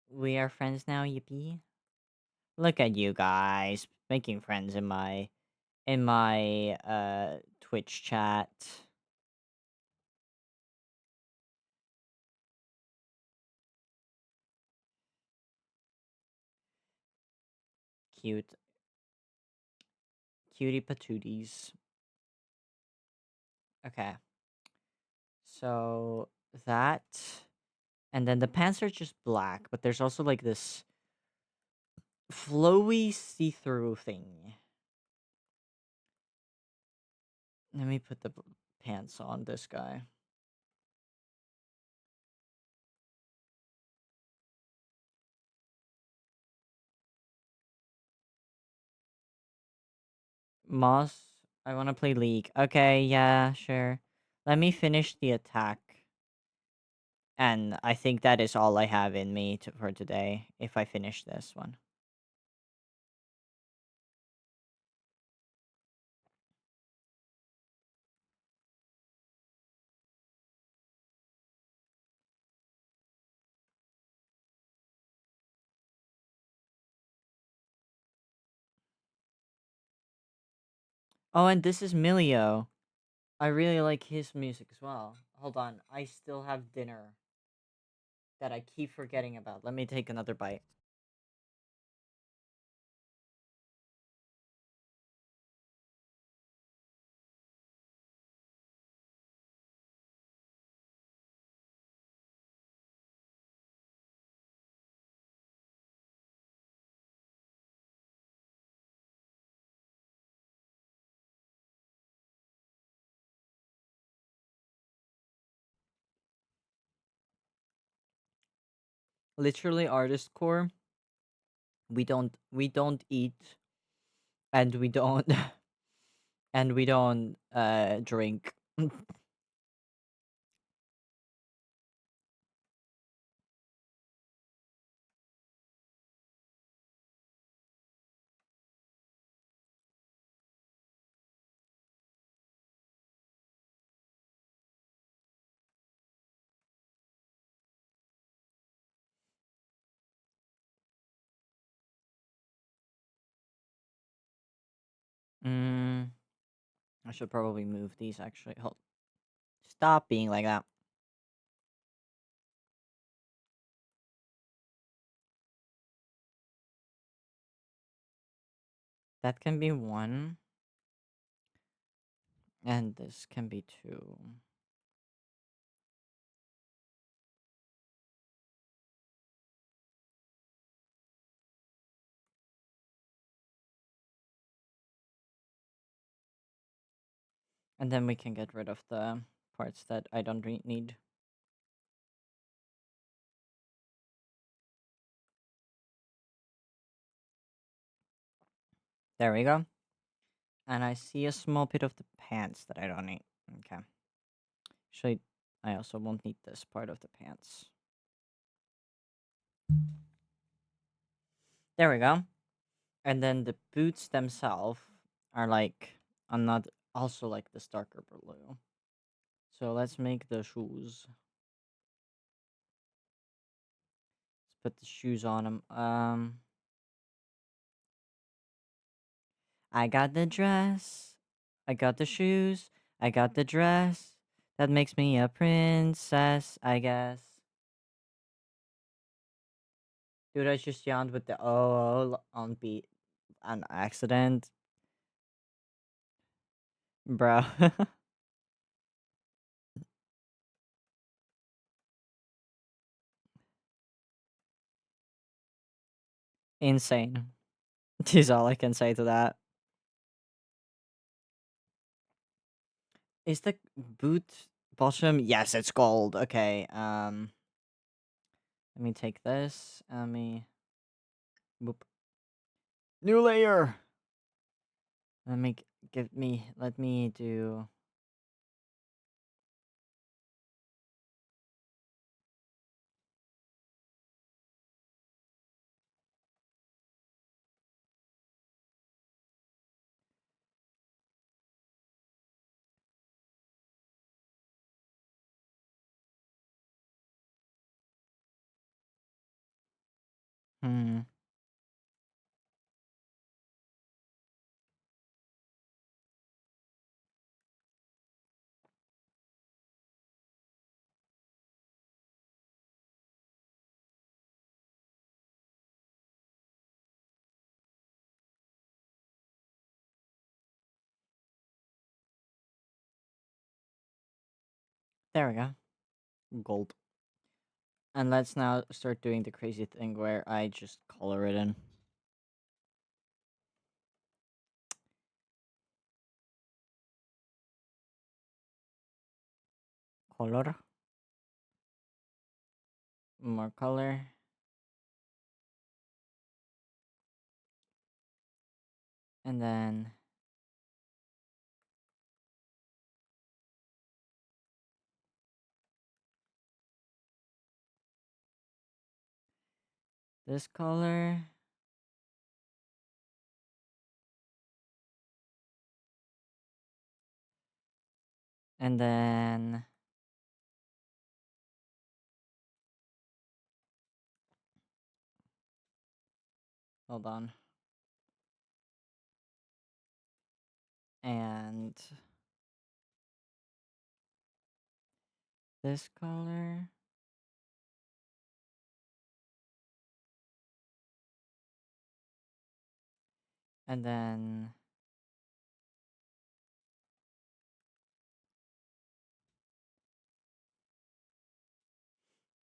We are friends now, yippee. Look at you guys making friends in my Twitch chat. Cute. Cutie patooties. Okay. So that, and then the pants are just black, but there's also like this flowy see-through thing. Let me put the pants on this guy. Moss, I want to play League. Okay, yeah, sure. Let me finish the attack. And I think that is all I have in me for today, if I finish this one. Oh, and this is Milio. I really like his music as well. Hold on, I still have dinner that I keep forgetting about. Let me take another bite. Literally artist core. We don't eat, and we don't and we don't drink. Mm, I should probably move these actually. Hold. Stop being like that. That can be one, and this can be two. And then we can get rid of the parts that I don't need. There we go. And I see a small bit of the pants that I don't need. Okay. Actually, I also won't need this part of the pants. There we go. And then the boots themselves are like another, also like this darker blue. So let's make the shoes. Let's put the shoes on them. I got the dress. I got the shoes. I got the dress. That makes me a princess, I guess. Dude, I just yawned with the on beat on accident. Bro. Insane. Is all I can say to that. Is the boot bottom? Yes, it's gold. Okay. Let me take this. Let me. Boop. New layer. Let me let me do. Hmm. There we go. Gold. And let's now start doing the crazy thing where I just color it in. Color. More color. And then this color. And then hold on. And this color. And then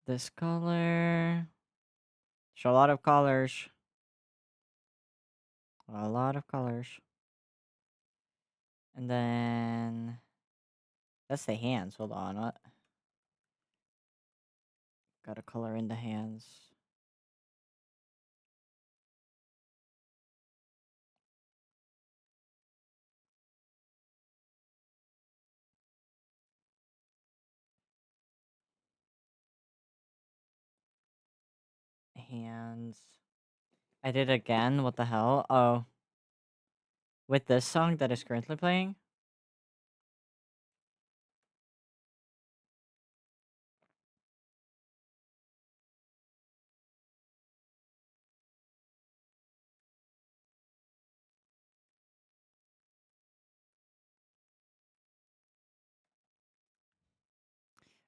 this color. There's a lot of colors. A lot of colors. And then that's the hands. Hold on. What? Gotta color in the hands. Hands. I did it again. What the hell? Oh, with this song that is currently playing.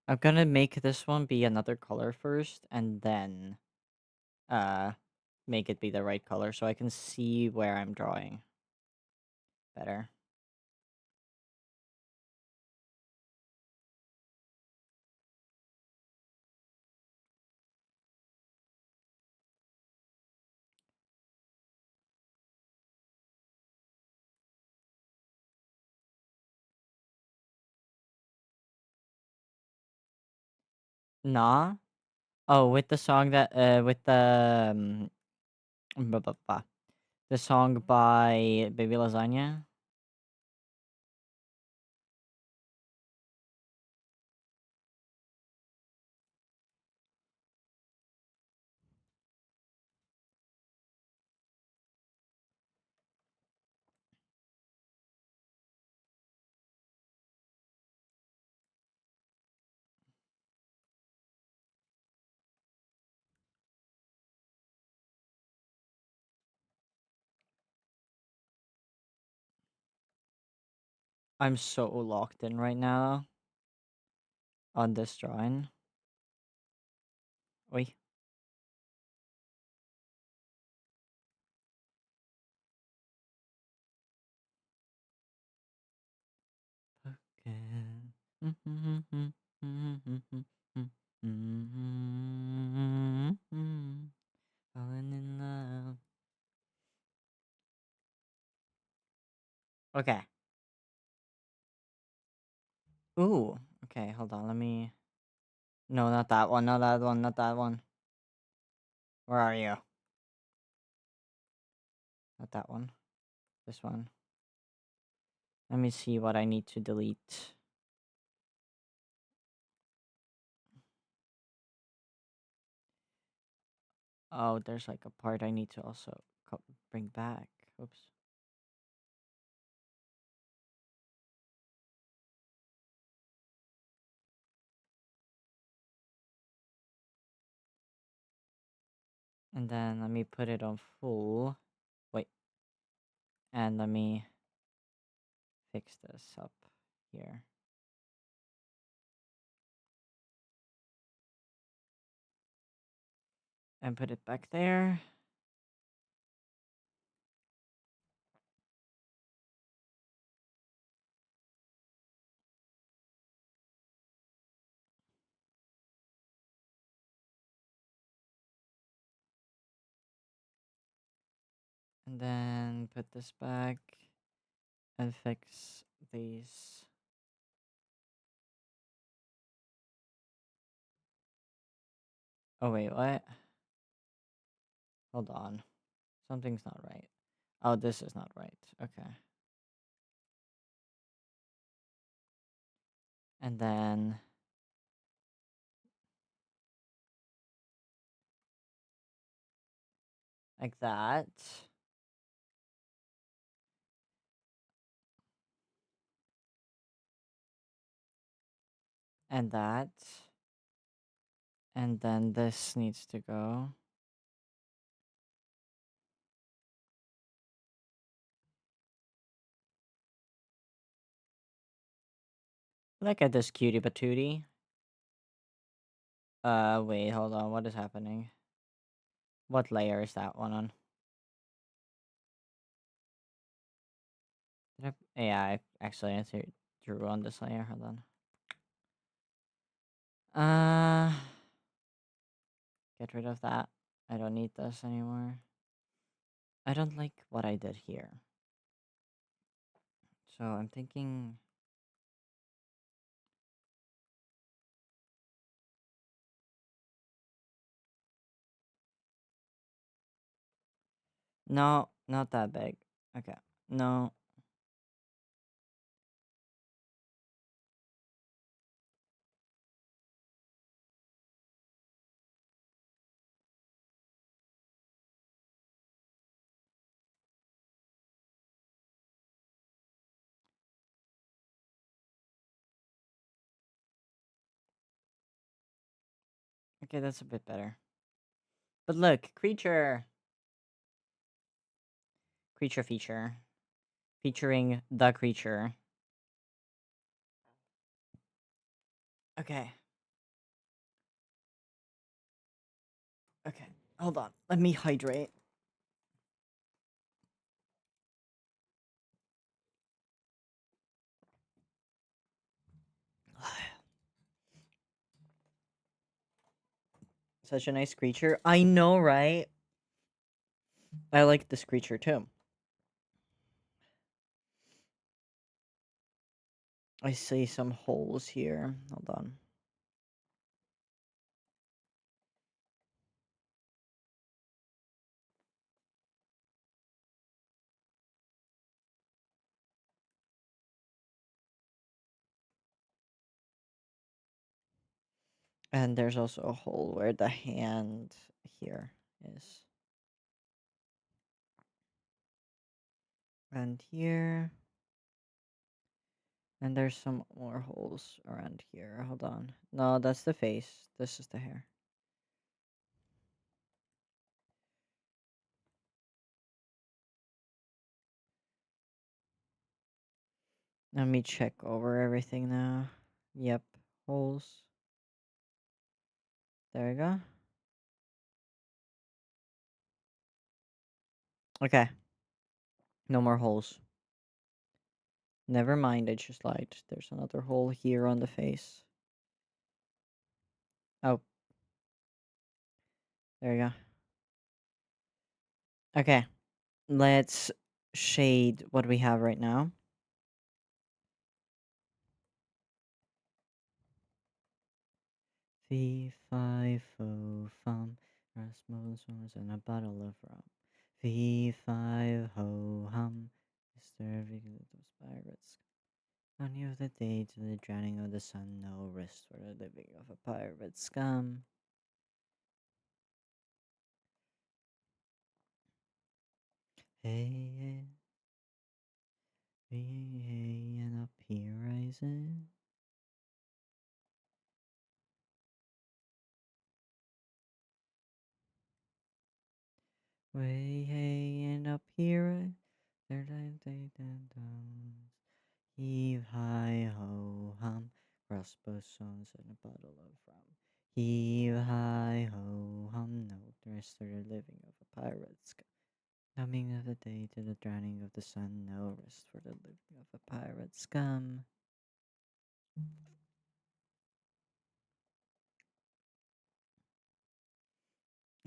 I'm gonna make this one be another color first, and then uh make it be the right color so I can see where I'm drawing better. Nah. Oh, with the song that with blah, blah, blah. The song by Baby Lasagna. I'm so locked in right now on this drawing. Oi. Again. Falling in love. Okay. Ooh. Okay, hold on. Let me. No, not that one. Not that one. Not that one. Where are you? Not that one. This one. Let me see what I need to delete. Oh, there's like a part I need to also bring back. Oops. And then let me put it on full. Wait. And let me fix this up here. And put it back there. And then put this back and fix these. Oh, wait, what? Hold on. Something's not right. Oh, this is not right. Okay. And then like that. And that. And then this needs to go. Look at this cutie patootie. Wait, hold on. What is happening? What layer is that one on? Yeah, I actually drew on this layer. Hold on. Get rid of that. I don't need this anymore. I don't like what I did here. So I'm thinking. No, not that big. Okay. No. Okay, that's a bit better. But look, creature. Creature feature. Featuring the creature. Okay. Okay. Hold on. Let me hydrate. Such a nice creature. I know, right? I like this creature too. I see some holes here. Hold on. And there's also a hole where the hand here is. And here. And there's some more holes around here. Hold on. No, that's the face. This is the hair. Let me check over everything now. Yep. Holes. There we go. Okay. No more holes. Never mind, I just lied. There's another hole here on the face. Oh. There we go. Okay. Let's shade what we have right now. Fee, fi, fo, fum. Rasmus and a bottle of rum. Fee, fi, ho, hum. Disturbing those pirates. Any of the day to the drowning of the sun, no rest for the living of a pirate scum. Hey, hey, hey, hey, and up here rising. Way, hey, and up here. Heave, hi, ho, hum. Crossbow songs and a bottle of rum. Heave, hi, ho, hum. No rest for the living of a pirate scum. Coming of the day to the drowning of the sun, no rest for the living of a pirate scum.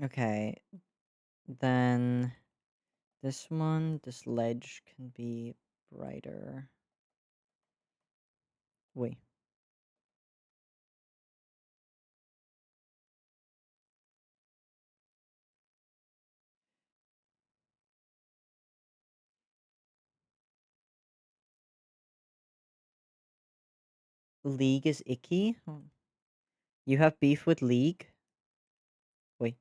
Okay, then this ledge can be brighter. Wait, League is icky? You have beef with League? Wait,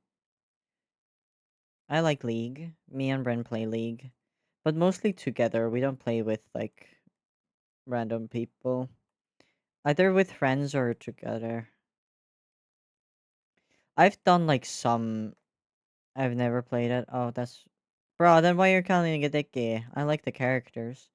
I like League. Me and Bren play League. But mostly together, we don't play with, like, random people. Either with friends or together. I've done, like, some. I've never played it. Oh, that's. Bro, then why you're calling it icky? I like the characters.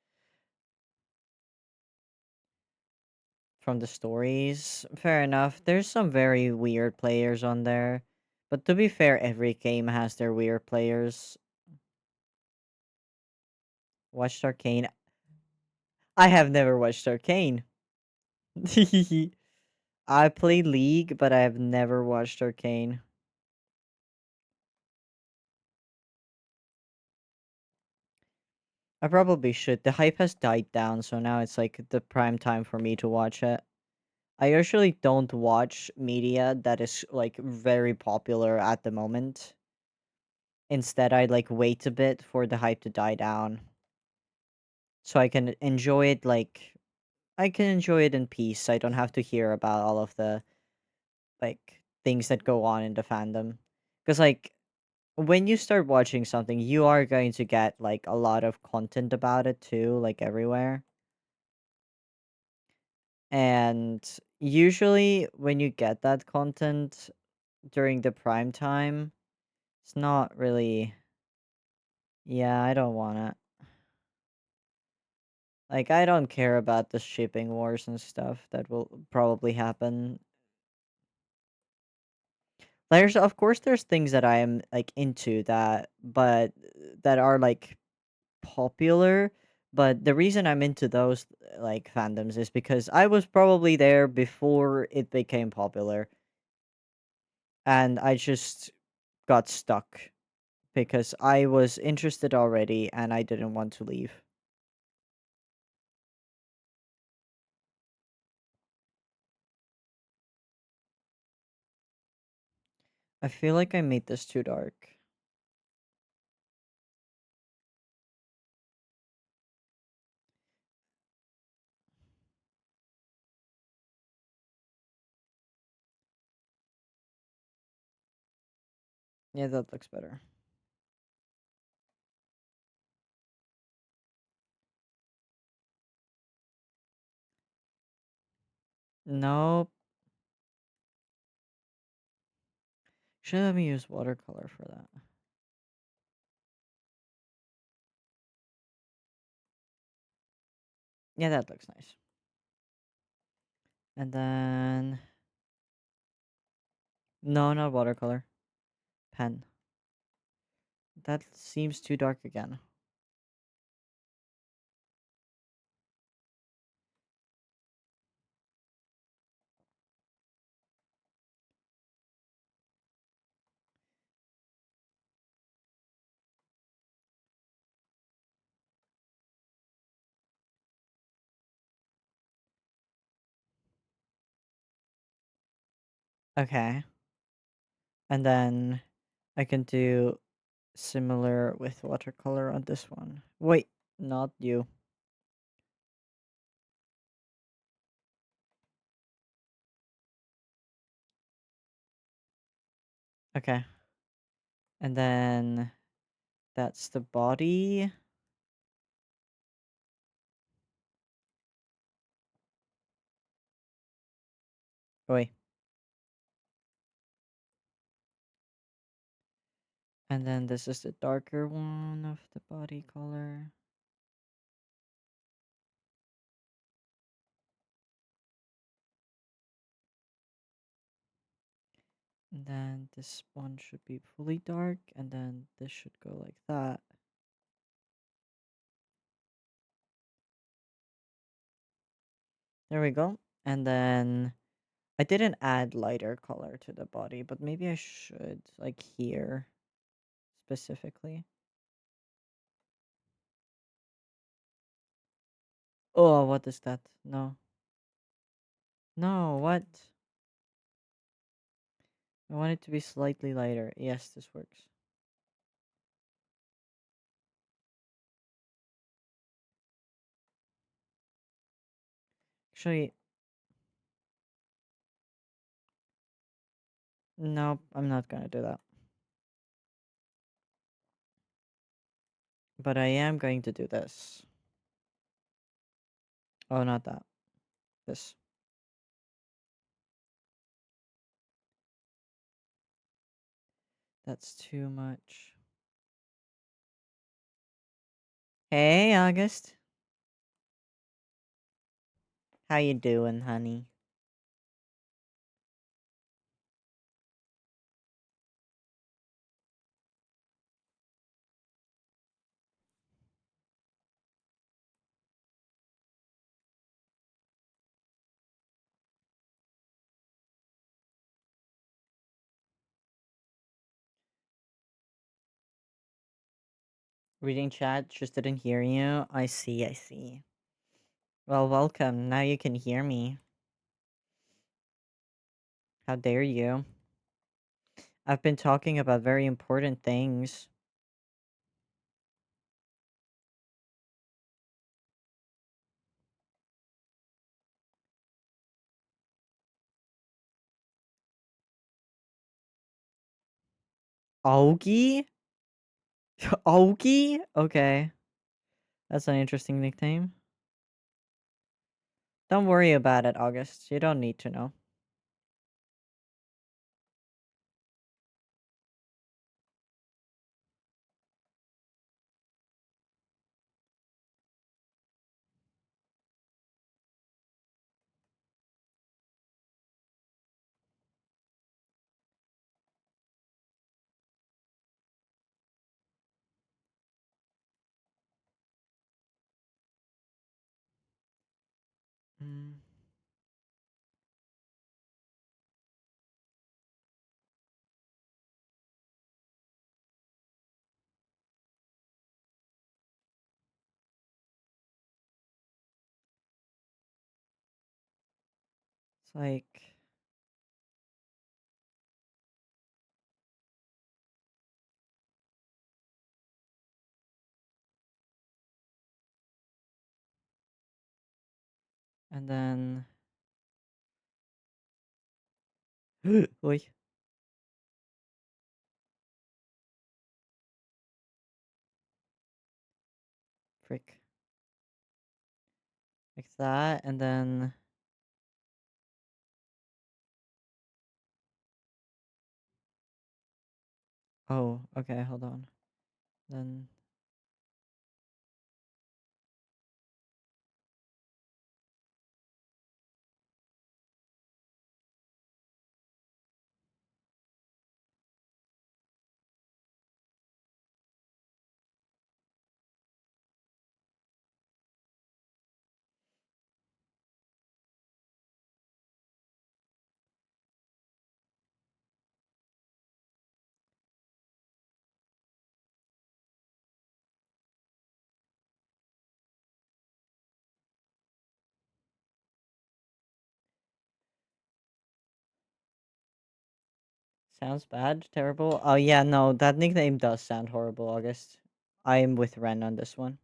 From the stories. Fair enough. There's some very weird players on there. But to be fair, every game has their weird players. Watched Arcane. I have never watched Arcane. I play League, but I have never watched Arcane. I probably should. The hype has died down, so now it's like the prime time for me to watch it. I usually don't watch media that is like very popular at the moment. Instead, I like wait a bit for the hype to die down so I can enjoy it I can enjoy it in peace. I don't have to hear about all of the like things that go on in the fandom. Cuz like when you start watching something, you are going to get like a lot of content about it too, like everywhere. And usually when you get that content during the prime time, it's not really yeah, I don't want it. Like I don't care about the shipping wars and stuff that will probably happen. There's of course there's things that I am like into that but that are like popular, but the reason I'm into those like fandoms is because I was probably there before it became popular and I just got stuck because I was interested already and I didn't want to leave. I feel like I made this too dark. Yeah, that looks better. Nope. Should let me use watercolor for that. Yeah, that looks nice. And then no, not watercolor. Pen. That seems too dark again. Okay. And then I can do similar with watercolor on this one. Wait, not you. Okay. And then that's the body. Wait. And then this is the darker one of the body color. And then this one should be fully dark, and then this should go like that. There we go. And then I didn't add lighter color to the body, but maybe I should, like here specifically. Oh, what is that? No. No, what? I want it to be slightly lighter. Yes, this works. Actually, nope, I'm not gonna do that. But I am going to do this. Oh, not that. This. That's too much. Hey, August. How you doing, honey? Reading chat, just didn't hear you. I see, I see. Well, welcome. Now you can hear me. How dare you? I've been talking about very important things. Augie? Augie? Okay. That's an interesting nickname. Don't worry about it, August. You don't need to know. Mm. It's like... And then... Oi. Frick. Like that, and then... Oh, okay, hold on. Then... Sounds bad, terrible. Oh yeah, no, that nickname does sound horrible, August. I am with Ren on this one.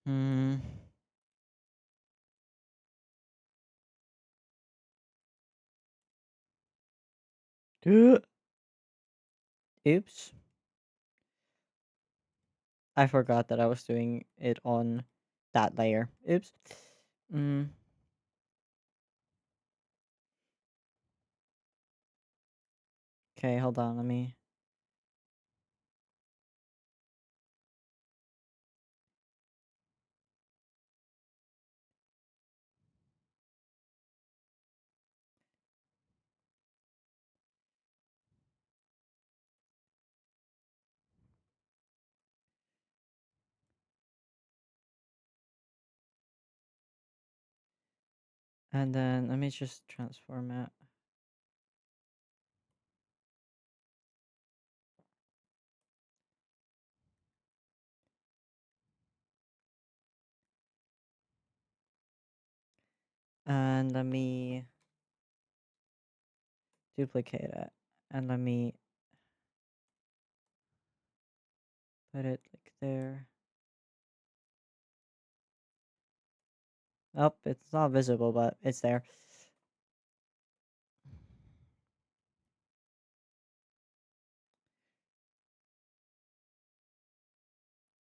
Hmm. Oops. I forgot that I was doing it on that layer. Oops. Mm. Okay, hold on. Let me. And then let me just transform it. And let me duplicate it. And let me put it like there. Oh, it's not visible, but it's there.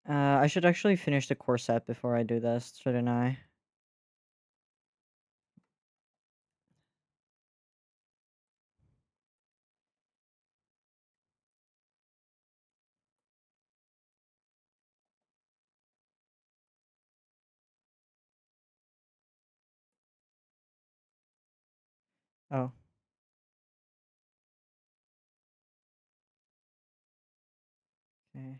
I should actually finish the core set before I do this, shouldn't I? Oh, okay.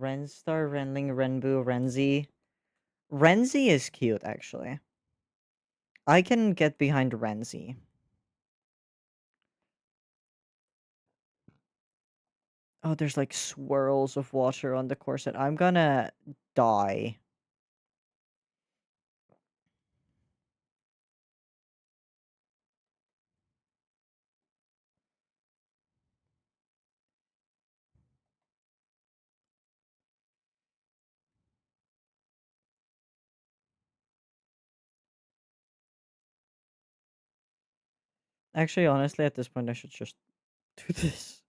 Renstar, Renling, Renbu, Renzi. Renzi is cute, actually. I can get behind Renzi. Oh, there's like swirls of water on the corset. I'm gonna die. Actually, honestly, at this point, I should just do this.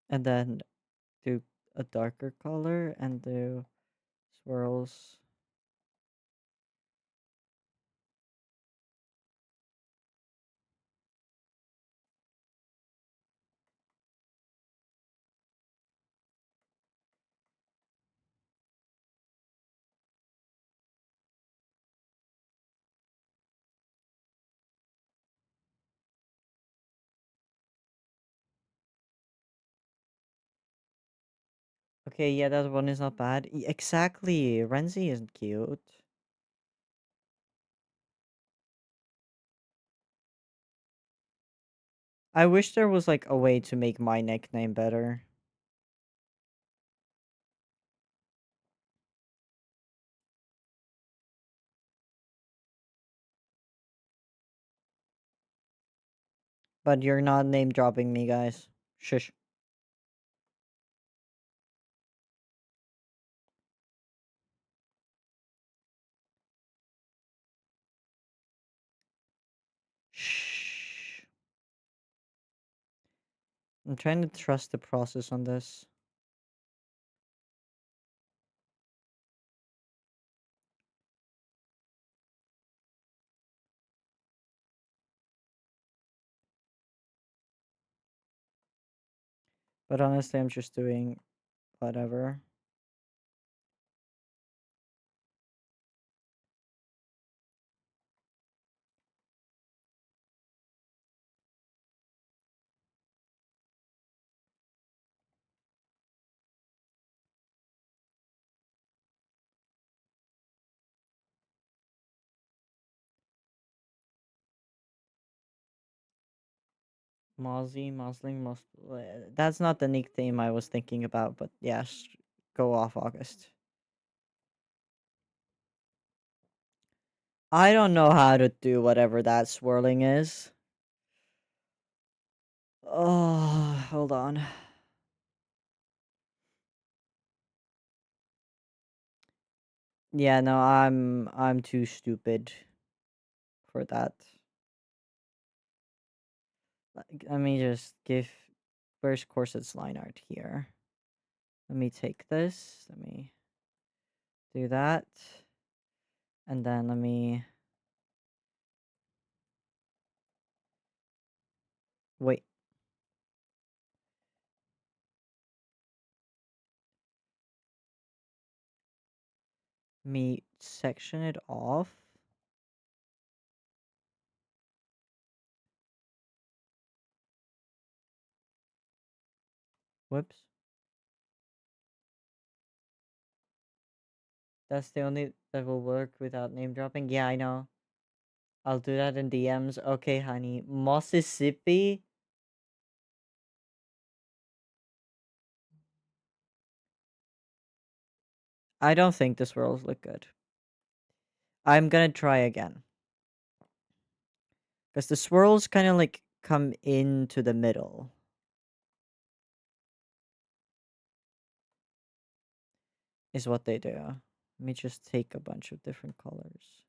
And then do a darker color and do swirls. Okay, yeah, that one is not bad. Exactly. Renzi isn't cute. I wish there was like a way to make my nickname better. But you're not name dropping me, guys. Shush. Shh. I'm trying to trust the process on this. But honestly, I'm just doing whatever. Mozzie, Mosling, That's not the nickname I was thinking about, but yes, go off, August. I don't know how to do whatever that swirling is. Oh, hold on. Yeah, no, I'm too stupid for that. Let me just give first course it's line art here. Let me take this. Let me do that. And then let me wait. Me section it off. Whoops. That's the only that will work without name dropping. Yeah, I know. I'll do that in DMs. Okay, honey. Mississippi. I don't think the swirls look good. I'm gonna try again. Because the swirls kind of like come into the middle. Is what they do. Let me just take a bunch of different colors.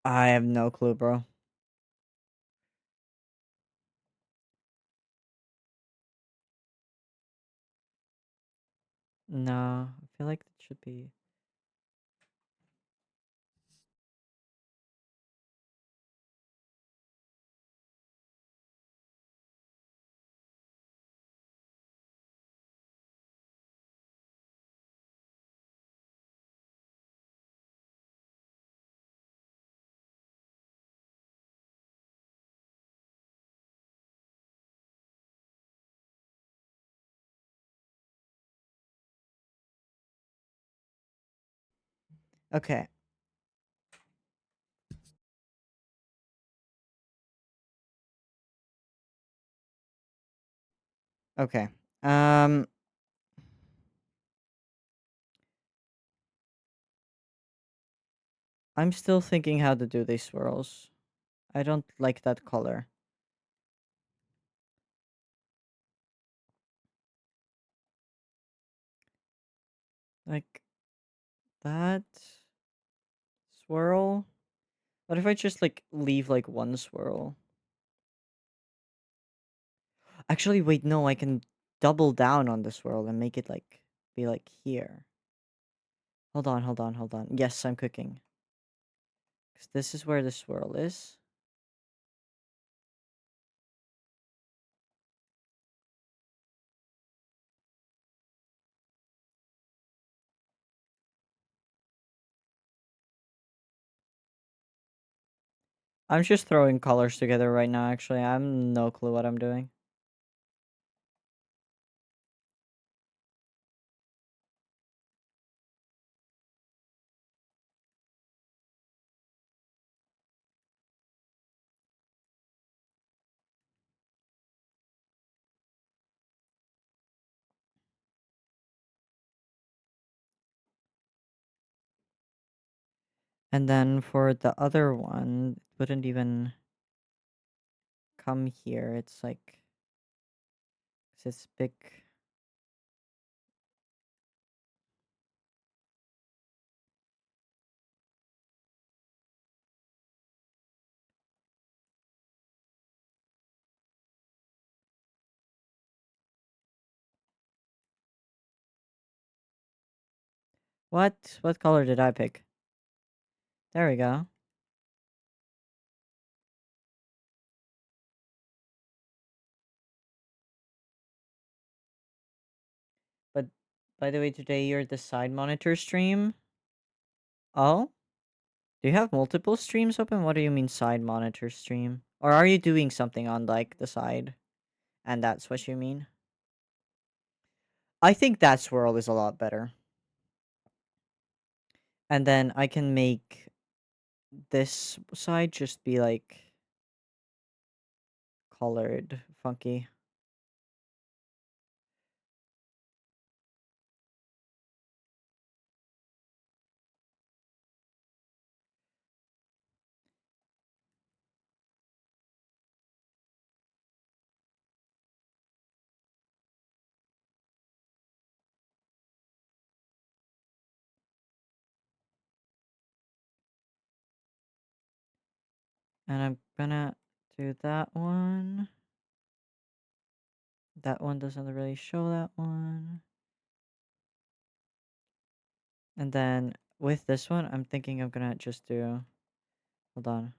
I have no clue, bro. No, I feel like it should be. Okay. Okay. Um. I'm still thinking how to do these swirls. I don't like that color. Like that swirl. What if I just like leave like one swirl? Actually, wait, no, I can double down on the swirl and make it like be like here. Hold on, hold on, hold on. Yes, I'm cooking. 'Cause this is where the swirl is. I'm just throwing colors together right now, actually. I'm no clue what I'm doing. And then for the other one, it wouldn't even come here. It's like 'Cause it's big. What? What color did I pick? There we go. But by the way, today you're the side monitor stream. Oh? Do you have multiple streams open? What do you mean side monitor stream? Or are you doing something on like the side? And that's what you mean? I think that swirl is a lot better. And then I can make this side just be like colored funky. And I'm gonna do that one. That one doesn't really show that one. And then with this one, I'm thinking I'm gonna just do. Hold on.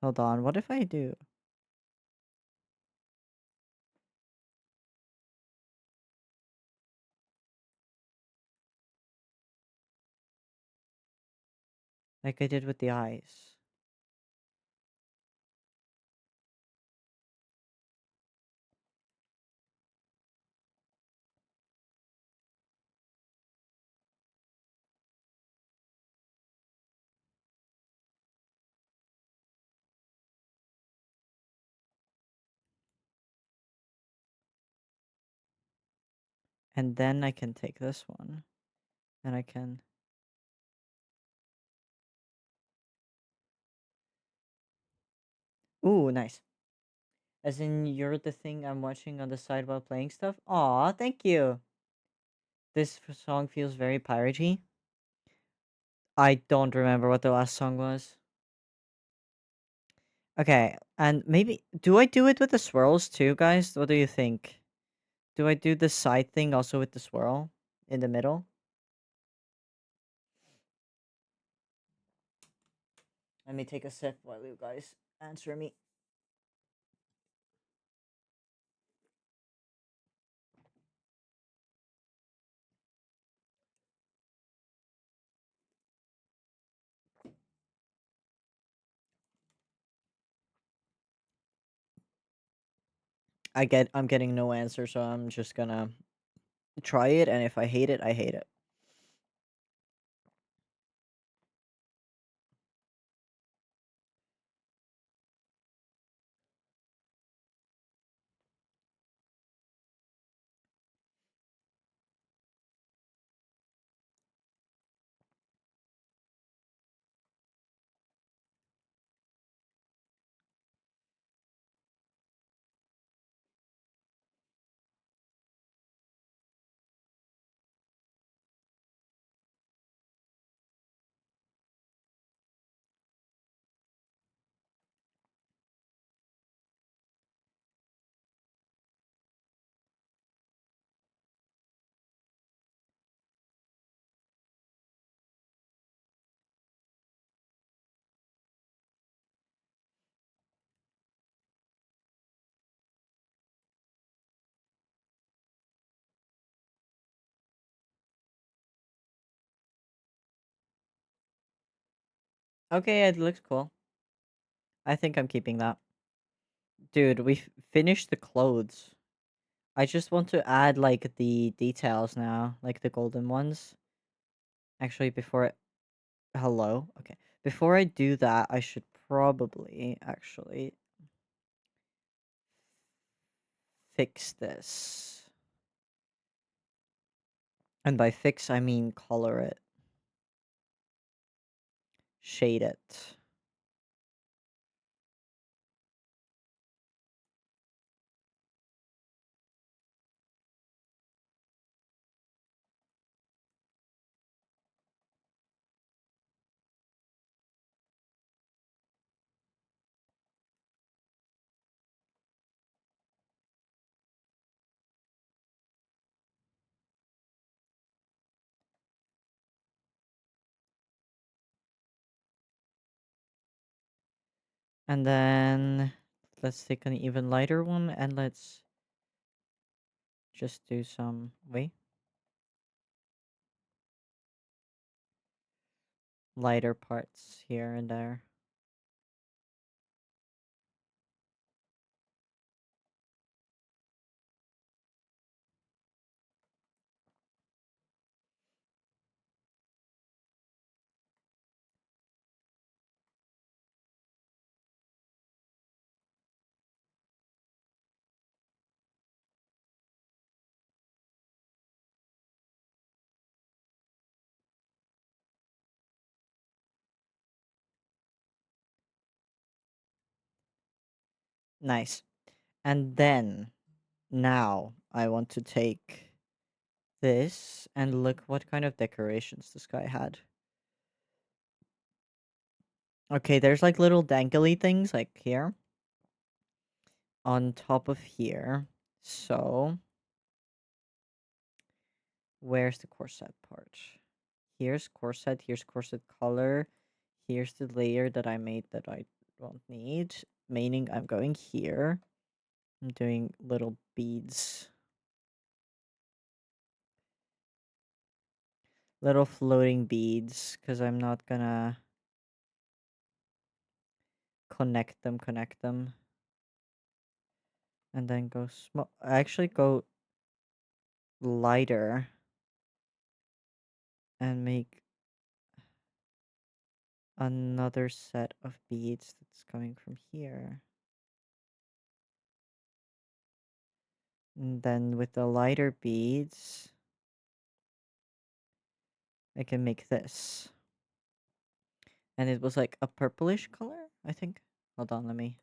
Hold on. What if I do? Like I did with the eyes. And then I can take this one. And I can. Ooh, nice. As in, you're the thing I'm watching on the side while playing stuff? Aw, thank you. This song feels very piratey. I don't remember what the last song was. Okay, and maybe. Do I do it with the swirls too, guys? What do you think? Do I do the side thing also with the swirl in the middle? Let me take a sip while you guys answer me. I'm getting no answer, so I'm just gonna try it, and if I hate it, I hate it. Okay, it looks cool. I think I'm keeping that. Dude, we finished the clothes. I just want to add like the details now, like the golden ones. Actually, before it, hello. Okay. Before I do that, I should probably actually fix this. And by fix, I mean color it, shade it. And then let's take an even lighter one and let's just do some, wait, lighter parts here and there. Nice. And then now I want to take this and look what kind of decorations this guy had. Okay, there's like little dangly things like here on top of here. So where's the corset part? Here's corset color. Here's the layer that I made that I don't need. Meaning I'm going here. I'm doing little beads. Little floating beads, because I'm not gonna connect them. And then go small. Actually go lighter and make another set of beads that's coming from here. And then with the lighter beads, I can make this. And it was like a purplish color, I think. Hold on, let me.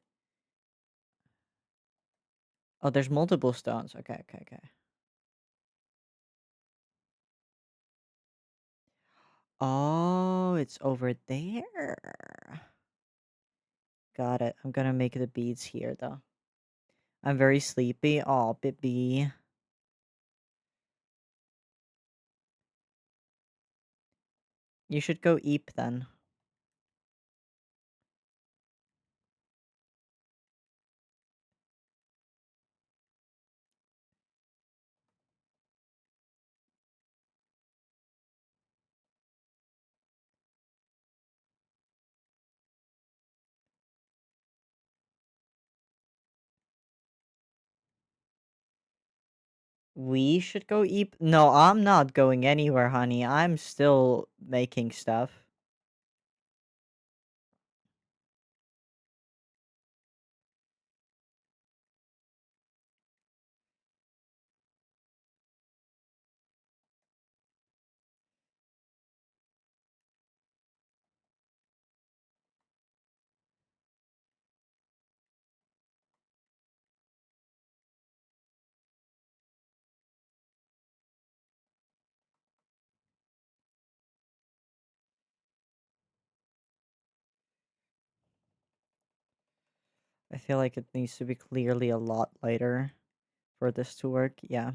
Oh, there's multiple stones. Okay. Oh, it's over there. Got it. I'm gonna make the beads here, though. I'm very sleepy. Oh, baby. You should go eep then. We should go eep. No, I'm not going anywhere, honey. I'm still making stuff. I feel like it needs to be clearly a lot lighter for this to work. Yeah.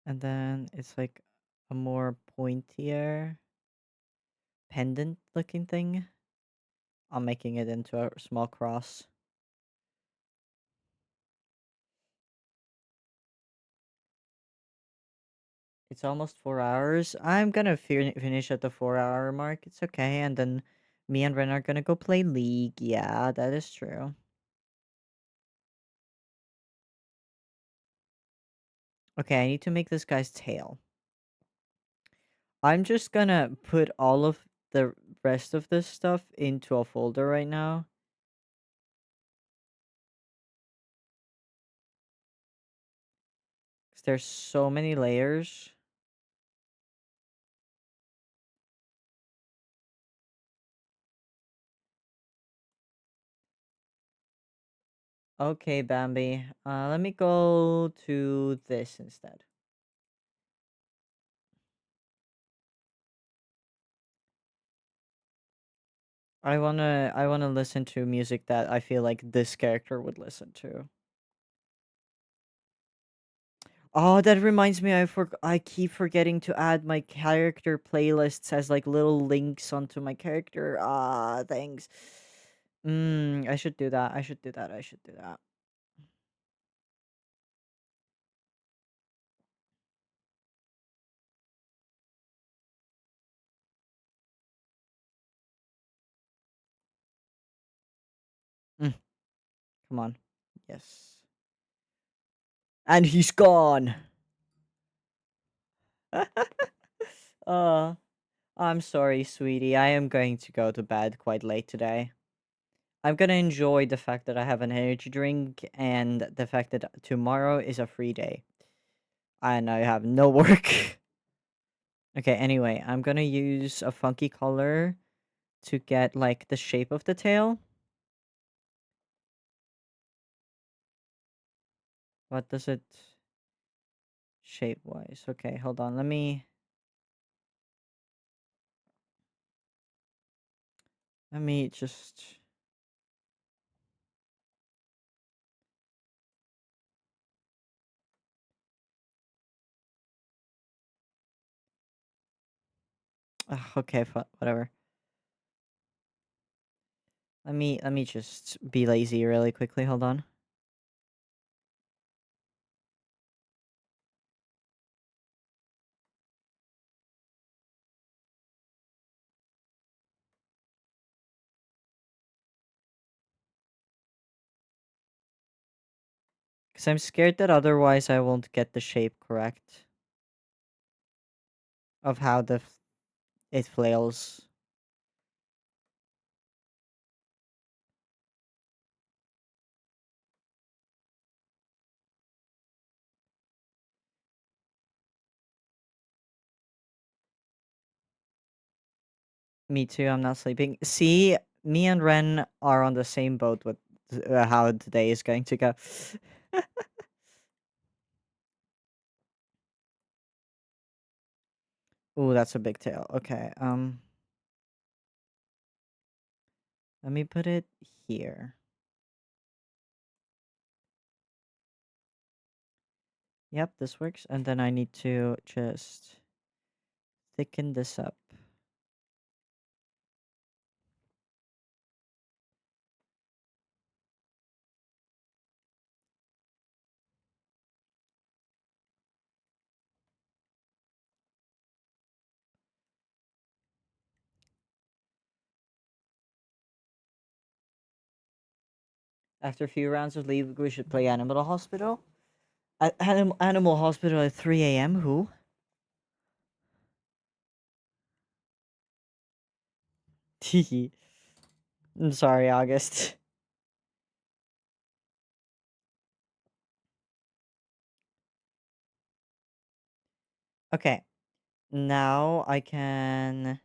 And then it's like a more pointier. pendant looking thing. I'm making it into a small cross. It's almost 4 hours. I'm gonna finish at the 4 hour mark. It's okay. And then me and Ren are gonna go play League. Yeah, that is true. Okay, I need to make this guy's tail. I'm just gonna put all of the rest of this stuff into a folder right now. 'Cause there's so many layers. Okay, Bambi. Let me go to this instead. I wanna listen to music that I feel like this character would listen to. Oh, that reminds me, I keep forgetting to add my character playlists as like little links onto my character. Ah, thanks. I should do that. I should do that. I should do that. Mm, come on. Yes. And he's gone. uh, I'm sorry, sweetie. I am going to go to bed quite late today. I'm gonna enjoy the fact that I have an energy drink and the fact that tomorrow is a free day and I have no work. Okay, anyway, I'm gonna use a funky color to get like the shape of the tail. What does it shape wise? Okay, hold on. Let me just okay, whatever. Let me just be lazy really quickly. Hold on. Cuz I'm scared that otherwise I won't get the shape correct of how it flails. Me too. I'm not sleeping. See, me and Ren are on the same boat with how today is going to go. Ooh, that's a big tail. Okay. Let me put it here. Yep, this works. And then I need to just thicken this up. After a few rounds of League, we should play Animal Hospital. Animal Hospital at 3 a.m. Who? Teehee. I'm sorry, August. Okay. Now I can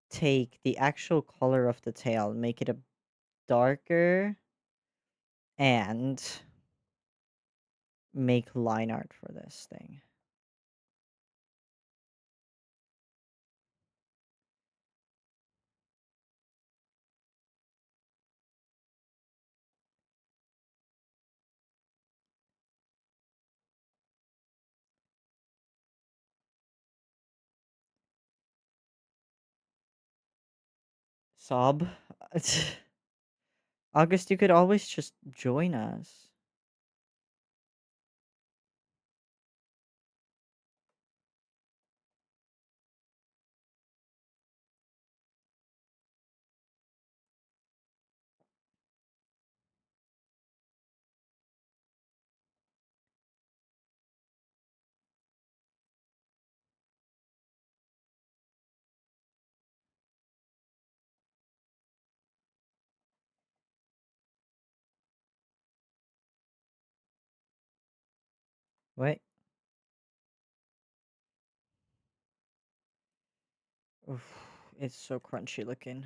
take the actual color of the tail, make it a darker, and make line art for this thing. Sob. August, you could always just join us. Wait. Oof, it's so crunchy looking.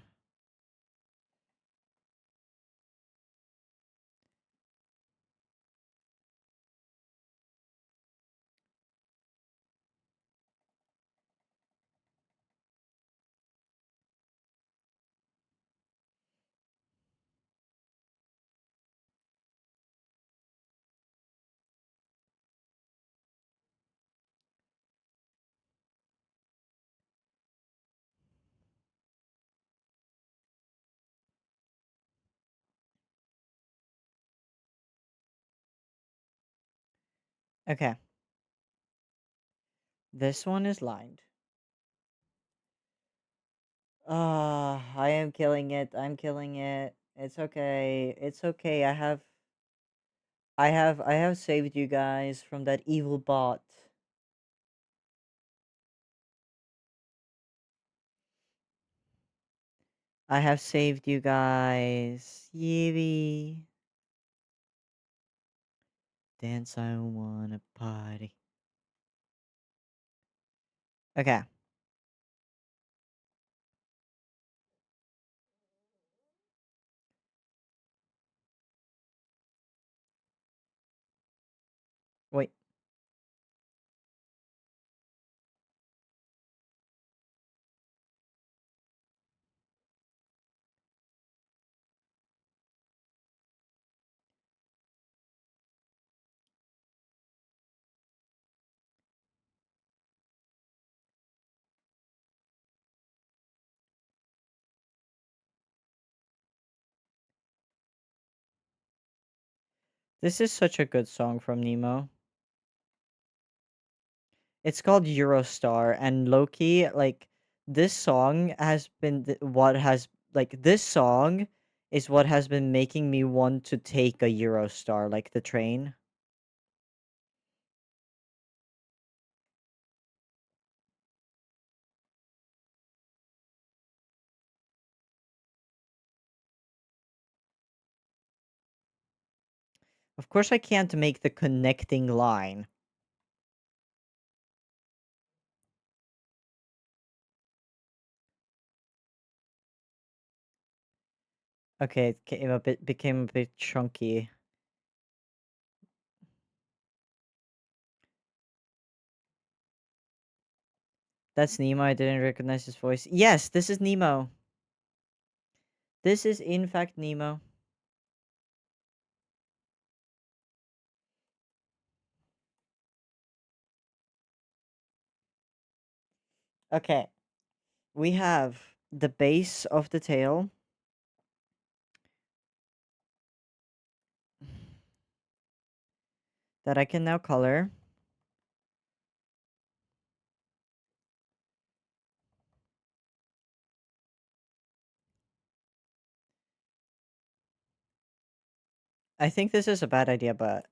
Okay. This one is lined. I am killing it. I'm killing it. It's okay. It's okay. I have saved you guys from that evil bot. I have saved you guys. Yee. Dance, I wanna party. Okay. Wait. This is such a good song from Nemo. It's called Eurostar, and Loki, like, this song has been what has, like, this song is what has been making me want to take a Eurostar, like the train. Of course, I can't make the connecting line. Okay, it became a bit chunky. That's Nemo. I didn't recognize his voice. Yes, this is Nemo. This is in fact Nemo. Okay, we have the base of the tail. That I can now color. I think this is a bad idea, but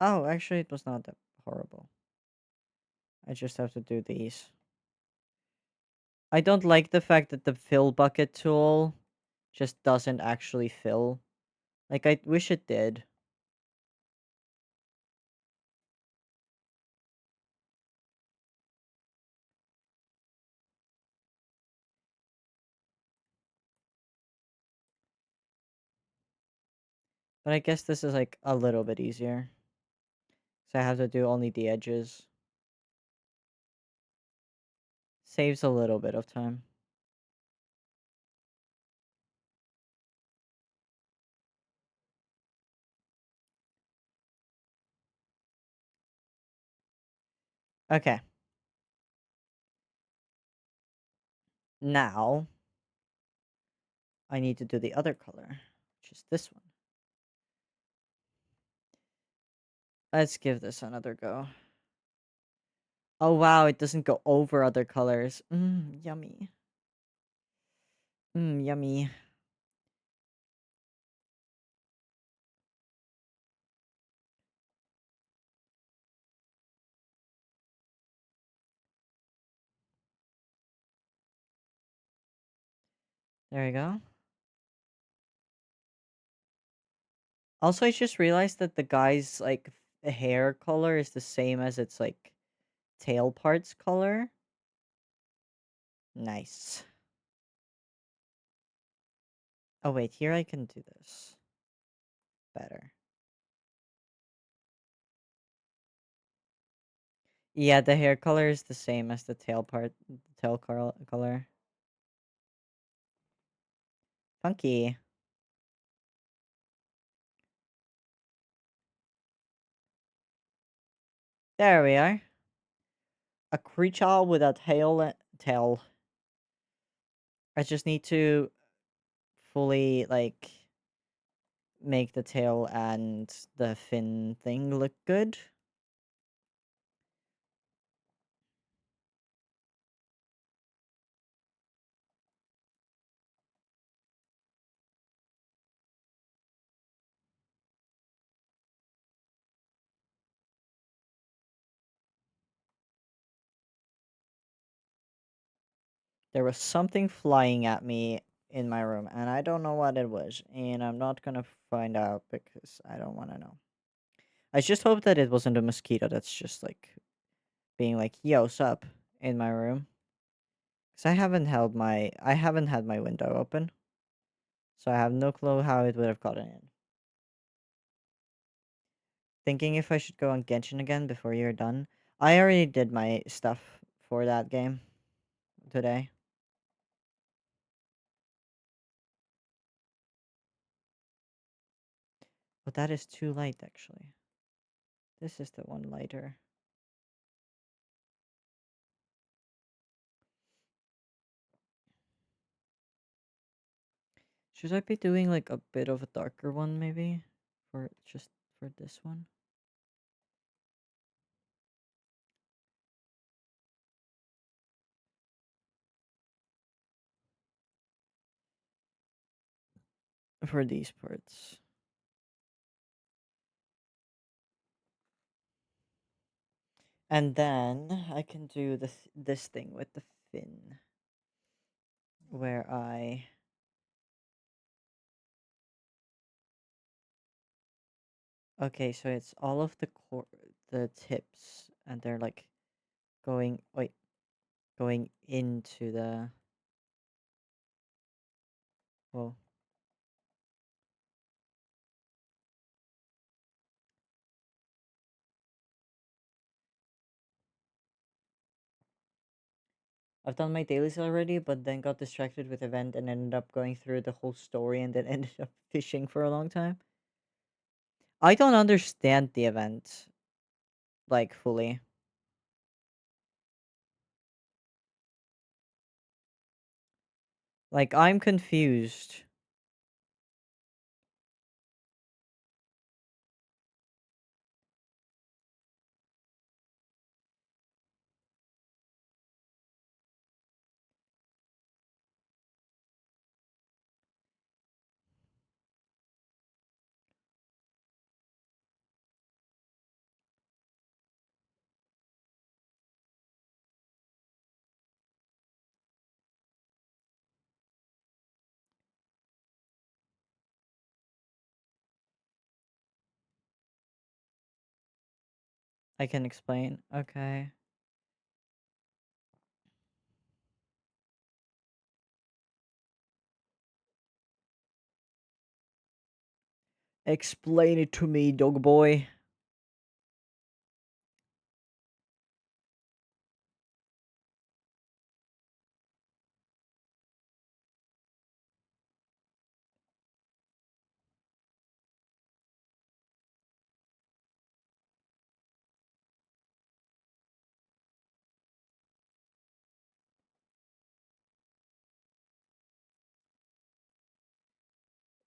oh, actually, it was not that horrible. I just have to do these. I don't like the fact that the fill bucket tool just doesn't actually fill. Like, I wish it did. But I guess this is like a little bit easier. So I have to do only the edges. Saves a little bit of time. Okay. Now, I need to do the other color, which is this one. Let's give this another go. Oh wow, it doesn't go over other colors. Yummy. Yummy. There we go. Also, I just realized that the guy's like hair color is the same as its like tail parts color. Nice. Oh wait, here I can do this better. Yeah, the hair color is the same as the tail color. Funky. There we are. A creature with a tail. I just need to fully like make the tail and the fin thing look good. There was something flying at me in my room, and I don't know what it was, and I'm not gonna find out because I don't want to know. I just hope that it wasn't a mosquito that's just like being like, "Yo, sup," in my room. Cause I haven't had my window open, so I have no clue how it would have gotten in. Thinking if I should go on Genshin again before you're done. I already did my stuff for that game today. But that is too light, actually. This is the one lighter. Should I be doing like a bit of a darker one, maybe? For this one? For these parts. And then I can do this thing with the fin. Where I... Okay, so it's all of the tips, and they're like going into the... Well, I've done my dailies already, but then got distracted with event and ended up going through the whole story and then ended up fishing for a long time. I don't understand the event, like, fully. Like, I'm confused. I can explain. Okay. Explain it to me, dog boy.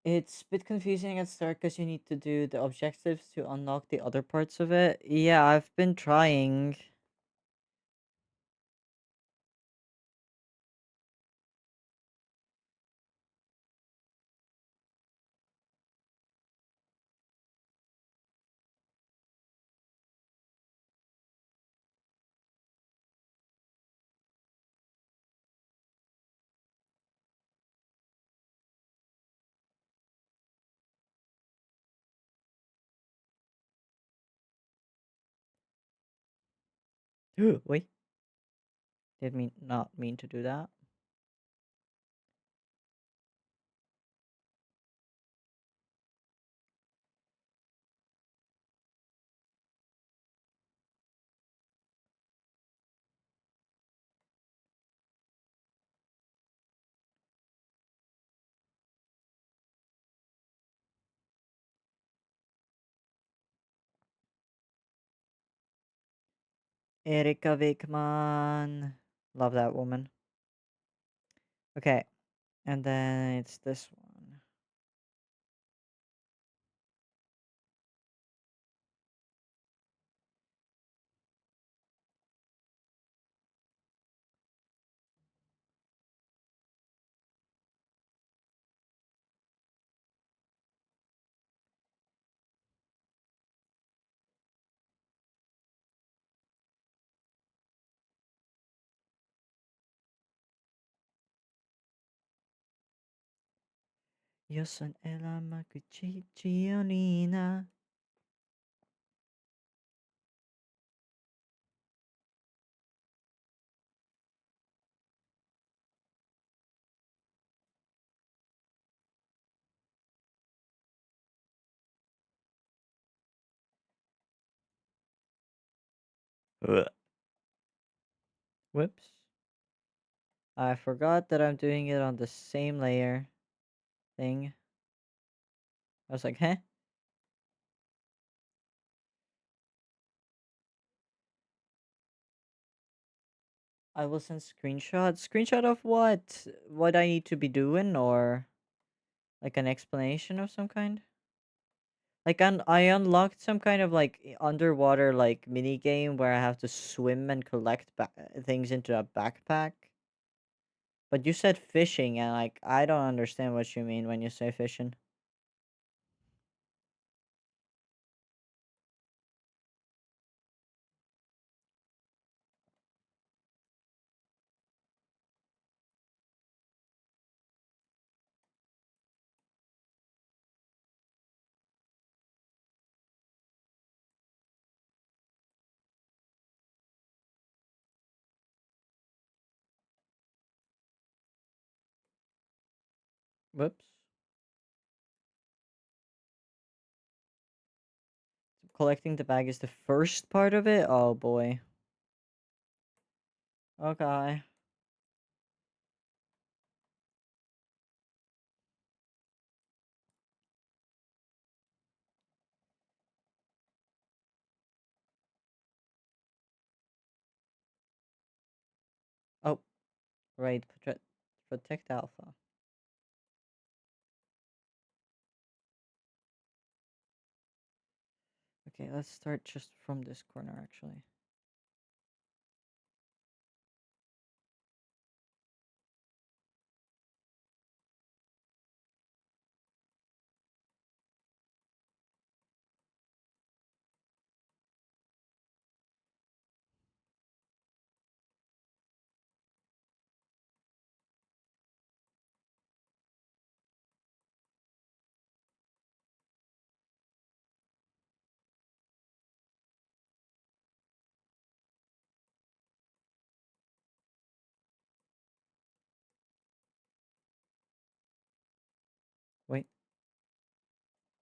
It's a bit confusing at start because you need to do the objectives to unlock the other parts of it. Yeah, I've been trying. Wait, did me not mean to do that? Erika Wickman. Love that woman. Okay, and then it's this one. Io son Ella Macucicionina. Whoops. I forgot that I'm doing it on the same layer thing. I was like, huh? I will send screenshot. Screenshot of what? What I need to be doing, or like an explanation of some kind? Like I unlocked some kind of like underwater like mini game where I have to swim and collect things into a backpack. But you said fishing, and like I don't understand what you mean when you say fishing. Whoops. Collecting the bag is the first part of it. Oh boy. Okay. Oh, right. Protect Alpha. Okay, let's start just from this corner actually. Wait,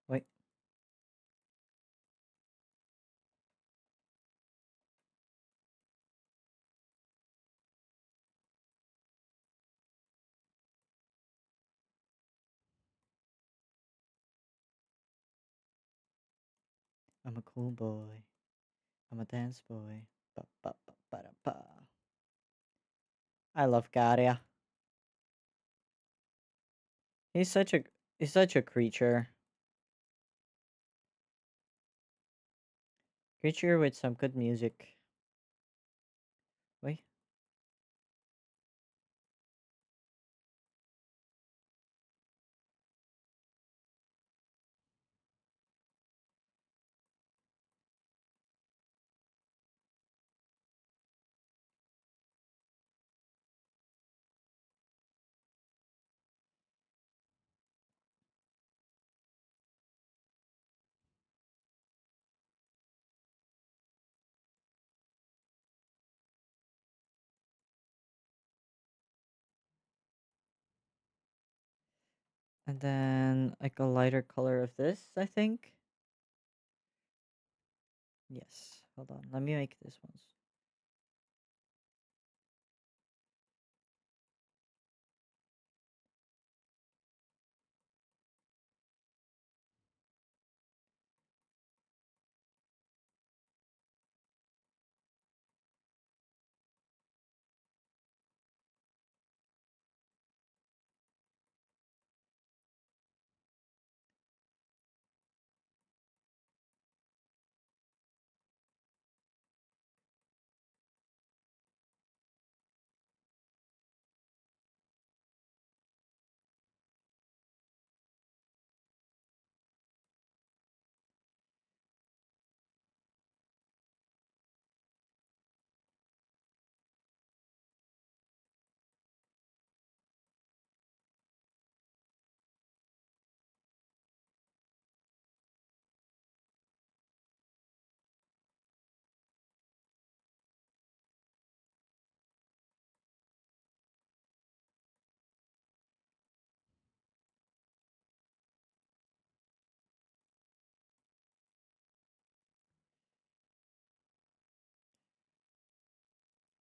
wait. I'm a cool boy. I'm a dance boy. Ba, ba, ba, ba, da, ba. I love Garia. He's such a He's such a creature. Creature with some good music. Wait. And then like a lighter color of this, I think. Yes. Hold on. Let me make this one.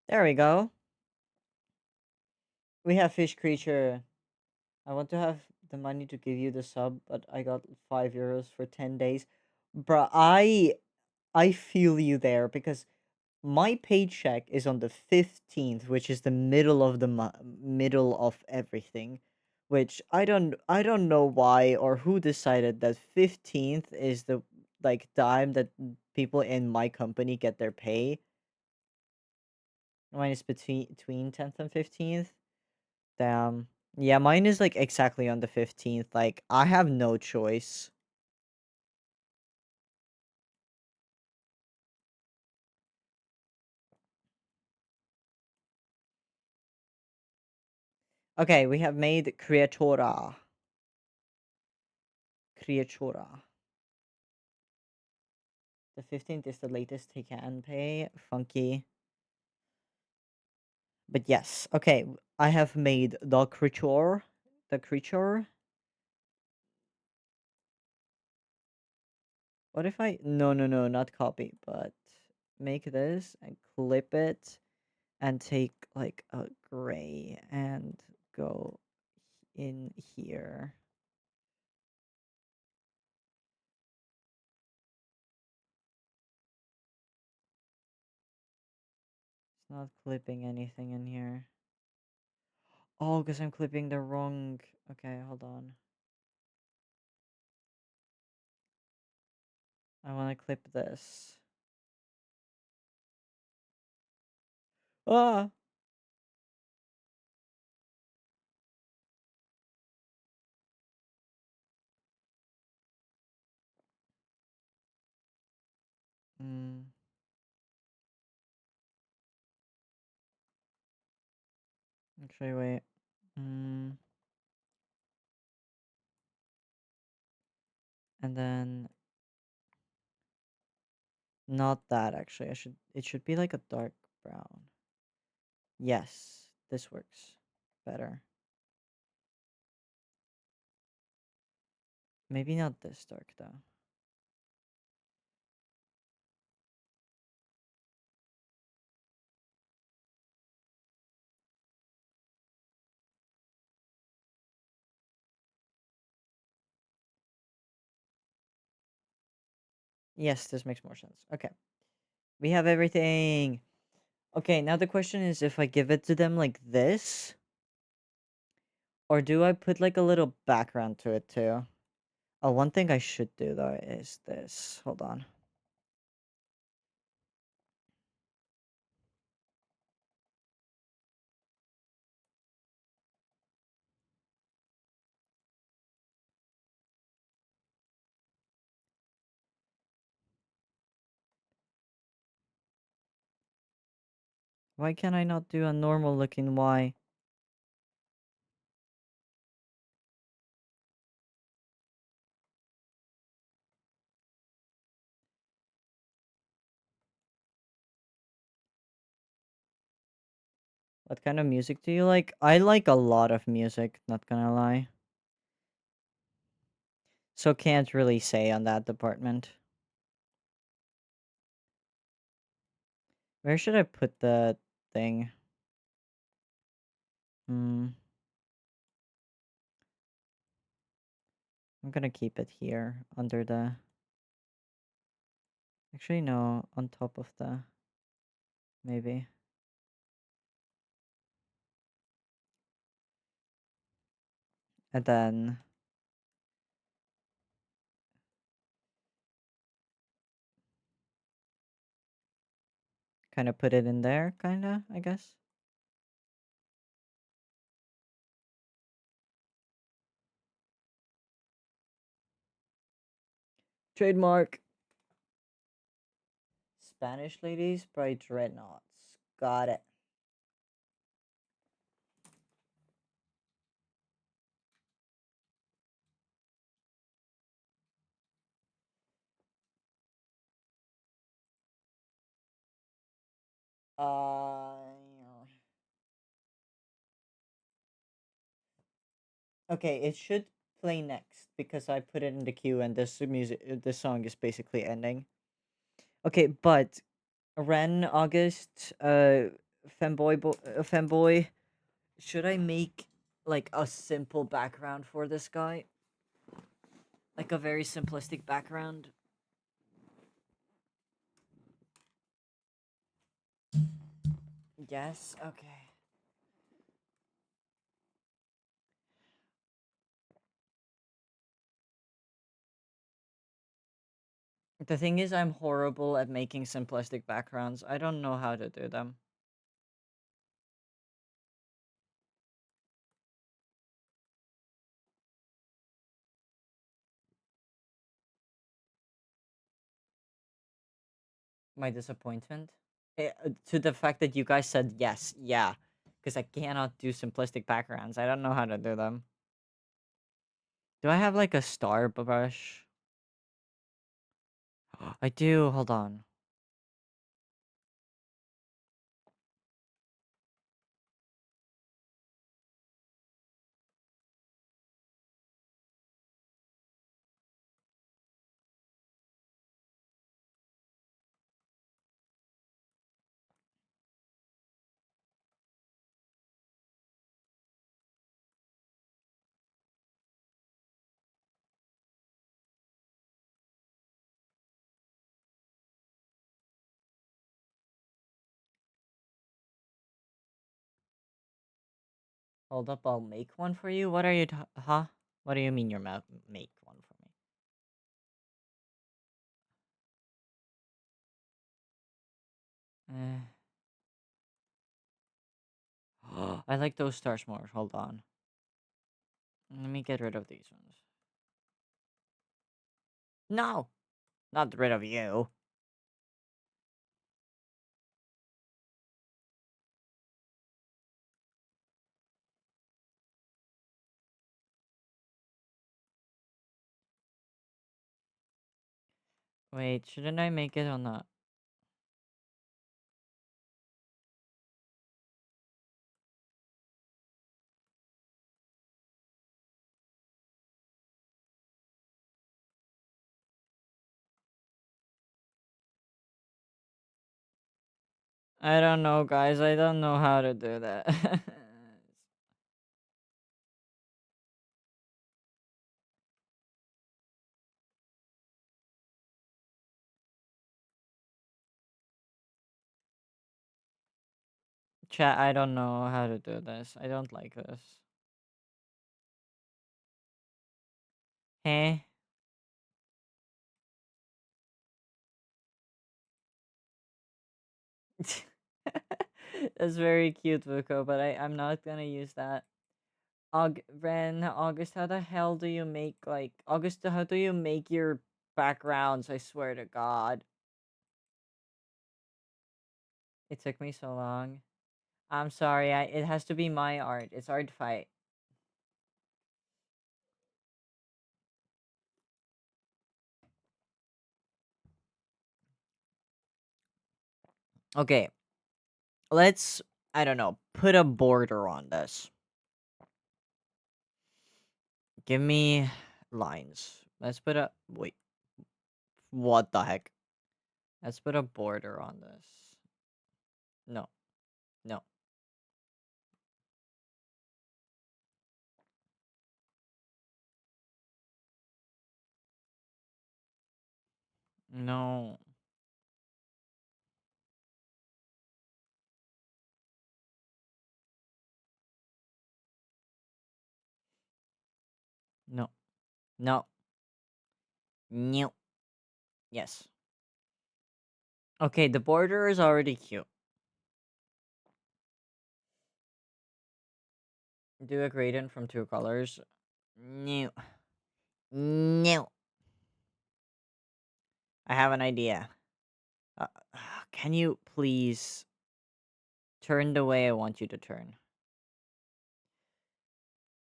There we go. We have fish creature. I want to have the money to give you the sub, but I got €5 for 10 days. Bruh, I feel you there because my paycheck is on the 15th, which is the middle of the middle of everything, which I don't know why or who decided that 15th is the like time that people in my company get their pay. Mine is between 10th and 15th. Damn. Yeah, mine is like exactly on the 15th. Like I have no choice. Okay, we have made Creatora. Creatora. The 15th is the latest he can pay. Funky. But yes, okay, I have made the creature. The creature. What if I... No, no, no, not copy, but make this and clip it and take like a gray and go in here. It's not clipping anything in here. Oh, because I'm clipping the wrong... Okay, hold on. I want to clip this. Ah! Mm, actually, wait. Mm, and then... Not that, actually. It should be like a dark brown. Yes, this works better. Maybe not this dark, though. Yes, this makes more sense. Okay. We have everything. Okay, now the question is if I give it to them like this, Or do I put like a little background to it too? Oh, one thing I should do though is this. Hold on. Why can I not do a normal looking Y? What kind of music do you like? I like a lot of music, not gonna lie. So can't really say on that department. Where should I put the thing? Hmm. I'm gonna keep it here under the. Actually, no, on top of the. Maybe. And then kind of put it in there, kinda, I guess. Trademark. Spanish Ladies by Dreadnoughts. Got it. Uh, okay, it should play next because I put it in the queue and this song is basically ending. Okay, but Ren, August, femboy, should I make like a simple background for this guy? Like a very simplistic background? Yes, okay. The thing is, I'm horrible at making simplistic backgrounds. I don't know how to do them. My disappointment? To the fact that you guys said yes, yeah. Because I cannot do simplistic backgrounds. I don't know how to do them. Do I have like a star brush? I do. Hold on. Hold up, I'll make one for you. What are you huh? What do you mean you're make one for me? Eh. I like those stars more. Hold on. Let me get rid of these ones. No! Not rid of you. Wait, shouldn't I make it on the... I don't know, guys. I don't know how to do that. Chat, I don't know how to do this. I don't like this. Hey. That's very cute, Vuko, but I'm not gonna use that. August, how the hell do you make, like, August, how do you make your backgrounds? I swear to God. It took me so long. I'm sorry, it has to be my art. It's ArtFight. Okay, let's, I don't know, put a border on this. Give me lines. Let's put a, wait, what the heck? Let's put a border on this. No, no, no, no, no, no. Yes. Okay, the border is already cute. Do a gradient from two colors. No. No. I have an idea. Uh, can you please turn the way I want you to turn?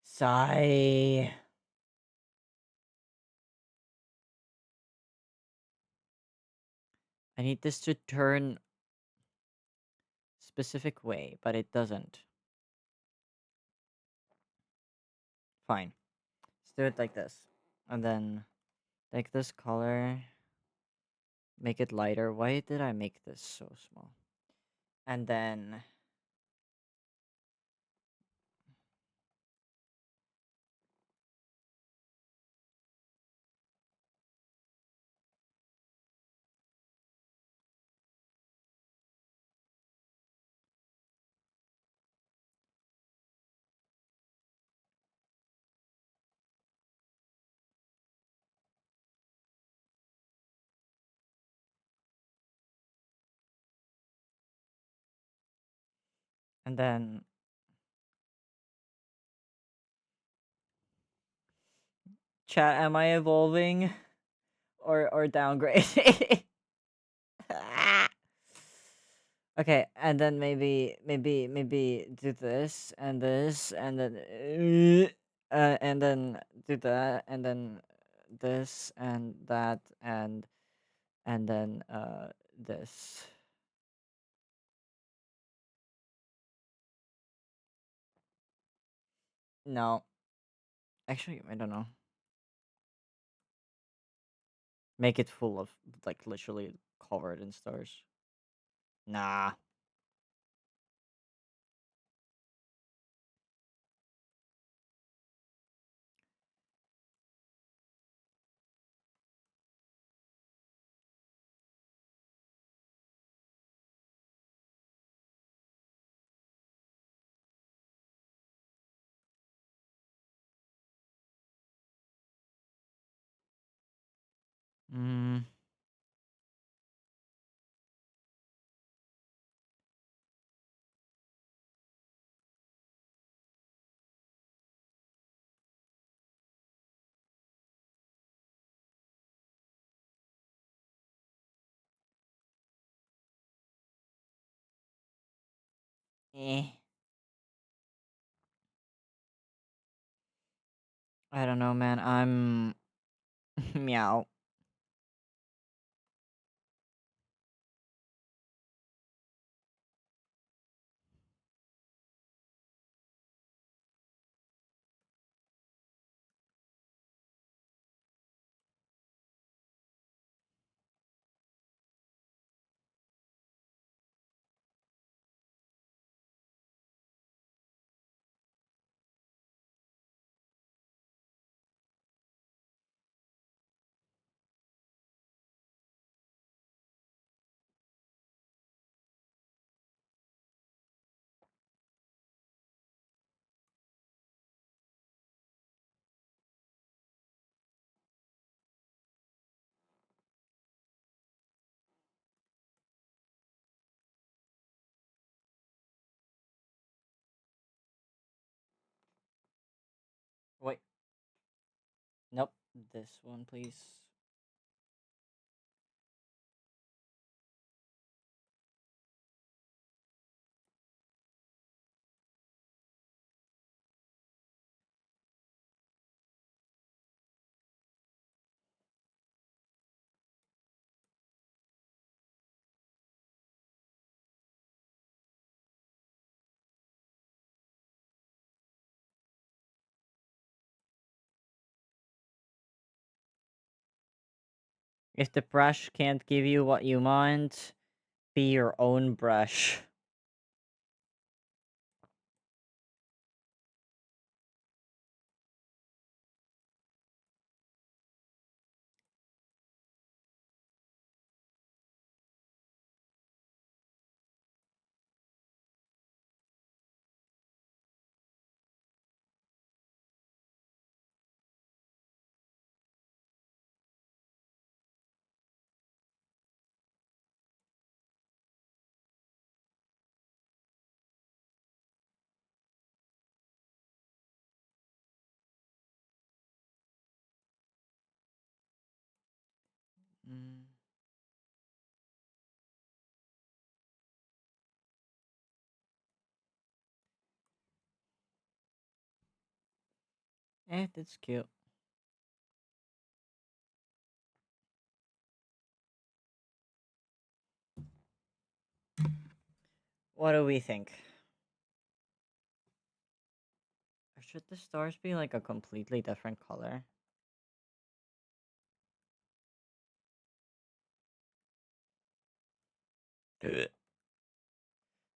Sigh. I need this to turn specific way, but it doesn't. Fine. Let's do it like this. And then take this color, make it lighter. Why did I make this so small? And then and then chat, am I evolving or downgrading? Okay, and then maybe do this and this and then do that and then this and that and then this. No, actually, I don't know. Make it full of, like, literally covered in stars. Nah. Mm. Eh. I don't know, man. I'm meow. Nope. This one, please. If the brush can't give you what you want, be your own brush. Mm. That's cute. What do we think? Or should the stars be like a completely different color?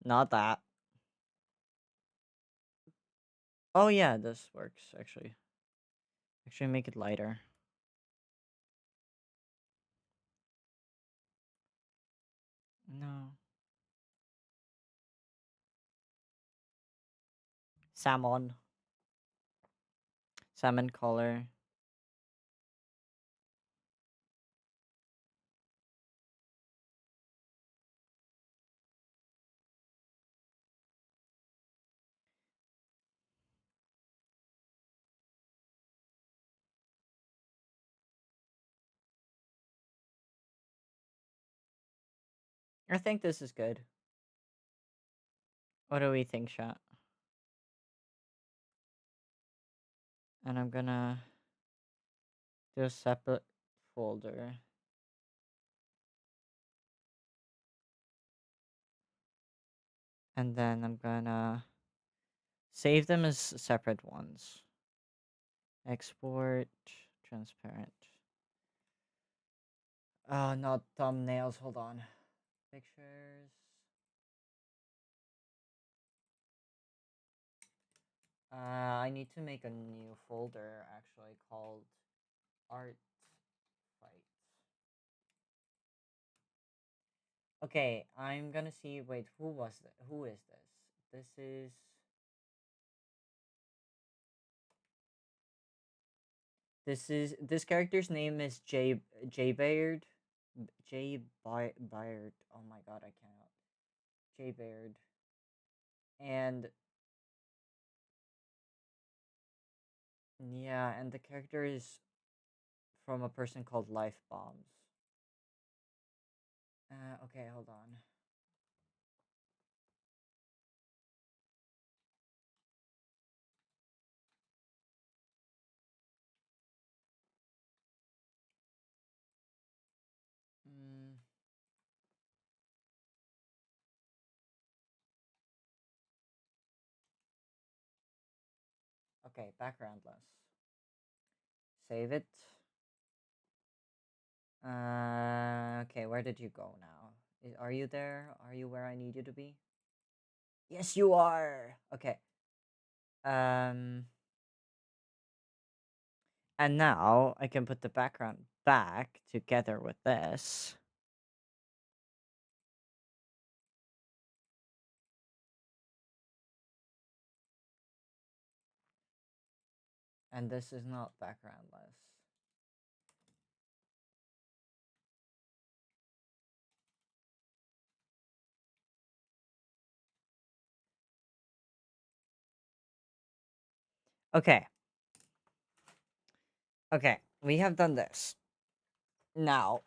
Not that. Oh yeah, this works actually. Actually, make it lighter. No. Salmon. Salmon color. I think this is good. What do we think, chat? And I'm gonna do a separate folder. And then I'm gonna save them as separate ones. Export transparent. Oh, not thumbnails. Hold on. Pictures. I need to make a new folder actually called ArtFight. Okay, I'm gonna see. Wait, who was that? Who is this? This character's name is Jaybaird. Jaybaird. Oh my god, I cannot. Jaybaird. And yeah, and the character is from a person called Lifebombs. Okay, hold on. Mm, okay, backgroundless. Save it. Okay, where did you go now? Are you there? Are you where I need you to be? Yes, you are. Okay. Um, and now I can put the background back together with this. And this is not backgroundless. Okay. Okay, we have done this. Now,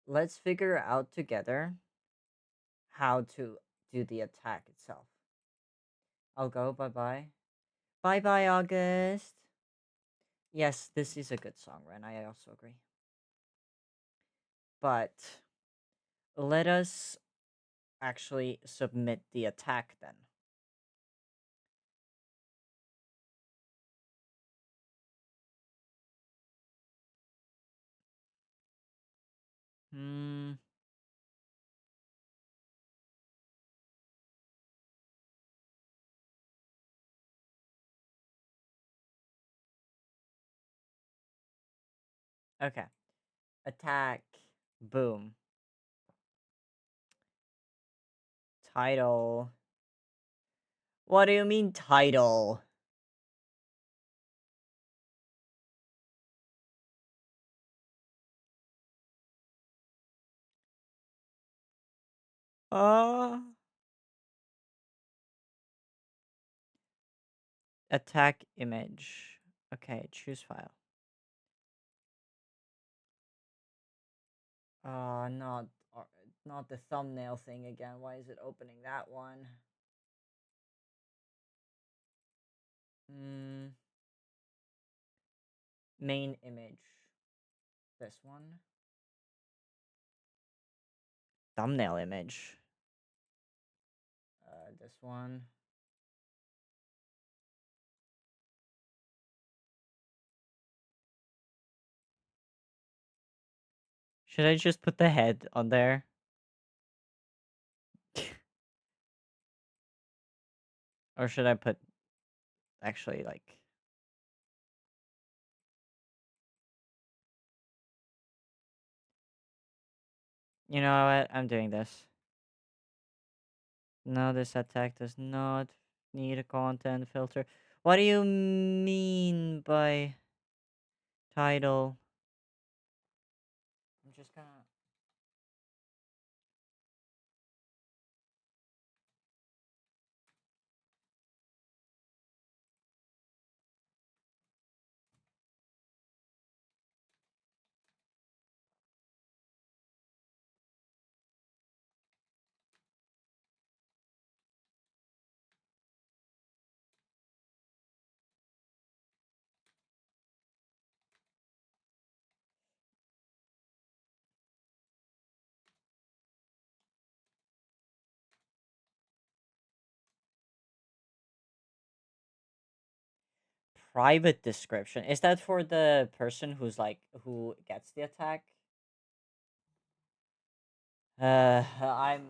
let's figure out together how to do the attack itself. I'll go. Bye bye. Bye bye, August. Yes, this is a good song, Ren. I also agree. But let us actually submit the attack then. Hmm. Okay. Attack. Boom. Title. What do you mean title? Uh Attack image. Okay, choose file. Not not the thumbnail thing again. Why is it opening that one? Hmm. Main image. This one. Thumbnail image. This one. Should I just put the head on there? Or should I put actually like you know what? I'm doing this. No, this attack does not need a content filter. What do you mean by title? I'm just gonna private description. Is that for the person who's like who gets the attack? I'm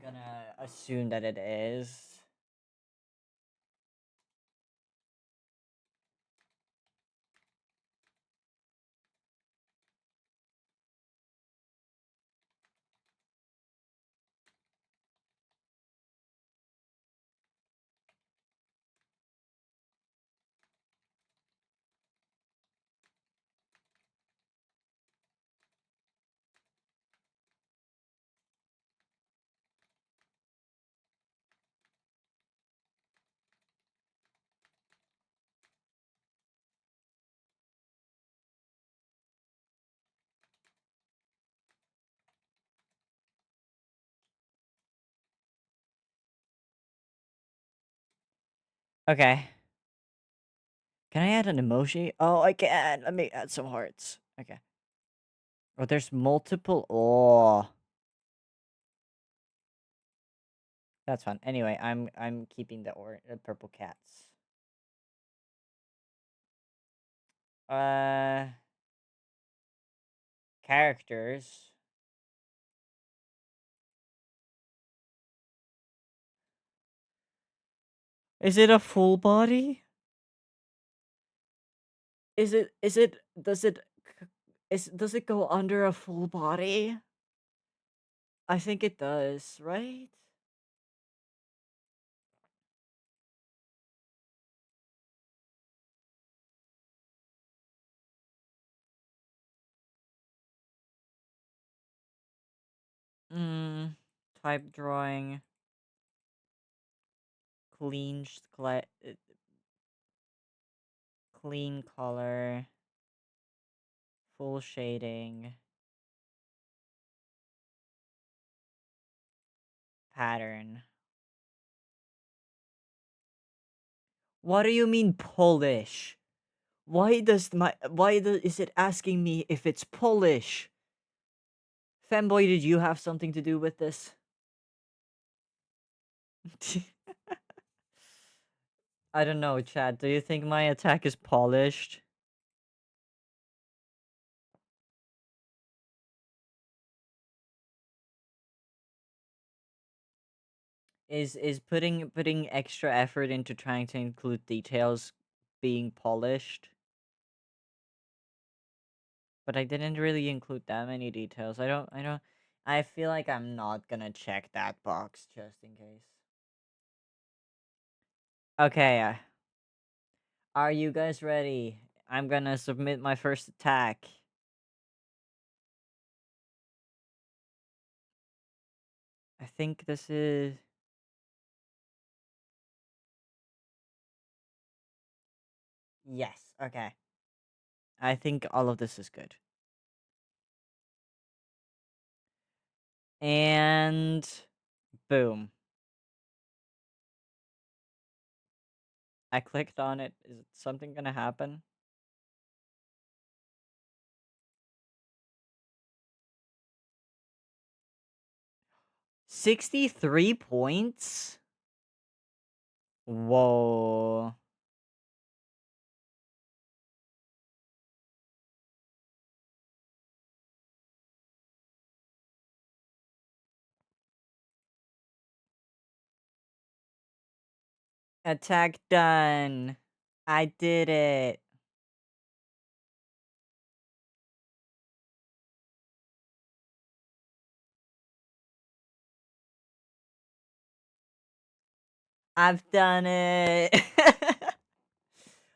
gonna assume that it is. Okay. Can I add an emoji? Oh, I can. Let me add some hearts. Okay. Oh, there's multiple. Oh, that's fun. Anyway, I'm keeping the purple cats. Uh, Characters. Is it a full body? Is it does it go under a full body? I think it does, right? Mm, type drawing, clean, clean color, full shading, pattern. What do you mean Polish? Is it asking me if it's Polish? Femboy, did you have something to do with this? I don't know, Chad. Do you think my attack is polished? Is putting extra effort into trying to include details being polished? But I didn't really include that many details. I feel like I'm not gonna check that box just in case. Okay, are you guys ready? I'm gonna submit my first attack. I think this is... Yes, okay. I think all of this is good. And... boom. I clicked on it. Is something gonna happen? $63 points? Whoa. Attack done. I did it. I've done it.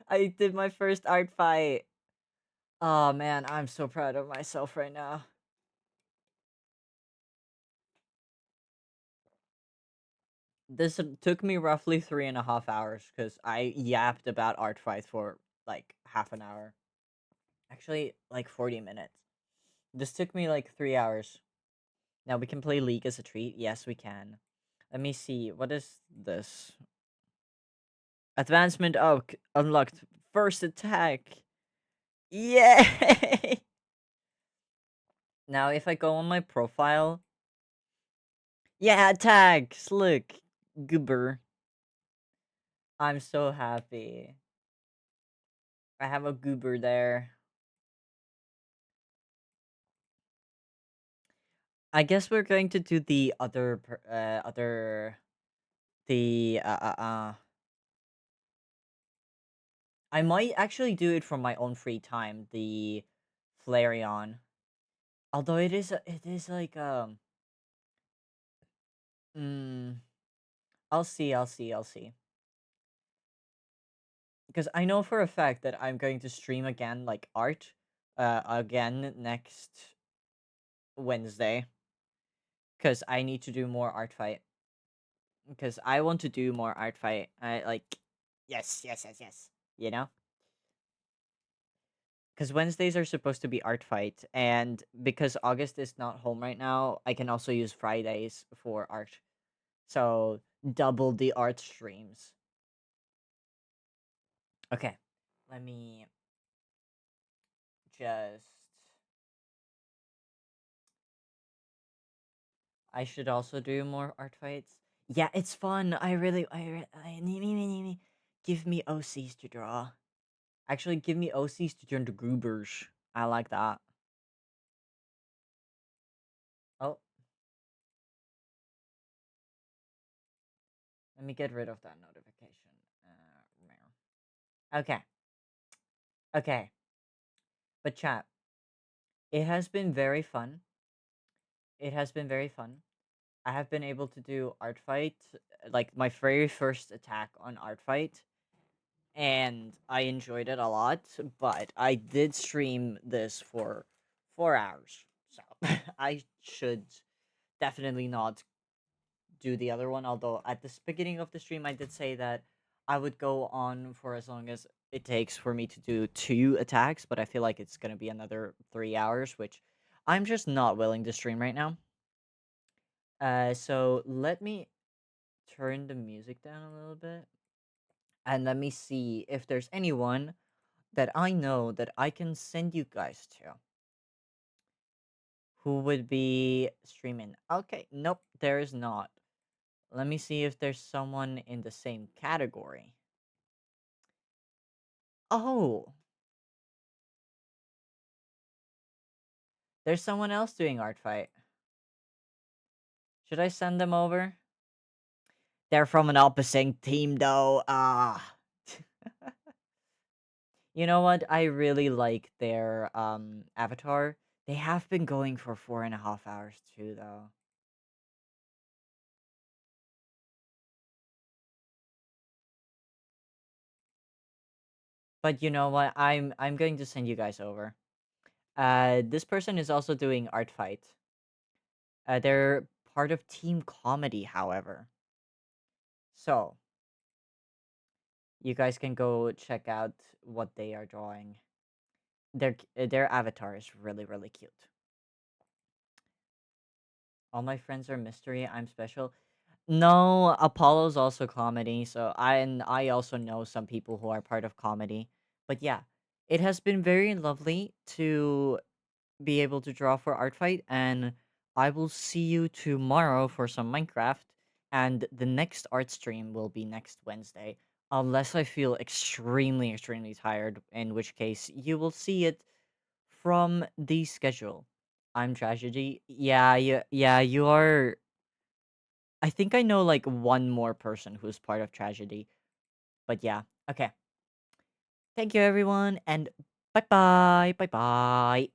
I did my first art fight. Oh man, I'm so proud of myself right now. This took me roughly 3.5 hours because I yapped about ArtFight for like half an hour. Actually, like 40 minutes. This took me like 3 hours. Now we can play League as a treat. Yes, we can. Let me see. What is this? Advancement Oak unlocked. First attack. Yay! Now if I go on my profile. Yeah, tags. Look. Goober. I'm so happy. I have a goober there. I guess we're going to do the I might actually do it from my own free time, the Flareon. Although it is like mm, I'll see. Because I know for a fact that I'm going to stream again like art again next Wednesday. Because I need to do more art fight. Because I want to do more art fight. I like yes. You know? Because Wednesdays are supposed to be art fight, and because August is not home right now, I can also use Fridays for art. So double the art streams. Okay, let me just. I should also do more art fights. Yeah, it's fun. Give me OCs to draw. Actually, give me OCs to turn to Grubers. I like that. Oh, let me get rid of that notification. Okay. Okay. But chat, it has been very fun. It has been very fun. I have been able to do art fight, like my very first attack on art fight, and I enjoyed it a lot. But I did stream this for 4 hours, so I should definitely not do the other one. Although at the beginning of the stream, I did say that I would go on for as long as it takes for me to do 2 attacks, but I feel like it's gonna be another 3 hours, which I'm just not willing to stream right now. So let me turn the music down a little bit, and let me see if there's anyone that I know that I can send you guys to who would be streaming. Okay, nope, there is not. Let me see if there's someone in the same category. Oh, there's someone else doing ArtFight. Should I send them over? They're from an opposite team though. Ah. You know what? I really like their avatar. They have been going for 4.5 hours too though. But you know what? I'm going to send you guys over. This person is also doing ArtFight. They're part of Team Comedy, however. So you guys can go check out what they are drawing. Their avatar is really really cute. All my friends are mystery. I'm special. No, Apollo's also comedy. So I also know some people who are part of comedy. But yeah, it has been very lovely to be able to draw for Art Fight, and I will see you tomorrow for some Minecraft. And the next art stream will be next Wednesday, unless I feel extremely extremely tired. In which case, you will see it from the schedule. I'm Tragedy. Yeah, yeah. You are. I think I know like one more person who's part of Tragedy. But yeah. Okay. Thank you everyone and bye bye. Bye bye.